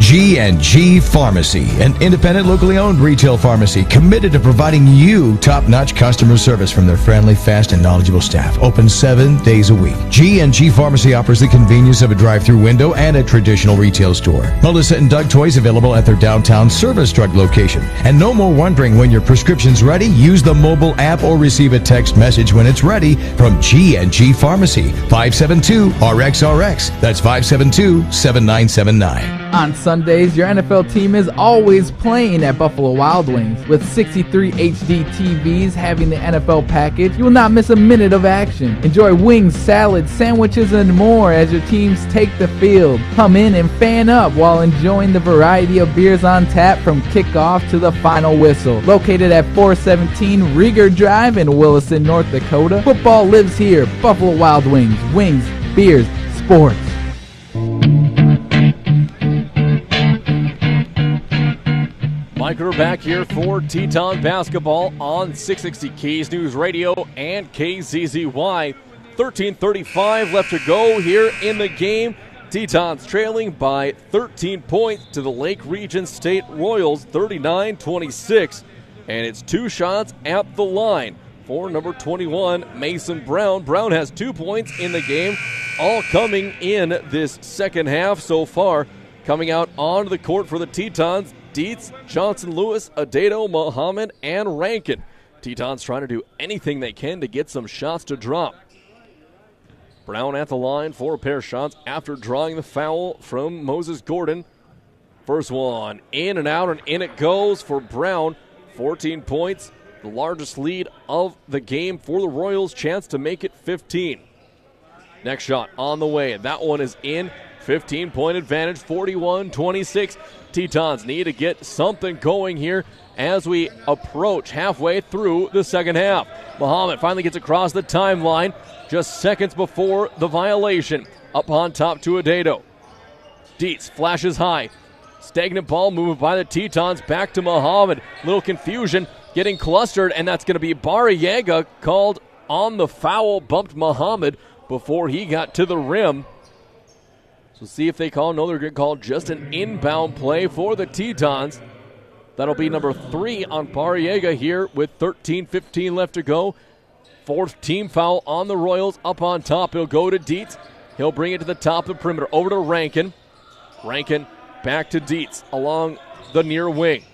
G&G Pharmacy, an independent, locally owned retail pharmacy committed to providing you top-notch customer service from their friendly, fast, and knowledgeable staff. Open 7 days a week. G&G Pharmacy offers the convenience of a drive-through window and a traditional retail store. Melissa and Doug toys available at their downtown Service Drug location. And no more wondering when your prescription's ready. Use the mobile app or receive a text message when it's ready from G&G Pharmacy. 572-RXRX. That's 572-7979. On Sundays, your NFL team is always playing at Buffalo Wild Wings. With 63 HD TVs having the NFL package, you will not miss a minute of action. Enjoy wings, salads, sandwiches, and more as your teams take the field. Come in and fan up while enjoying the variety of beers on tap from kickoff to the final whistle. Located at 417 Rieger Drive in Williston, North Dakota, football lives here. Buffalo Wild Wings. Wings, beers, sports. Mike, we're back here for Teton basketball on 660 Keys News Radio and KZZY. 13:35 left to go here in the game. Tetons trailing by 13 points to the Lake Region State Royals, 39-26. And it's 2 shots at the line for number 21, Mason Brown. Brown has 2 points in the game, all coming in this second half so far. Coming out onto the court for the Tetons, Dietz, Johnson-Lewis, Adato, Muhammad, and Rankin. Tetons trying to do anything they can to get some shots to drop. Brown at the line for a pair of shots after drawing the foul from Moses Gordon. First one in and out, and in it goes for Brown. 14 points, the largest lead of the game for the Royals. Chance to make it 15. Next shot on the way. That one is in. 15-point advantage, 41-26. Tetons need to get something going here as we approach halfway through the second half. Muhammad finally gets across the timeline just seconds before the violation. Up on top to Adedo. Dietz flashes high. Stagnant ball moved by the Tetons back to Muhammad. Little confusion, getting clustered, and that's going to be Barriaga called on the foul. Bumped Muhammad before he got to the rim. So see if they call. No, they're going to call just an inbound play for the Tetons. That'll be number 3 on Barriaga here with 13:15 left to go. 4th team foul on the Royals. Up on top, he'll go to Dietz. He'll bring it to the top of the perimeter. Over to Rankin. Rankin back to Dietz along the near wing.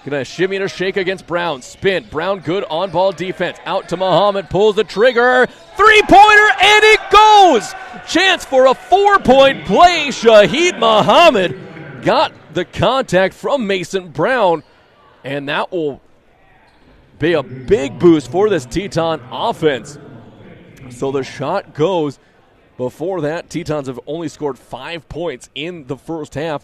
Gonna shimmy and a shake against Brown. Spin. Brown good on ball defense. Out to Muhammad. Pulls the trigger. 3-pointer and it goes! Chance for a 4-point play. Shaheed Muhammad got the contact from Mason Brown. And that will be a big boost for this Teton offense. So the shot goes. Before that, Tetons have only scored 5 points in the first half,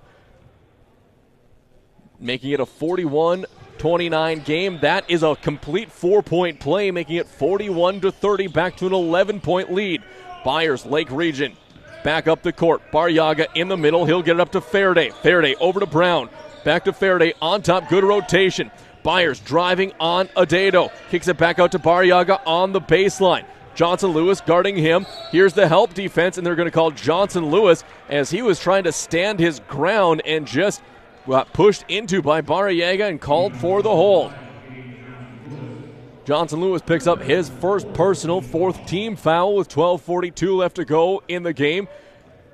making it a 41-29 game. That is a complete 4-point play, making it 41-30, back to an 11-point lead. Byers, Lake Region, back up the court. Barriaga in the middle. He'll get it up to Faraday. Faraday over to Brown. Back to Faraday on top. Good rotation. Byers driving on Adedo. Kicks it back out to Barriaga on the baseline. Johnson Lewis guarding him. Here's the help defense, and they're going to call Johnson Lewis as he was trying to stand his ground and just got pushed into by Barriaga and called for the hold. Johnson Lewis picks up his first personal, 4th team foul with 12:42 left to go in the game.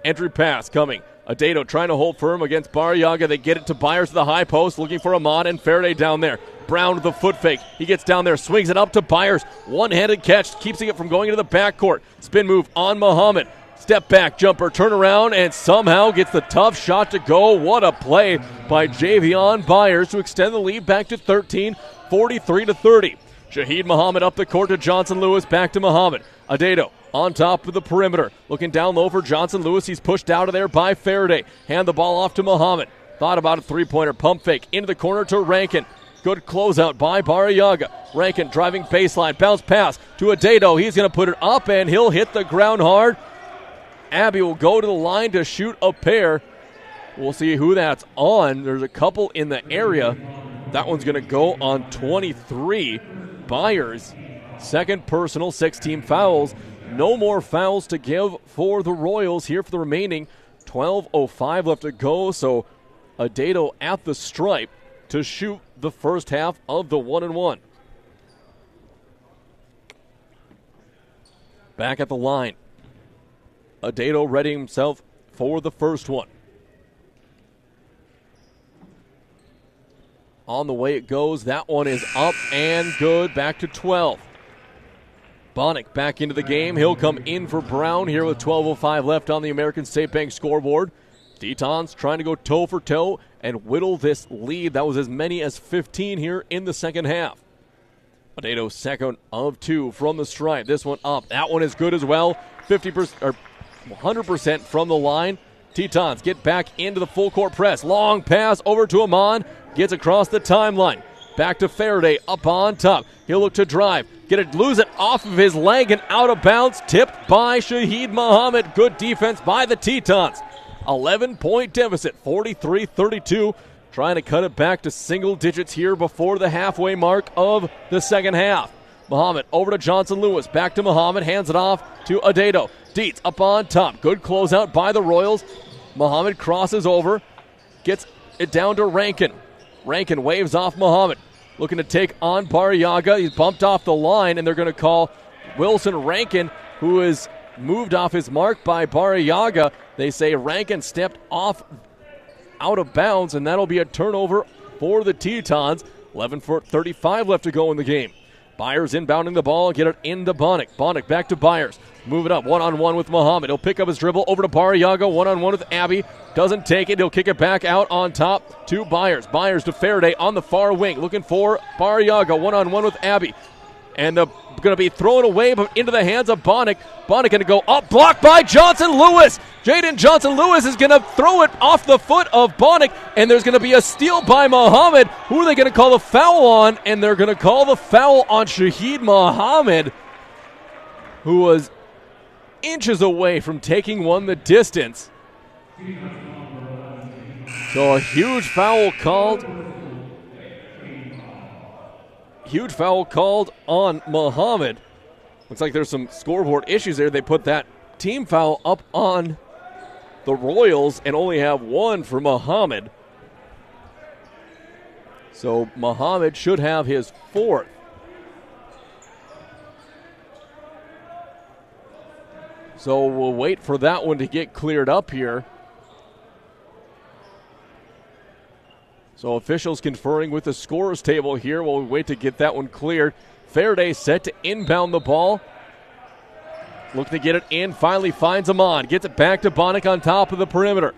Entry pass coming. Adedo trying to hold firm against Barriaga. They get it to Byers to the high post, looking for Ahmad and Faraday down there. Brown with the foot fake. He gets down there, swings it up to Byers. One-handed catch, keeps it from going into the backcourt. Spin move on Muhammad. Step back, jumper, turn around, and somehow gets the tough shot to go. What a play by Javion Byers to extend the lead back to 13, 43-30. Shaheed Muhammad up the court to Johnson Lewis, back to Muhammad. Adedo on top of the perimeter. Looking down low for Johnson Lewis. He's pushed out of there by Faraday. Hand the ball off to Muhammad. Thought about a 3-pointer. Pump fake into the corner to Rankin. Good closeout by Barriaga. Rankin driving baseline. Bounce pass to Adedo. He's going to put it up and he'll hit the ground hard. Abbey will go to the line to shoot a pair. We'll see who that's on. There's a couple in the area. That one's going to go on 23. Byers, second personal, 6-team fouls. No more fouls to give for the Royals here for the remaining 12:05 left to go. So Adedo at the stripe to shoot the first half of the 1-1. Back at the line. Adedo readying himself for the first one. On the way it goes. That one is up and good. Back to 12. Bonnick back into the game. He'll come in for Brown here with 12:05 left on the American State Bank scoreboard. Tetons trying to go toe for toe and whittle this lead. That was as many as 15 here in the second half. Adedo second of 2 from the stripe. This one up. That one is good as well. 50% or 100% from the line. Tetons get back into the full court press. Long pass over to Amon. Gets across the timeline. Back to Faraday up on top. He'll look to drive. Lose it off of his leg and out of bounds. Tipped by Shaheed Muhammad. Good defense by the Tetons. 11-point deficit, 43-32. Trying to cut it back to single digits here before the halfway mark of the second half. Muhammad over to Johnson Lewis. Back to Muhammad. Hands it off to Adedo. Dietz up on top. Good closeout by the Royals. Muhammad crosses over. Gets it down to Rankin. Rankin waves off Muhammad. Looking to take on Barriaga. He's bumped off the line, and they're going to call Wilson Rankin, who is moved off his mark by Barriaga. They say Rankin stepped off out of bounds, and that'll be a turnover for the Tetons. 11:35 left to go in the game. Byers inbounding the ball, get it into Bonnick. Bonnick back to Byers. Move it up, one-on-one with Muhammad. He'll pick up his dribble over to Barriaga, one-on-one with Abbey. Doesn't take it, he'll kick it back out on top to Byers. Byers to Faraday on the far wing, looking for Barriaga, one-on-one with Abbey. And going to be thrown away but into the hands of Bonnick. Bonnick going to go up, blocked by Johnson-Lewis. Jaden Johnson-Lewis is going to throw it off the foot of Bonnick, and there's going to be a steal by Muhammad. Who are they going to call the foul on? And they're going to call the foul on Shaheed Muhammad, who was inches away from taking one the distance. So a huge foul called. Huge foul called on Muhammad. Looks like there's some scoreboard issues there. They put that team foul up on the Royals and only have one for Muhammad. So Muhammad should have his fourth. So we'll wait for that one to get cleared up here. So officials conferring with the scorers table here while we wait to get that one cleared. Faraday set to inbound the ball. Looking to get it in, finally finds Ahmad. Gets it back to Bonnick on top of the perimeter.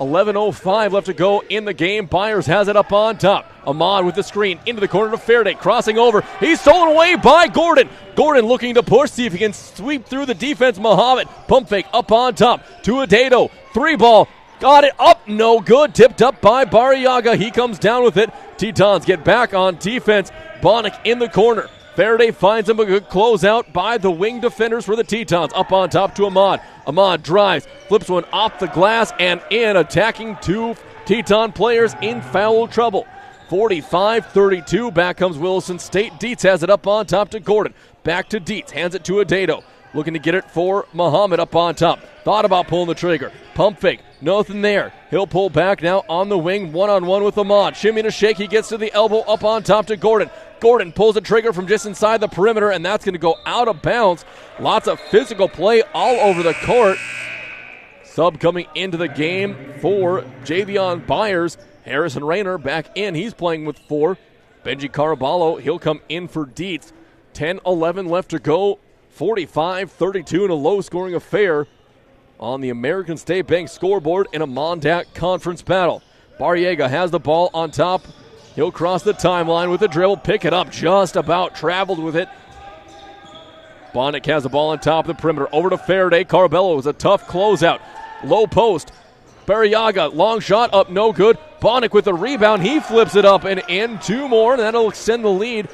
11:05 left to go in the game. Byers has it up on top. Ahmad with the screen into the corner to Faraday. Crossing over. He's stolen away by Gordon. Gordon looking to push, see if he can sweep through the defense. Muhammad, pump fake up on top to Adedo. 3-ball. Got it up, no good. Tipped up by Barriaga. He comes down with it. Tetons get back on defense. Bonnick in the corner. Faraday finds him, a good closeout by the wing defenders for the Tetons. Up on top to Ahmad. Ahmad drives, flips one off the glass and in, attacking two Teton players in foul trouble. 45-32, back comes Williston State. Dietz has it up on top to Gordon. Back to Dietz, hands it to Adedo. Looking to get it for Muhammad up on top. Thought about pulling the trigger. Pump fake. Nothing there. He'll pull back now on the wing. One-on-one with Ahmad. Shimmy to shake. He gets to the elbow up on top to Gordon. Gordon pulls the trigger from just inside the perimeter, and that's going to go out of bounds. Lots of physical play all over the court. Sub coming into the game for Javion Byers. Harrison Rayner back in. He's playing with 4. Benji Caraballo, he'll come in for Dietz. 10-11 left to go. 45-32 in a low-scoring affair on the American State Bank scoreboard in a Mondac conference battle. Barriega has the ball on top. He'll cross the timeline with a dribble, pick it up, just about traveled with it. Bonnick has the ball on top of the perimeter. Over to Faraday. Carbello was a tough closeout. Low post. Barriaga, long shot up, no good. Bonnick with the rebound. He flips it up and in. 2 more, and that'll extend the lead.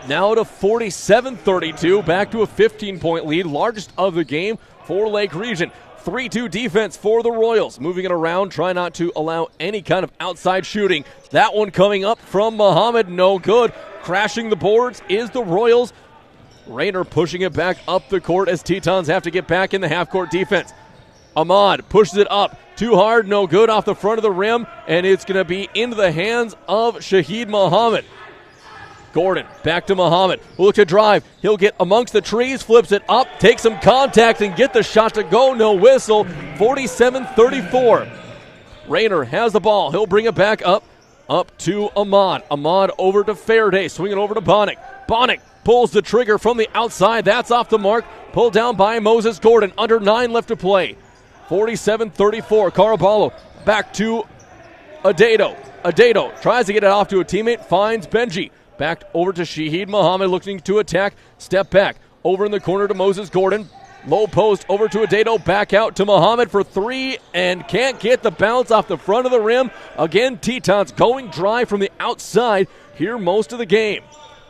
Now to 47-32, back to a 15-point lead, largest of the game for Lake Region. 3-2 defense for the Royals. Moving it around, try not to allow any kind of outside shooting. That one coming up from Muhammad, no good. Crashing the boards is the Royals. Rayner pushing it back up the court as Tetons have to get back in the half-court defense. Ahmad pushes it up. Too hard, no good off the front of the rim, and it's going to be into the hands of Shaheed Muhammad. Gordon, back to Muhammad. Will look to drive. He'll get amongst the trees, flips it up, takes some contact, and get the shot to go. No whistle. 47-34. Rayner has the ball. He'll bring it back up to Ahmad. Ahmad over to Faraday, swinging over to Bonnick. Bonnick pulls the trigger from the outside. That's off the mark. Pulled down by Moses Gordon. Under 9 left to play. 47-34. Caraballo back to Adedo. Adedo tries to get it off to a teammate, finds Benji. Back over to Shaheed Muhammad, looking to attack. Step back. Over in the corner to Moses Gordon. Low post over to Adedo. Back out to Muhammad for 3 and can't get the bounce off the front of the rim. Again, Tetons going dry from the outside here most of the game.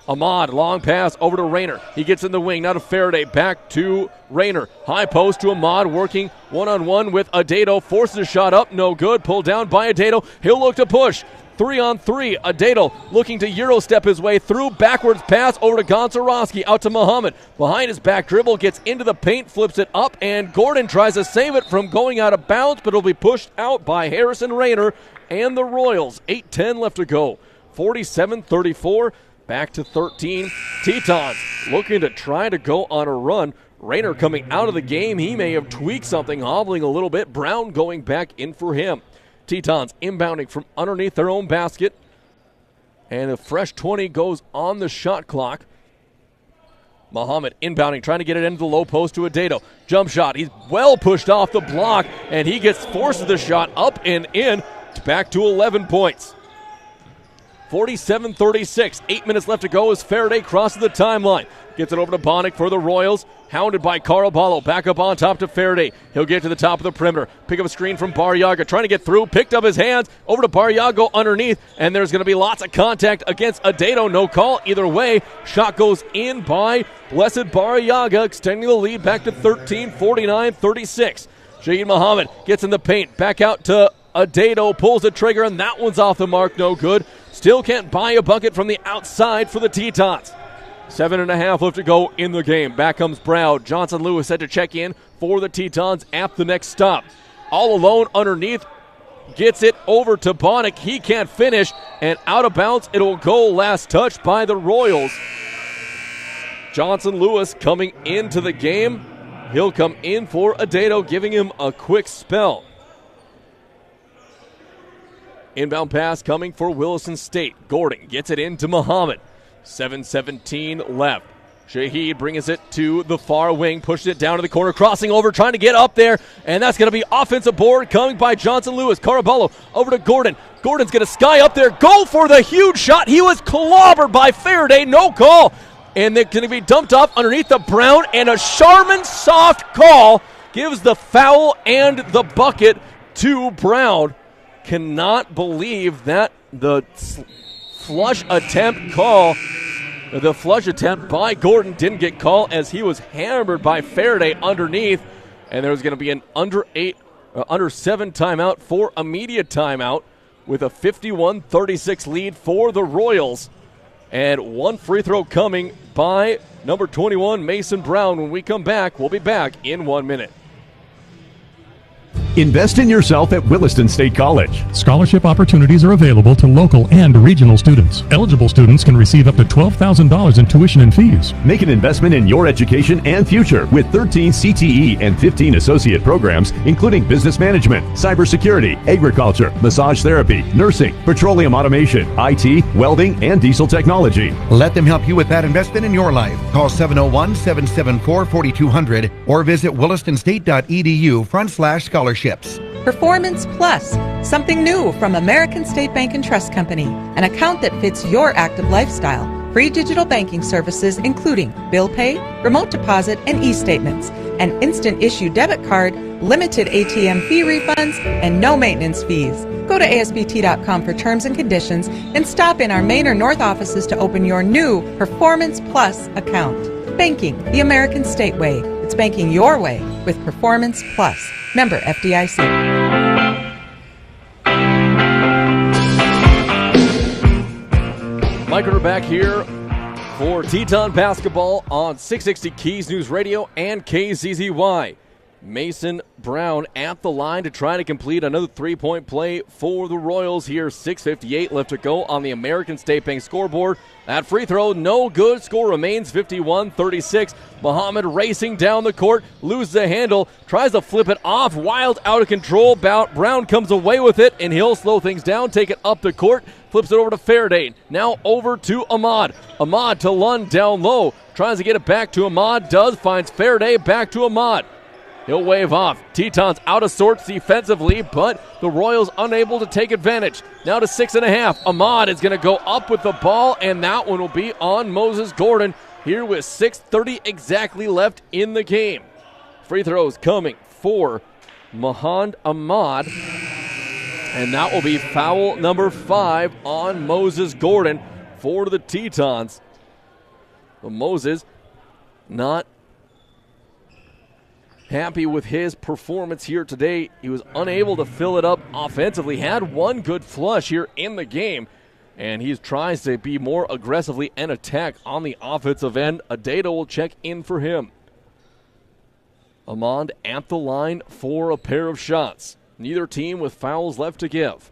Ahmad, long pass over to Rayner. He gets in the wing, now to Faraday. Back to Rayner. High post to Ahmad, working one-on-one with Adedo. Forces a shot up, no good. Pulled down by Adedo. He'll look to push. 3-on-3. Adedo looking to Euro step his way through. Backwards pass over to Gonzarowski. Out to Muhammad. Behind his back dribble. Gets into the paint. Flips it up. And Gordon tries to save it from going out of bounds. But it'll be pushed out by Harrison Rayner and the Royals. 8:10 left to go. 47-34. Back to 13. Tetons looking to try to go on a run. Rayner coming out of the game. He may have tweaked something. Hobbling a little bit. Brown going back in for him. Tetons inbounding from underneath their own basket. And a fresh 20 goes on the shot clock. Muhammad inbounding, trying to get it into the low post to Adedo. Jump shot. He's well pushed off the block, and he forces the shot up and in. Back to 11 points. 47-36. 8 minutes left to go as Faraday crosses the timeline. Gets it over to Bonnick for the Royals. Hounded by Caraballo. Back up on top to Faraday. He'll get to the top of the perimeter. Pick up a screen from Barriaga. Trying to get through. Picked up his hands. Over to Barriaga underneath. And there's going to be lots of contact against Adedo. No call either way. Shot goes in by Blessed Barriaga, extending the lead back to 13, 49-36. Shaheed Muhammad gets in the paint. Back out to Adedo. Pulls the trigger, and that one's off the mark. No good. Still can't buy a bucket from the outside for the Tetons. 7.5 left to go in the game. Back comes Brown. Johnson Lewis set to check in for the Tetons at the next stop. All alone underneath. Gets it over to Bonnick. He can't finish. And out of bounds, it'll go last touch by the Royals. Johnson Lewis coming into the game. He'll come in for Adedo, giving him a quick spell. Inbound pass coming for Williston State. Gordon gets it into Muhammad. 7:17 left. Shaheed brings it to the far wing, pushes it down to the corner, crossing over, trying to get up there, and that's going to be offensive board coming by Johnson Lewis. Caraballo over to Gordon. Gordon's going to sky up there, go for the huge shot. He was clobbered by Faraday, no call. And they're going to be dumped off underneath the Brown, and a Sharman soft call gives the foul and the bucket to Brown. Cannot believe that the flush attempt by Gordon didn't get called as he was hammered by Faraday underneath. And there was going to be an under 7 timeout for immediate timeout with a 51-36 lead for the Royals. And one free throw coming by number 21, Mason Brown. When we come back, we'll be back in 1 minute. Invest in yourself at Williston State College. Scholarship opportunities are available to local and regional students. Eligible students can receive up to $12,000 in tuition and fees. Make an investment in your education and future with 13 CTE and 15 associate programs, including business management, cybersecurity, agriculture, massage therapy, nursing, petroleum automation, IT, welding, and diesel technology. Let them help you with that investment in your life. Call 701-774-4200 or visit willistonstate.edu/scholarships. Performance Plus, something new from American State Bank and Trust Company, an account that fits your active lifestyle. Free digital banking services including bill pay, remote deposit, and e-statements, an instant issue debit card, limited ATM fee refunds, and no maintenance fees. Go to ASBT.com for terms and conditions and stop in our Main or North offices to open your new Performance Plus account. Banking the American State way. It's banking your way with Performance Plus. Member FDIC. Mike Ritter back here for Teton basketball on 660 Keys News Radio and KZZY. Mason Brown at the line to try to complete another three-point play for the Royals here. 6:58 left to go on the American State Bank scoreboard. That free throw, no good. Score remains 51-36. Muhammad racing down the court, loses the handle, tries to flip it off. Wild out of control. Brown comes away with it, and he'll slow things down, take it up the court, flips it over to Faraday. Now over to Ahmad. Ahmad to Lund down low. Tries to get it back to Ahmad. Does. Finds Faraday. Back to Ahmad. He'll wave off. Tetons out of sorts defensively, but the Royals unable to take advantage. Now to 6.5. Ahmad is going to go up with the ball, and that one will be on Moses Gordon here with 6:30 exactly left in the game. Free throws coming for Ahmad, and that will be foul number 5 on Moses Gordon for the Tetons. But Moses not happy with his performance here today. He was unable to fill it up offensively. Had one good flush here in the game, and he tries to be more aggressively and attack on the offensive end. Adedo will check in for him. Ahmad at the line for a pair of shots. Neither team with fouls left to give.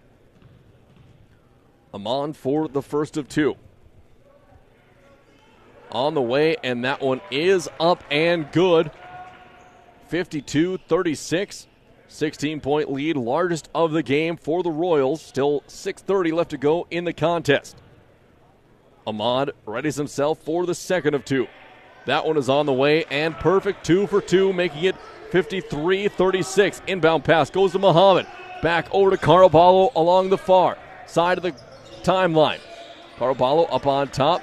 Ahmad for the first of 2. On the way, and that one is up and good. 52-36, 16-point lead, largest of the game for the Royals. Still 6:30 left to go in the contest. Ahmad readies himself for the second of 2. That one is on the way, and perfect 2 for 2, making it 53-36. Inbound pass goes to Muhammad. Back over to Caraballo along the far side of the timeline. Caraballo up on top.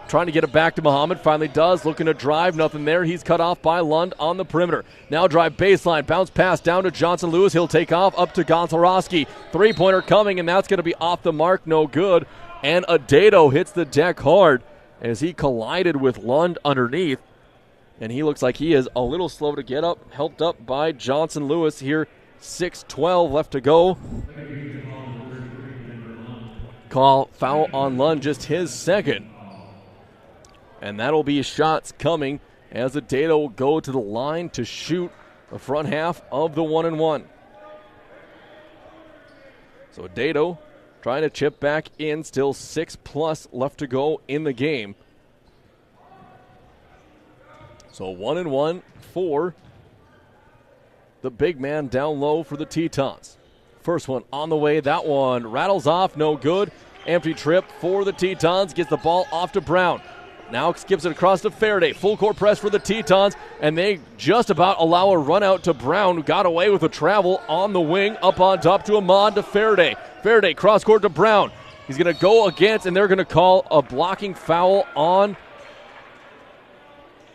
Trying to get it back to Muhammad. Finally does. Looking to drive. Nothing there. He's cut off by Lund on the perimeter. Now drive baseline. Bounce pass down to Johnson Lewis. He'll take off up to Gonzalowski. Three-pointer coming, and that's going to be off the mark. No good. And Adedo hits the deck hard as he collided with Lund underneath. And he looks like he is a little slow to get up. Helped up by Johnson Lewis here. 6:12 left to go. Call foul on Lund, just his second. And that'll be shots coming as Adedo will go to the line to shoot the front half of the 1-1. So Adedo trying to chip back in, still 6+ left to go in the game. So 1-1 for the big man down low for the Tetons. First one on the way, that one rattles off, no good. Empty trip for the Tetons, gets the ball off to Brown. Now skips it across to Faraday. Full court press for the Tetons, and they just about allow a run out to Brown, who got away with a travel on the wing. Up on top to Ahmad to Faraday. Faraday cross court to Brown. He's going to go against, and they're going to call a blocking foul on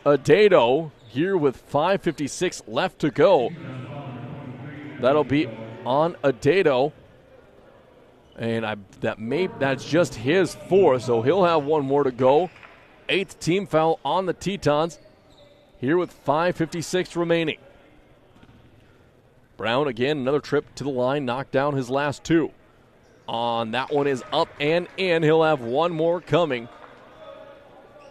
Adedo here with 5:56 left to go. That'll be on Adedo. And that's just his fourth, so he'll have one more to go. 8th team foul on the Tetons here with 5:56 remaining. Brown again, another trip to the line, knocked down his last two. On that one is up and in. He'll have one more coming.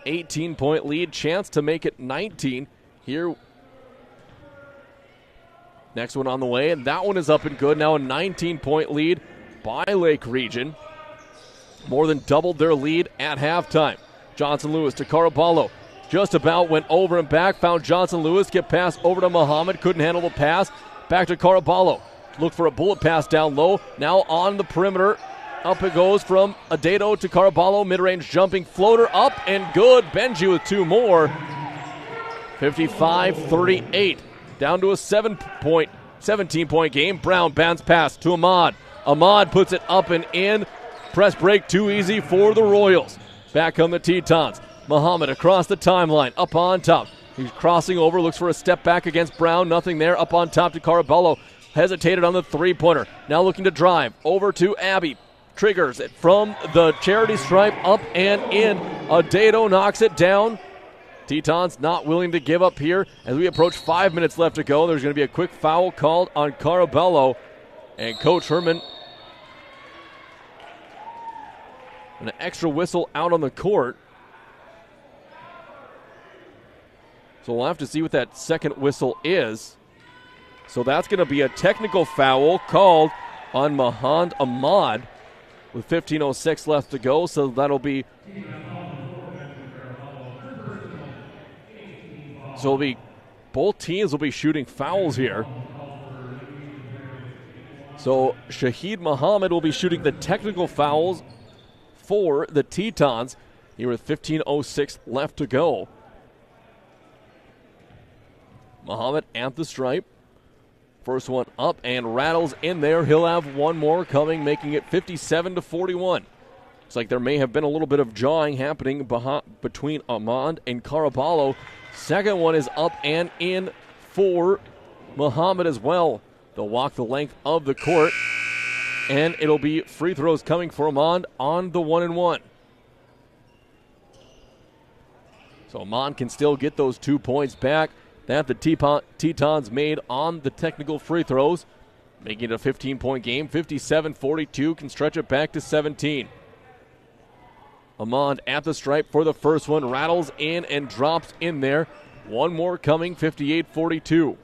18-point lead, chance to make it 19 here. Next one on the way, and that one is up and good. Now a 19-point lead by Lake Region. More than doubled their lead at halftime. Johnson Lewis to Caraballo. Just about went over and back. Found Johnson Lewis. Get pass over to Muhammad. Couldn't handle the pass. Back to Caraballo. Look for a bullet pass down low. Now on the perimeter. Up it goes from Adedo to Caraballo. Mid-range jumping floater up and good. Benji with two more. 55-38. Down to a 17-point game. Brown bounce pass to Ahmad. Ahmad puts it up and in. Press break too easy for the Royals. Back on the Tetons. Muhammad across the timeline. Up on top. He's crossing over. Looks for a step back against Brown. Nothing there. Up on top to Caraballo. Hesitated on the three-pointer. Now looking to drive. Over to Abbey. Triggers it from the charity stripe. Up and in. Adedo knocks it down. Tetons not willing to give up here. As we approach 5 minutes left to go, there's going to be a quick foul called on Caraballo. And Coach Herman, an extra whistle out on the court. So we'll have to see what that second whistle is. So that's going to be a technical foul called on Mahand Ahmad with 15:06 left to go. So that'll be both teams will be shooting fouls here. So Shahid Muhammad will be shooting the technical fouls for the Tetons here with 15:06 left to go. Muhammad at the stripe. First one up and rattles in there. He'll have one more coming, making it 57-41. Looks like there may have been a little bit of jawing happening between Ahmad and Caraballo. Second one is up and in for Muhammad as well. They'll walk the length of the court, and it'll be free throws coming for Ahmad on the 1-1. So Ahmad can still get those 2 points back that the Tetons made on the technical free throws, making it a 15-point game. 57-42, can stretch it back to 17. Ahmad at the stripe for the first one, rattles in and drops in there. One more coming, 58-42.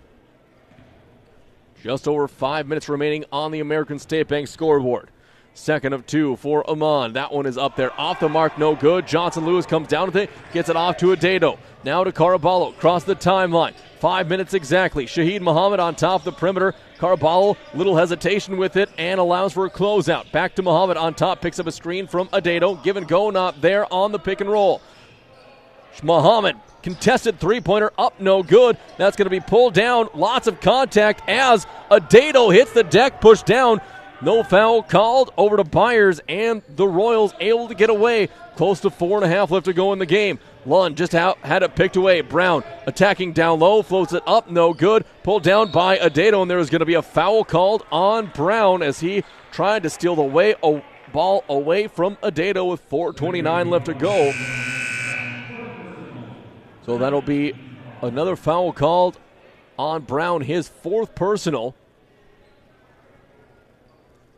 Just over 5 minutes remaining on the American State Bank scoreboard. Second of two for Ahmad. That one is up there. Off the mark, no good. Johnson Lewis comes down with it, gets it off to Adedo. Now to Caraballo, across the timeline. 5 minutes exactly. Shahid Muhammad on top of the perimeter. Caraballo, little hesitation with it and allows for a closeout. Back to Muhammad on top, picks up a screen from Adedo. Give and go, not there on the pick and roll. Muhammad, contested three-pointer, up, no good. That's going to be pulled down. Lots of contact as Adedo hits the deck, pushed down. No foul called. Over to Byers, and the Royals able to get away. Close to 4.5 left to go in the game. Lund just had it picked away. Brown attacking down low, floats it up, no good. Pulled down by Adedo, and there is going to be a foul called on Brown as he tried to steal the ball away from Adedo with 4:29 left to go. So that'll be another foul called on Brown, his 4th personal.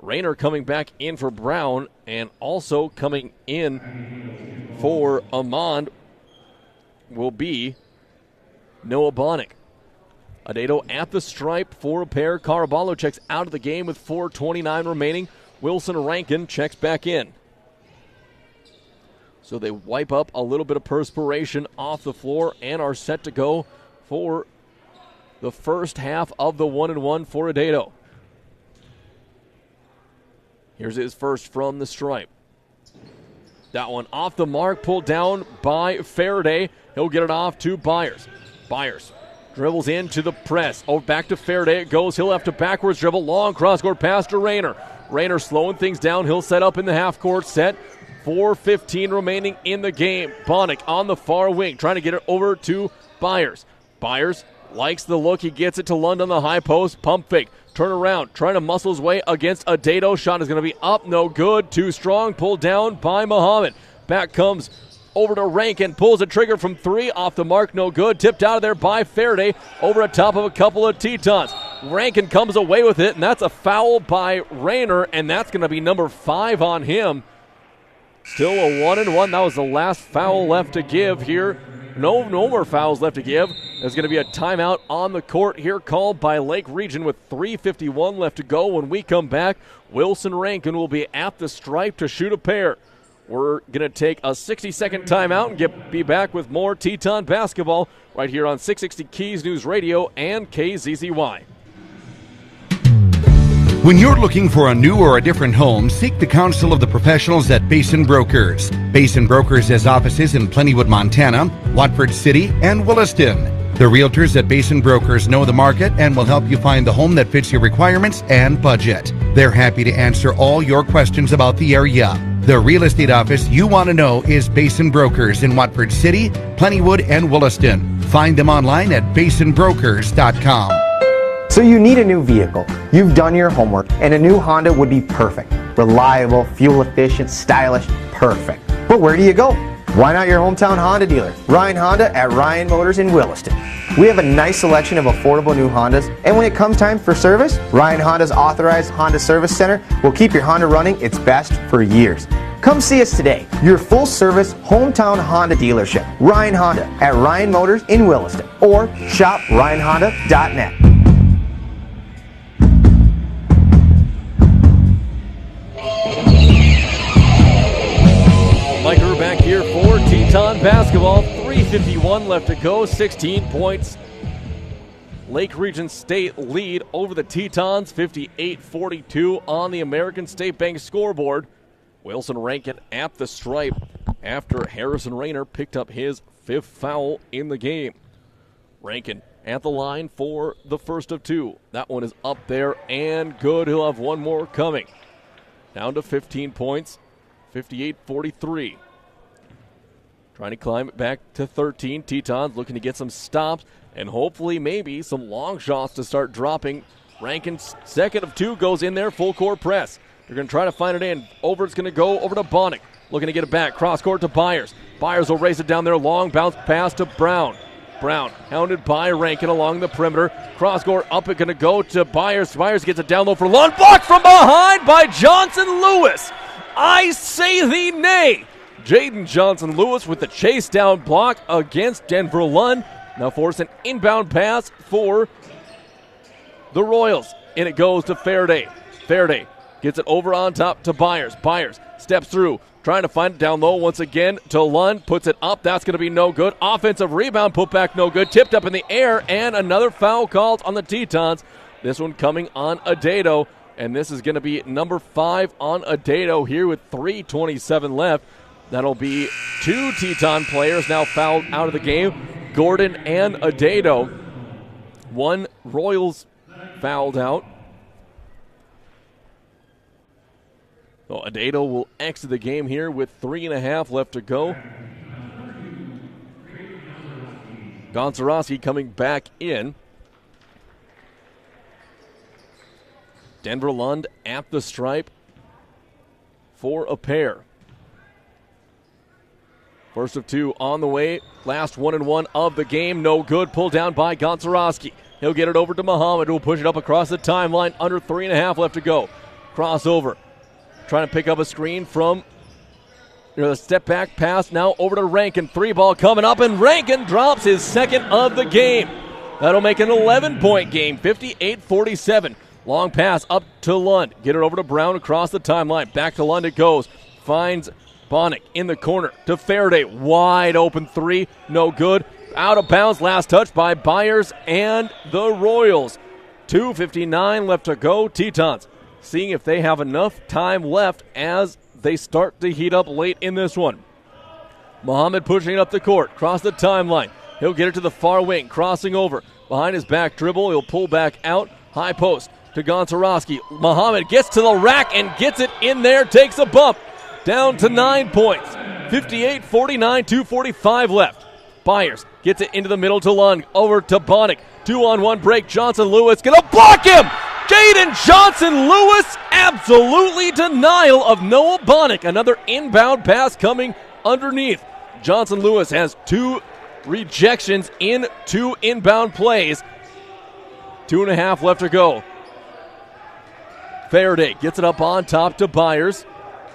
Rayner coming back in for Brown, and also coming in for Amond will be Noah Bonnick. Adedo at the stripe for a pair. Caraballo checks out of the game with 4:29 remaining. Wilson Rankin checks back in. So they wipe up a little bit of perspiration off the floor and are set to go for the first half of the 1-1 for Adedo. Here's his first from the stripe. That one off the mark, pulled down by Faraday. He'll get it off to Byers. Byers dribbles into the press. Oh, back to Faraday it goes. He'll have to backwards dribble. Long cross-court pass to Rayner. Rayner slowing things down. He'll set up in the half-court set. 4:15 remaining in the game. Bonnick on the far wing, trying to get it over to Byers. Byers likes the look. He gets it to Lund on the high post. Pump fake. Turn around. Trying to muscle his way against Adedo. Shot is going to be up. No good. Too strong. Pulled down by Muhammad. Back comes over to Rankin. Pulls a trigger from 3. Off the mark. No good. Tipped out of there by Faraday. Over the top of a couple of Tetons. Rankin comes away with it, and that's a foul by Rayner, and that's going to be number 5 on him. Still a 1-1. That was the last foul left to give here. No more fouls left to give. There's going to be a timeout on the court here called by Lake Region with 3:51 left to go. When we come back, Wilson Rankin will be at the stripe to shoot a pair. We're going to take a 60-second timeout and be back with more Teton basketball right here on 660 Keys News Radio and KZZY. When you're looking for a new or a different home, seek the counsel of the professionals at Basin Brokers. Basin Brokers has offices in Plentywood, Montana, Watford City, and Williston. The realtors at Basin Brokers know the market and will help you find the home that fits your requirements and budget. They're happy to answer all your questions about the area. The real estate office you want to know is Basin Brokers in Watford City, Plentywood, and Williston. Find them online at basinbrokers.com. So you need a new vehicle. You've done your homework, and a new Honda would be perfect. Reliable, fuel efficient, stylish, perfect. But where do you go? Why not your hometown Honda dealer, Ryan Honda at Ryan Motors in Williston. We have a nice selection of affordable new Hondas, and when it comes time for service, Ryan Honda's authorized Honda Service Center will keep your Honda running its best for years. Come see us today, your full-service hometown Honda dealership, Ryan Honda at Ryan Motors in Williston, or shop ryanhonda.net. Mike, we're back here for Teton basketball. 3:51 left to go, 16 points. Lake Region State lead over the Tetons, 58-42 on the American State Bank scoreboard. Wilson Rankin at the stripe after Harrison Rayner picked up his 5th foul in the game. Rankin at the line for the first of 2. That one is up there and good. He'll have one more coming. Down to 15 points. 58-43. Trying to climb it back to 13. Tetons looking to get some stops and hopefully maybe some long shots to start dropping. Rankin's 2nd of 2 goes in there, full court press. They're going to try to find it in. It's going to go over to Bonnick. Looking to get it back. Cross court to Byers. Byers will race it down there. Long bounce pass to Brown. Brown hounded by Rankin along the perimeter. Cross court up. It's going to go to Byers. Byers gets it down low for Lund. Blocked from behind by Johnson Lewis. I say thee nay. Jaden Johnson Lewis with the chase down block against Denver Lund. Now force an inbound pass for the Royals. And it goes to Faraday. Faraday gets it over on top to Byers. Byers steps through, trying to find it down low once again to Lund. Puts it up. That's going to be no good. Offensive rebound, put back no good. Tipped up in the air, and another foul called on the Tetons. This one coming on Adedo. And this is going to be number 5 on Adedo here with 3:27 left. That'll be 2 Teton players now fouled out of the game. Gordon and Adedo. 1 Royals fouled out. So Adato will exit the game here with 3.5 left to go. Gonzarowski coming back in. Denver Lund at the stripe for a pair. First of two on the way. Last 1-1 of the game. No good. Pulled down by Gonzarowski. He'll get it over to Muhammad, who will push it up across the timeline. Under 3.5 left to go. Crossover. Trying to pick up a screen from the step back pass. Now over to Rankin. 3-ball coming up, and Rankin drops his second of the game. That'll make an 11-point game. 58-47. Long pass up to Lund. Get it over to Brown across the timeline. Back to Lund it goes. Finds Bonnick in the corner to Faraday. Wide open three. No good. Out of bounds. Last touch by Byers and the Royals. 2:59 left to go. Tetons seeing if they have enough time left as they start to heat up late in this one. Muhammad pushing it up the court. Cross the timeline. He'll get it to the far wing. Crossing over. Behind his back dribble. He'll pull back out. High post to Gonzarowski. Muhammad gets to the rack and gets it in there. Takes a bump. Down to 9 points. 58-49, 2:45 left. Byers gets it into the middle to Lund. Over to Bonnick. 2-on-1 break. Johnson-Lewis gonna block him! Jaden Johnson-Lewis, absolutely denial of Noah Bonnick. Another inbound pass coming underneath. Johnson-Lewis has 2 rejections in 2 inbound plays. 2.5 left to go. Faraday gets it up on top to Byers.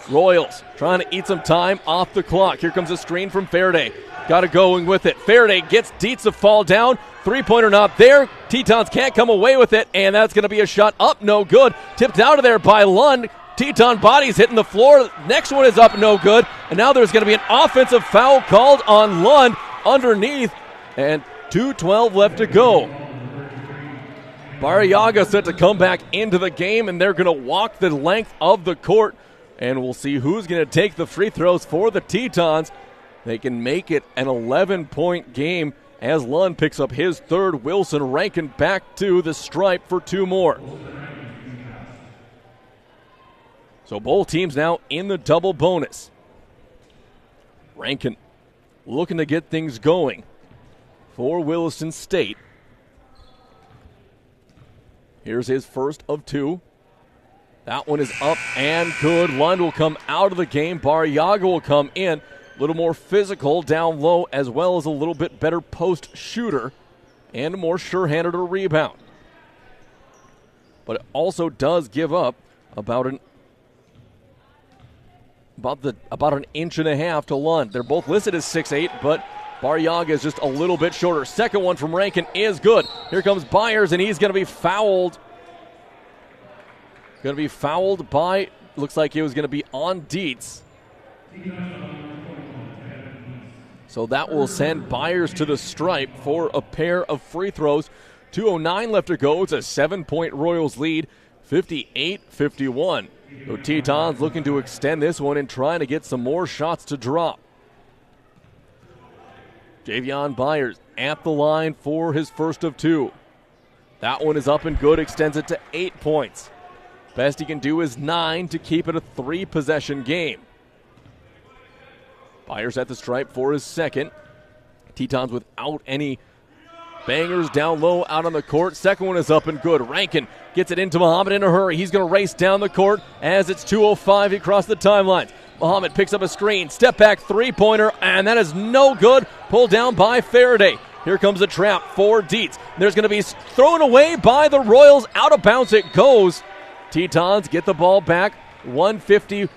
Royals trying to eat some time off the clock. Here comes a screen from Faraday. Got it going with it. Faraday gets Dietz to fall down. 3-pointer not there. Tetons can't come away with it, and that's going to be a shot up, no good. Tipped out of there by Lund. Teton bodies hitting the floor. Next one is up, no good. And now there's going to be an offensive foul called on Lund underneath, and 2:12 left to go. Barriaga set to come back into the game, and they're going to walk the length of the court, and we'll see who's going to take the free throws for the Tetons. They can make it an 11-point game as Lund picks up his third. Wilson Rankin back to the stripe for 2 more. So both teams now in the double bonus. Rankin looking to get things going for Williston State. Here's his first of 2. That one is up and good. Lund will come out of the game. Barriaga will come in. A little more physical down low, as well as a little bit better post shooter and more sure-handed a rebound. But it also does give up about an inch and a half to Lund. They're both listed as 6'8", but Barriaga is just a little bit shorter. Second one from Rankin is good. Here comes Byers, and he's going to be fouled. Going to be fouled by, looks like it was going to be on Dietz. So that will send Byers to the stripe for a pair of free throws. 2:09 left to go. It's a 7-point Royals lead, 58-51. So Tetons looking to extend this one and trying to get some more shots to drop. Javion Byers at the line for his first of 2. That one is up and good, extends it to 8 points. Best he can do is 9 to keep it a 3-possession game. Byers at the stripe for his second. Tetons without any bangers down low out on the court. Second one is up and good. Rankin gets it into Muhammad in a hurry. He's going to race down the court as it's 2:05 across the timelines. Muhammad picks up a screen. Step back 3-pointer, and that is no good. Pulled down by Faraday. Here comes a trap for Dietz. There's going to be thrown away by the Royals. Out of bounds it goes. Tetons get the ball back. 1:50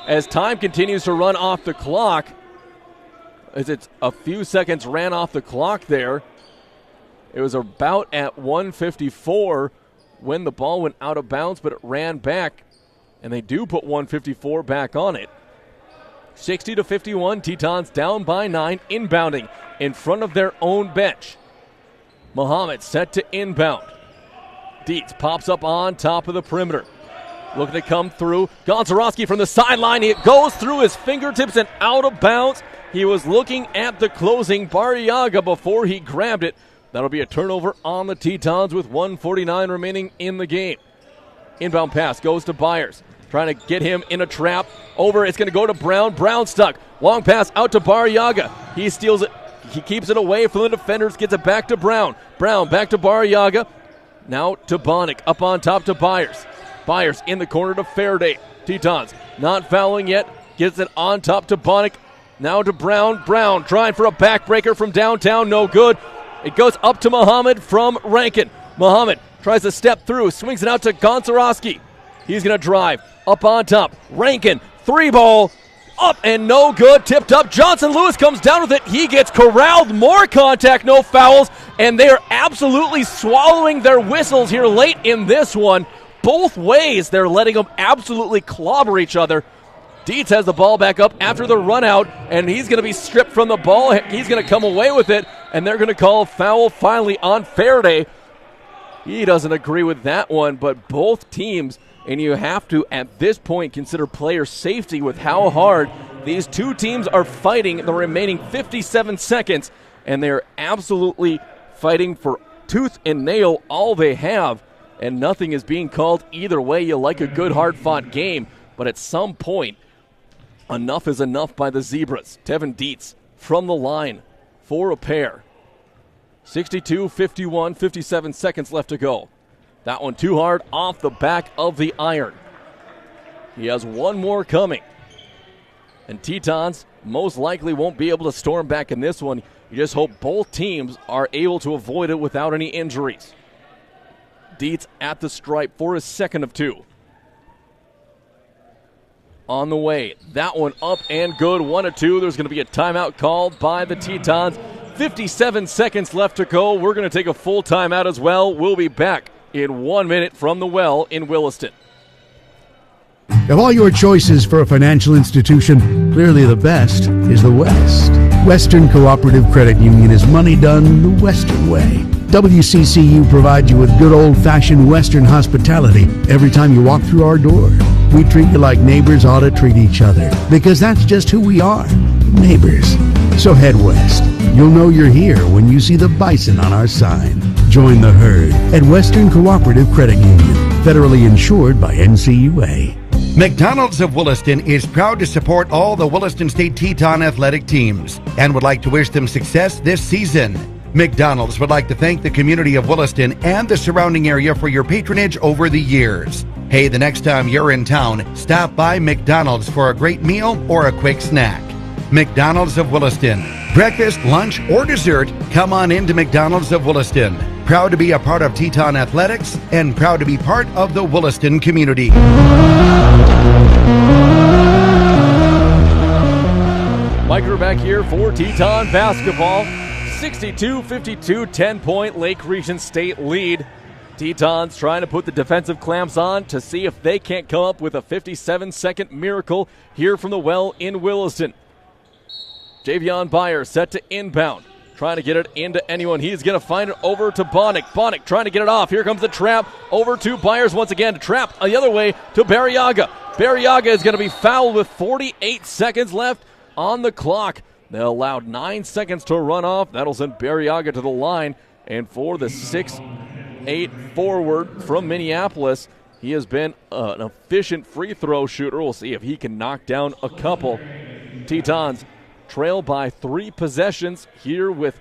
as time continues to run off the clock. As it's a few seconds ran off the clock there. It was about at 1:54 when the ball went out of bounds, but it ran back, and they do put 1:54 back on it. 60-51, Tetons down by 9, inbounding in front of their own bench. Muhammad set to inbound. Dietz pops up on top of the perimeter. Looking to come through. Gonzarowski from the sideline. It goes through his fingertips and out of bounds. He was looking at the closing Barriaga before he grabbed it. That'll be a turnover on the Tetons with 1:49 remaining in the game. Inbound pass goes to Byers. trying to get him in a trap. Over, it's going to go to Brown. Brown stuck. Long pass out to Barriaga. He steals it. He keeps it away from the defenders, gets it back to Brown. Brown back to Barriaga. Now to Bonick, up on top to Byers. Byers in the corner to Faraday. Tetons not fouling yet. Gets it on top to Bonick. Now to Brown. Brown trying for a backbreaker from downtown. No good. It goes up to Muhammad from Rankin. Muhammad tries to step through. Swings it out to Gonczarowski. He's going to drive. Up on top. Rankin. 3-ball. Up and no good. Tipped up. Johnson Lewis comes down with it. He gets corralled. More contact. No fouls. And they are absolutely swallowing their whistles here late in this one. Both ways, they're letting them absolutely clobber each other. Dietz has the ball back up after the run out, and he's going to be stripped from the ball. He's going to come away with it, and they're going to call a foul finally on Faraday. He doesn't agree with that one, but both teams, and you have to, at this point, consider player safety with how hard these two teams are fighting the remaining 57 seconds, and they're absolutely fighting for tooth and nail all they have. And nothing is being called either way. You like a good, hard-fought game, but at some point, enough is enough by the Zebras. Tevin Dietz from the line for a pair. 62-51, 57 seconds left to go. That one too hard off the back of the iron. He has one more coming. And Tetons most likely won't be able to storm back in this one. You just hope both teams are able to avoid it without any injuries. Dietz at the stripe for his second of two. On the way. That one up and good. 1-2. There's going to be a timeout called by the Tetons. 57 seconds left to go. We're going to take a full timeout as well. We'll be back in 1 minute from the well in Williston. Of all your choices for a financial institution, clearly the best is the West. Western Cooperative Credit Union is money done the Western way. WCCU provides you with good old-fashioned Western hospitality every time you walk through our door. We treat you like neighbors ought to treat each other, because that's just who we are, neighbors. So head west. You'll know you're here when you see the bison on our sign. Join the herd at Western Cooperative Credit Union, federally insured by NCUA. McDonald's of Williston is proud to support all the Williston State Teton athletic teams and would like to wish them success this season. McDonald's would like to thank the community of Williston and the surrounding area for your patronage over the years. Hey, the next time you're in town, stop by McDonald's for a great meal or a quick snack. McDonald's of Williston. Breakfast, lunch, or dessert, come on into McDonald's of Williston. Proud to be a part of Teton Athletics and proud to be part of the Williston community. Mike back here for Teton basketball. 62-52, 10-point Lake Region State lead. Tetons trying to put the defensive clamps on to see if they can't come up with a 57-second miracle here from the well in Williston. Javion Byers set to inbound, trying to get it into anyone. He's going to find it over to Bonick. Bonick trying to get it off. Here comes the trap over to Byers once again. To trap the other way to Barriaga. Barriaga is going to be fouled with 48 seconds left on the clock. They allowed 9 seconds to run off. That'll send Barriaga to the line. And for the 6'8" forward from Minneapolis, he has been an efficient free throw shooter. We'll see if he can knock down a couple. Tetons trail by 3 possessions here with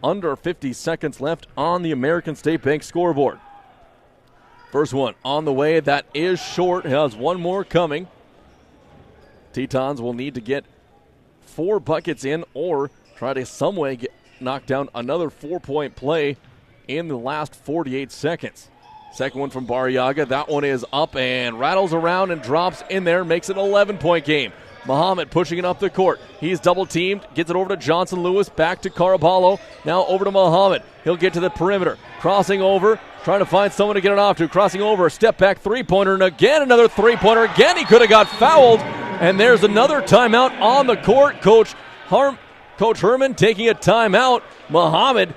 under 50 seconds left on the American State Bank scoreboard. First one on the way. That is short. It has one more coming. Tetons will need to get 4 buckets in or try to some way knock down another 4-point play in the last 48 seconds. Second one from Barriaga. That one is up and rattles around and drops in there, makes it an 11-point game. Muhammad pushing it up the court. He's double-teamed, gets it over to Johnson Lewis, back to Caraballo. Now over to Muhammad. He'll get to the perimeter. Crossing over, trying to find someone to get it off to. Crossing over, step back three-pointer, and again another three-pointer. Again, he could have got fouled. And there's another timeout on the court. Coach Herman taking a timeout. Muhammad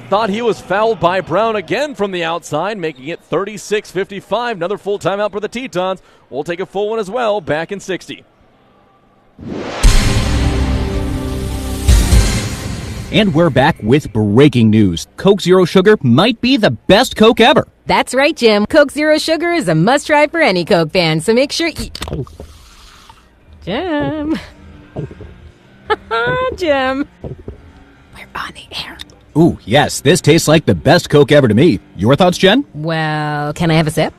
thought he was fouled by Brown again from the outside, making it 36-55. Another full timeout for the Tetons. We'll take a full one as well, back in 60. And we're back with breaking news. Coke Zero Sugar might be the best Coke ever. That's right, Jim. Coke Zero Sugar is a must-try for any Coke fan, so make sure you... Jim. Jim. We're on the air. Ooh, yes, this tastes like the best Coke ever to me. Your thoughts, Jen? Well, can I have a sip?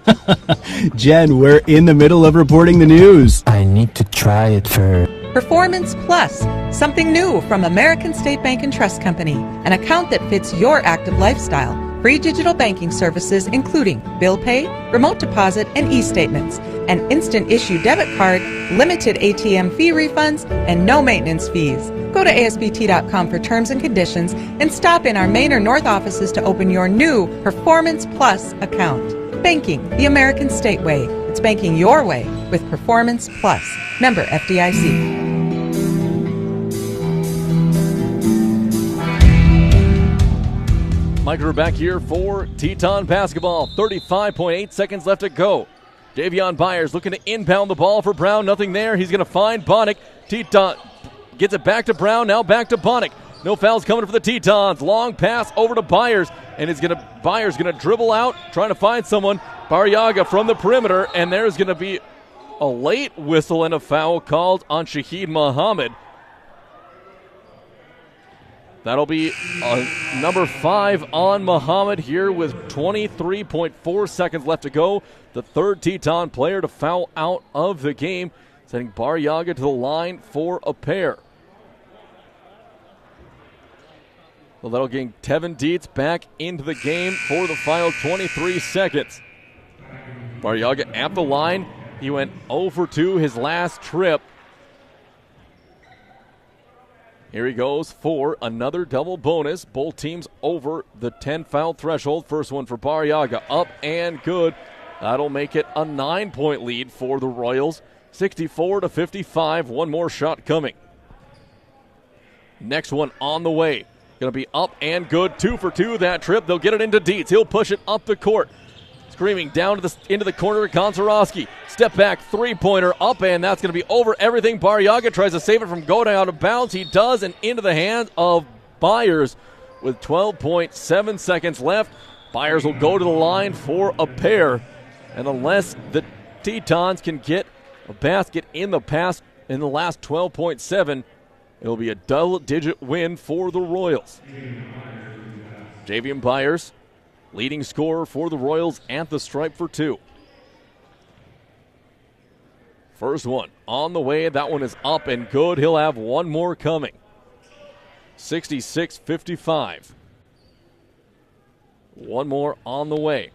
Jen, we're in the middle of reporting the news. I need to try it first. Performance Plus, something new from American State Bank and Trust Company, an account that fits your active lifestyle. Free digital banking services including bill pay, remote deposit, and e-statements, an instant issue debit card, limited ATM fee refunds, and no maintenance fees. Go to ASBT.com for terms and conditions and stop in our Main or North offices to open your new Performance Plus account. Banking the American State way. It's banking your way with Performance Plus. Member FDIC. Mike, we're back here for Teton basketball. 35.8 seconds left to go. Davion Byers looking to inbound the ball for Brown. Nothing there. He's going to find Bonnick. Teton gets it back to Brown. Now back to Bonnick. No fouls coming for the Tetons. Long pass over to Byers. And Byers going to dribble out, trying to find someone. Barriaga from the perimeter. And there's going to be a late whistle and a foul called on Shaheed Muhammad. That'll be number 5 on Muhammad here with 23.4 seconds left to go. The third Teton player to foul out of the game, sending Barriaga to the line for a pair. So that'll get Tevin Dietz back into the game for the final 23 seconds. Barriaga at the line. He went 0 for 2 his last trip. Here he goes for another double bonus. Both teams over the 10 foul threshold. First one for Barriaga, up and good. That'll make it a 9-point lead for the Royals. 64-55. One more shot coming. Next one on the way. Going to be up and good. 2 for 2 that trip. They'll get it into Dietz. He'll push it up the court. Screaming down to into the corner to Konzarowski. Step back three-pointer up, and that's going to be over everything. Barriaga tries to save it from going out of bounds. He does, and into the hands of Byers with 12.7 seconds left. Byers will go to the line for a pair. And unless the Tetons can get a basket in the last 12.7, it'll be a double-digit win for the Royals. Javian Byers, leading scorer for the Royals at the stripe for 2. First one on the way. That one is up and good. He'll have one more coming. 66-55. One more on the way.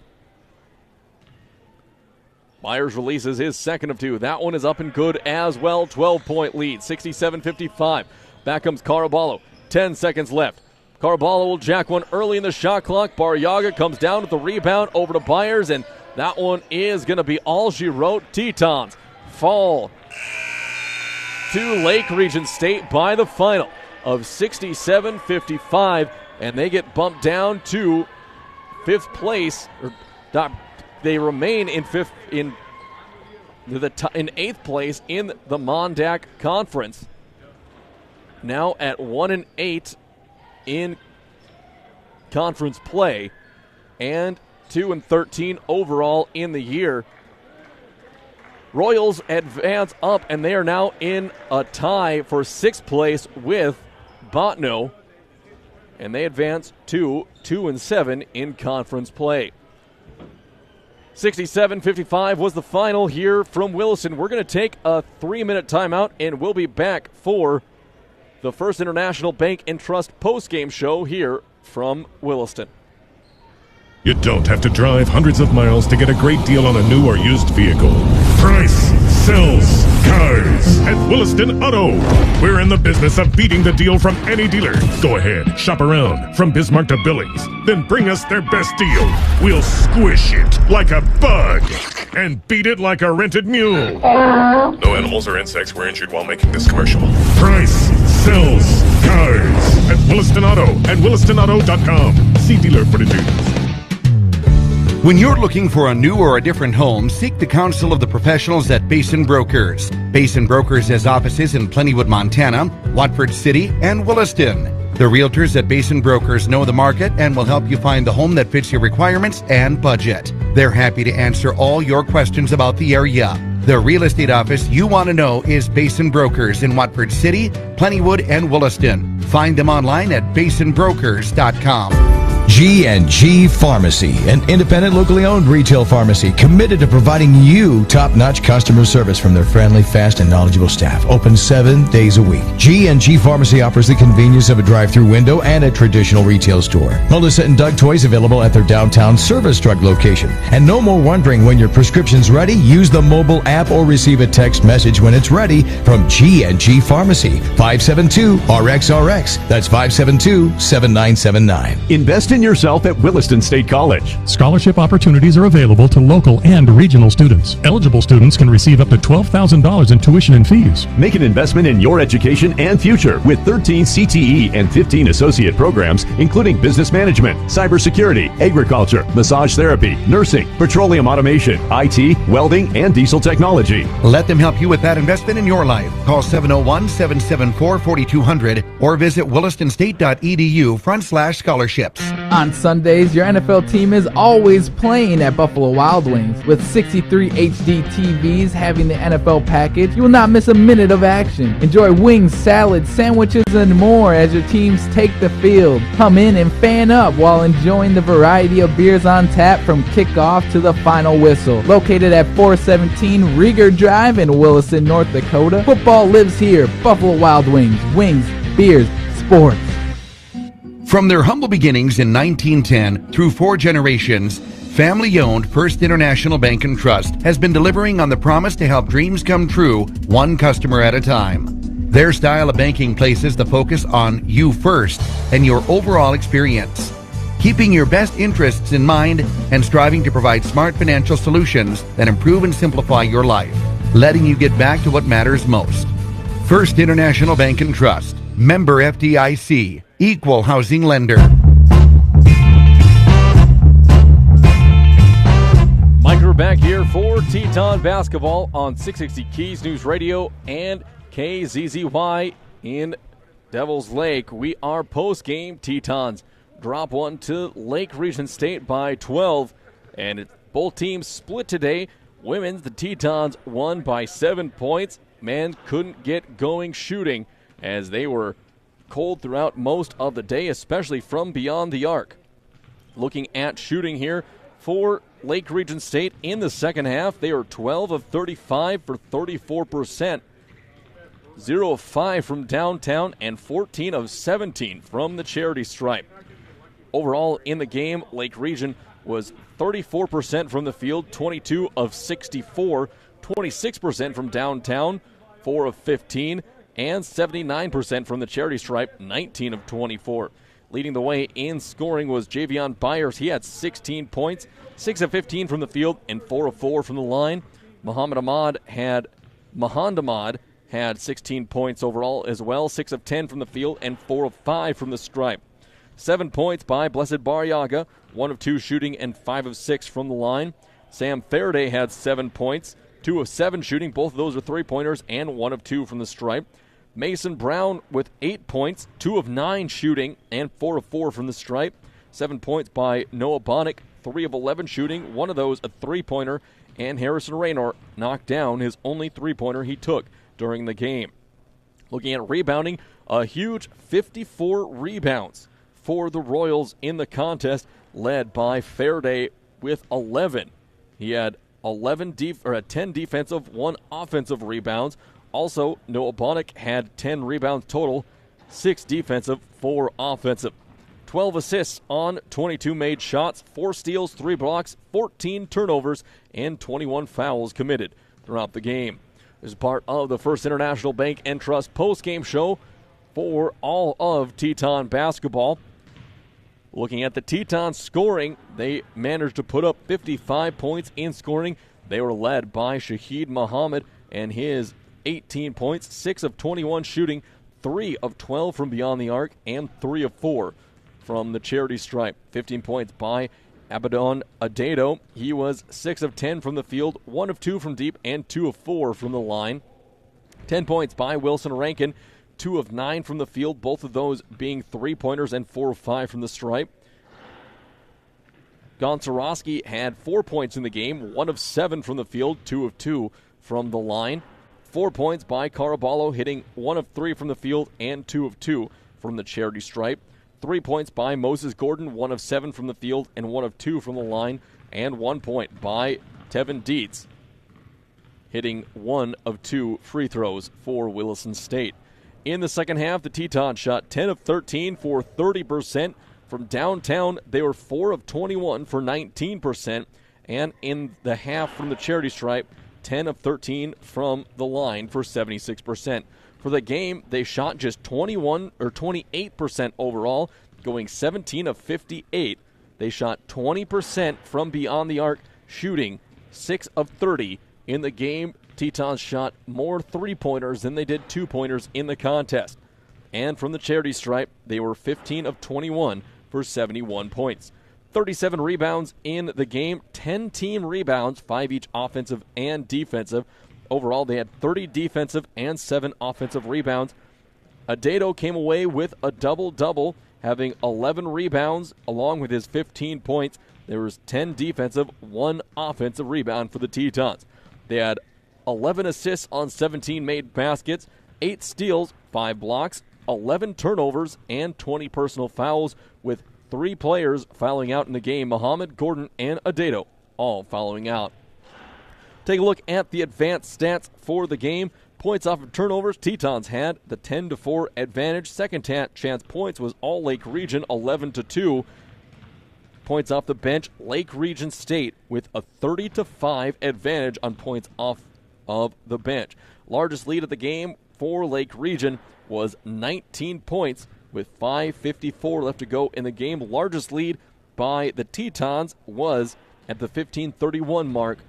Byers releases his second of 2. That one is up and good as well. 12-point lead. 67-55. Back comes Caraballo. 10 seconds left. Caraballo will jack one early in the shot clock. Barriaga comes down with the rebound over to Byers, and that one is going to be all she wrote. Tetons fall to Lake Region State by the final of 67-55, and they get bumped down to 5th place. They remain in 8th place in the Mondac Conference. Now at 1-8 in conference play and 2-13 overall in the year. Royals advance up, and they are now in a tie for 6th place with Botno, and they advance to 2-7 in conference play. 67-55 was the final here from Williston. We're going to take a 3-minute timeout, and we'll be back for the First International Bank and Trust postgame show here from Williston. You don't have to drive hundreds of miles to get a great deal on a new or used vehicle. Price sells cars at Williston Auto. We're in the business of beating the deal from any dealer. Go ahead, shop around from Bismarck to Billings. Then bring us their best deal. We'll squish it like a bug and beat it like a rented mule. No animals or insects were injured while making this commercial. Price sells cars at Williston Auto and WillistonAuto.com. See dealer for details. When you're looking for a new or a different home, seek the counsel of the professionals at Basin Brokers. Basin Brokers has offices in Plentywood, Montana, Watford City, and Williston. The realtors at Basin Brokers know the market and will help you find the home that fits your requirements and budget. They're happy to answer all your questions about the area. The real estate office you want to know is Basin Brokers in Watford City, Plentywood, and Williston. Find them online at basinbrokers.com. G&G Pharmacy, an independent, locally owned retail pharmacy committed to providing you top-notch customer service from their friendly, fast, and knowledgeable staff. Open 7 days a week. G&G Pharmacy offers the convenience of a drive-through window and a traditional retail store. Melissa and Doug toys available at their downtown Service Drug location. And no more wondering when your prescription's ready. Use the mobile app or receive a text message when it's ready from G&G Pharmacy. 572-RXRX. That's 572-7979. Invest in yourself at Williston State College. Scholarship opportunities are available to local and regional students. Eligible students can receive up to $12,000 in tuition and fees. Make an investment in your education and future with 13 CTE and 15 associate programs, including business management, cybersecurity, agriculture, massage therapy, nursing, petroleum automation, IT, welding, and diesel technology. Let them help you with that investment in your life. Call 701-774-4200 or visit willistonstate.edu/scholarships. On Sundays, your NFL team is always playing at Buffalo Wild Wings. With 63 HD TVs having the NFL package, you will not miss a minute of action. Enjoy wings, salads, sandwiches, and more as your teams take the field. Come in and fan up while enjoying the variety of beers on tap from kickoff to the final whistle. Located at 417 Rieger Drive in Williston, North Dakota, football lives here. Buffalo Wild Wings. Wings, beers, sports. From their humble beginnings in 1910 through 4 generations, family-owned First International Bank and Trust has been delivering on the promise to help dreams come true, one customer at a time. Their style of banking places the focus on you first and your overall experience, keeping your best interests in mind and striving to provide smart financial solutions that improve and simplify your life, letting you get back to what matters most. First International Bank and Trust, member FDIC, equal housing lender. Mike, we're back here for Teton basketball on 660 Keys News Radio and KZZY in Devil's Lake. We are post-game. Tetons drop one to Lake Region State by 12, and both teams split today. Women's, the Tetons won by 7 points. Men couldn't get going shooting as they were cold throughout most of the day, especially from beyond the arc. Looking at shooting here for Lake Region State in the second half, they are 12 of 35 for 34%, 0 of 5 from downtown, and 14 of 17 from the charity stripe. Overall in the game, Lake Region was 34% from the field, 22 of 64, 26% from downtown, 4 of 15, and 79% from the charity stripe, 19 of 24. Leading the way in scoring was Javion Byers. He had 16 points, 6 of 15 from the field, and 4 of 4 from the line. Mahan Ahmad had 16 points overall as well, 6 of 10 from the field, and 4 of 5 from the stripe. 7 points by Blessed Baryaga, 1 of 2 shooting, and 5 of 6 from the line. Sam Faraday had 7 points, 2 of 7 shooting, both of those are 3-pointers, and 1 of 2 from the stripe. Mason Brown with 8 points, 2 of 9 shooting, and 4 of 4 from the stripe. 7 points by Noah Bonnick, 3 of 11 shooting, 1 of those a 3-pointer, and Harrison Raynor knocked down his only 3-pointer he took during the game. Looking at rebounding, a huge 54 rebounds for the Royals in the contest, led by Faraday with 11. He had 10 defensive, 1 offensive rebounds. Also, Noah Bonnick had 10 rebounds total, 6 defensive, 4 offensive. 12 assists on 22 made shots, 4 steals, 3 blocks, 14 turnovers, and 21 fouls committed throughout the game. This is part of the First International Bank and Trust post-game show for all of Teton basketball. Looking at the Teton scoring, they managed to put up 55 points in scoring. They were led by Shahid Muhammad and his 18 points, 6 of 21 shooting, 3 of 12 from beyond the arc, and 3 of 4 from the charity stripe. 15 points by Abaddon Adedo. He was 6 of 10 from the field, 1 of 2 from deep, and 2 of 4 from the line. 10 points by Wilson Rankin, 2 of 9 from the field, both of those being three-pointers, and 4 of 5 from the stripe. Gonczarowski had 4 points in the game, 1 of 7 from the field, 2 of 2 from the line. 4 points by Caraballo, hitting 1 of 3 from the field and 2 of 2 from the charity stripe. 3 points by Moses Gordon, 1 of 7 from the field and 1 of 2 from the line. And 1 point by Tevin Dietz, hitting 1 of 2 free throws for Williston State. In the second half, the Tetons shot 10 of 13 for 30%. From downtown, they were 4 of 21 for 19%. And in the half from the charity stripe, 10 of 13 from the line for 76%. For the game, they shot just 28% overall, going 17 of 58. They shot 20% from beyond the arc, shooting 6 of 30 in the game. Tetons shot more three-pointers than they did two-pointers in the contest. And from the charity stripe, they were 15 of 21 for 71 points. 37 rebounds in the game, 10 team rebounds, 5 each offensive and defensive. Overall, they had 30 defensive and 7 offensive rebounds. Adedo came away with a double-double, having 11 rebounds along with his 15 points. There was 10 defensive, 1 offensive rebound for the Tetons. They had 11 assists on 17 made baskets, 8 steals, 5 blocks, 11 turnovers, and 20 personal fouls, with 3 players fouling out in the game, Muhammad, Gordon, and Adedo, all fouling out. Take a look at the advanced stats for the game. Points off of turnovers, Tetons had the 10-4 advantage. Second chance points was all Lake Region, 11-2. Points off the bench, Lake Region State with a 30-5 advantage on points off of the bench. Largest lead of the game for Lake Region was 19 points with 5:54 left to go in the game. Largest lead by the Tetons was at the 15:31 mark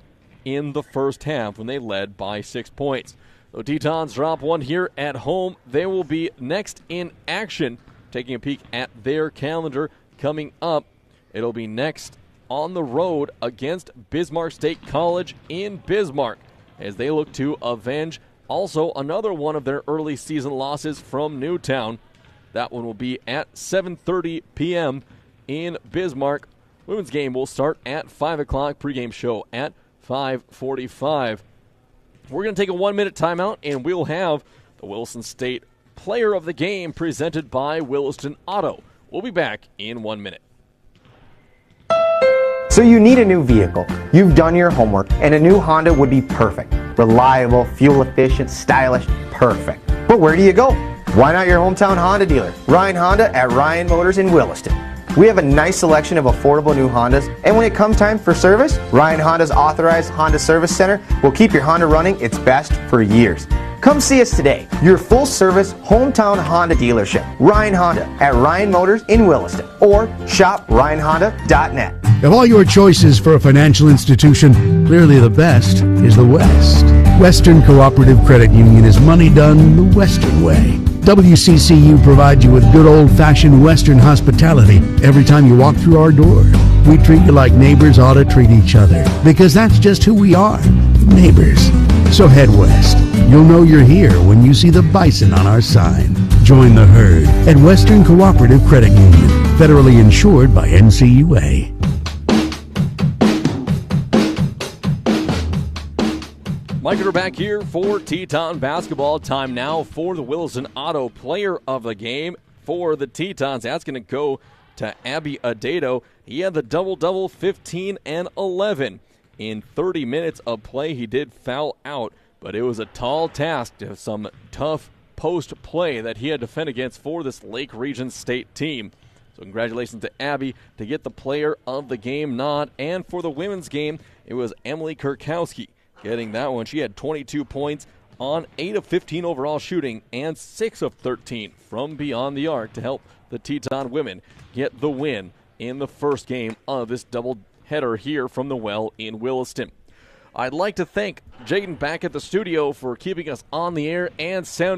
in the first half when they led by 6 points. The Tetons drop one here at home. They will be next in action. Taking a peek at their calendar coming up, it'll be next on the road against Bismarck State College in Bismarck as they look to avenge also another one of their early season losses from Newtown. That one will be at 7:30 p.m. in Bismarck. Women's game will start at 5 o'clock. Pregame show at 5:45. We're going to take a 1-minute timeout, and we'll have the Williston State Player of the Game presented by Williston Auto. We'll be back in 1 minute. So you need a new vehicle. You've done your homework, and a new Honda would be perfect. Reliable, fuel efficient, stylish, perfect. But where do you go? Why not your hometown Honda dealer, Ryan Honda at Ryan Motors in Williston. We have a nice selection of affordable new Hondas, and when it comes time for service, Ryan Honda's authorized Honda Service Center will keep your Honda running its best for years. Come see us today, your full-service hometown Honda dealership, Ryan Honda at Ryan Motors in Williston, or shop ryanhonda.net. Of all your choices for a financial institution, clearly the best is the West. Western Cooperative Credit Union is money done the Western way. WCCU provides you with good old-fashioned Western hospitality every time you walk through our door. We treat you like neighbors ought to treat each other, because that's just who we are, neighbors. So head west. You'll know you're here when you see the bison on our sign. Join the herd at Western Cooperative Credit Union, federally insured by NCUA. Mike and we're back here for Teton basketball. Time now for the Williston Auto Player of the Game for the Tetons. That's going to go to Abby Adedo. He had the double-double, 15 and 11. In 30 minutes of play, he did foul out, but it was a tall task to have some tough post play that he had to fend against for this Lake Region State team. So congratulations to Abby to get the Player of the Game nod. And for the women's game, it was Emily Kurkowski getting that one. She had 22 points on 8 of 15 overall shooting and 6 of 13 from beyond the arc to help the Teton women get the win in the first game of this doubleheader here from the Well in Williston. I'd like to thank Jaden back at the studio for keeping us on the air and sounding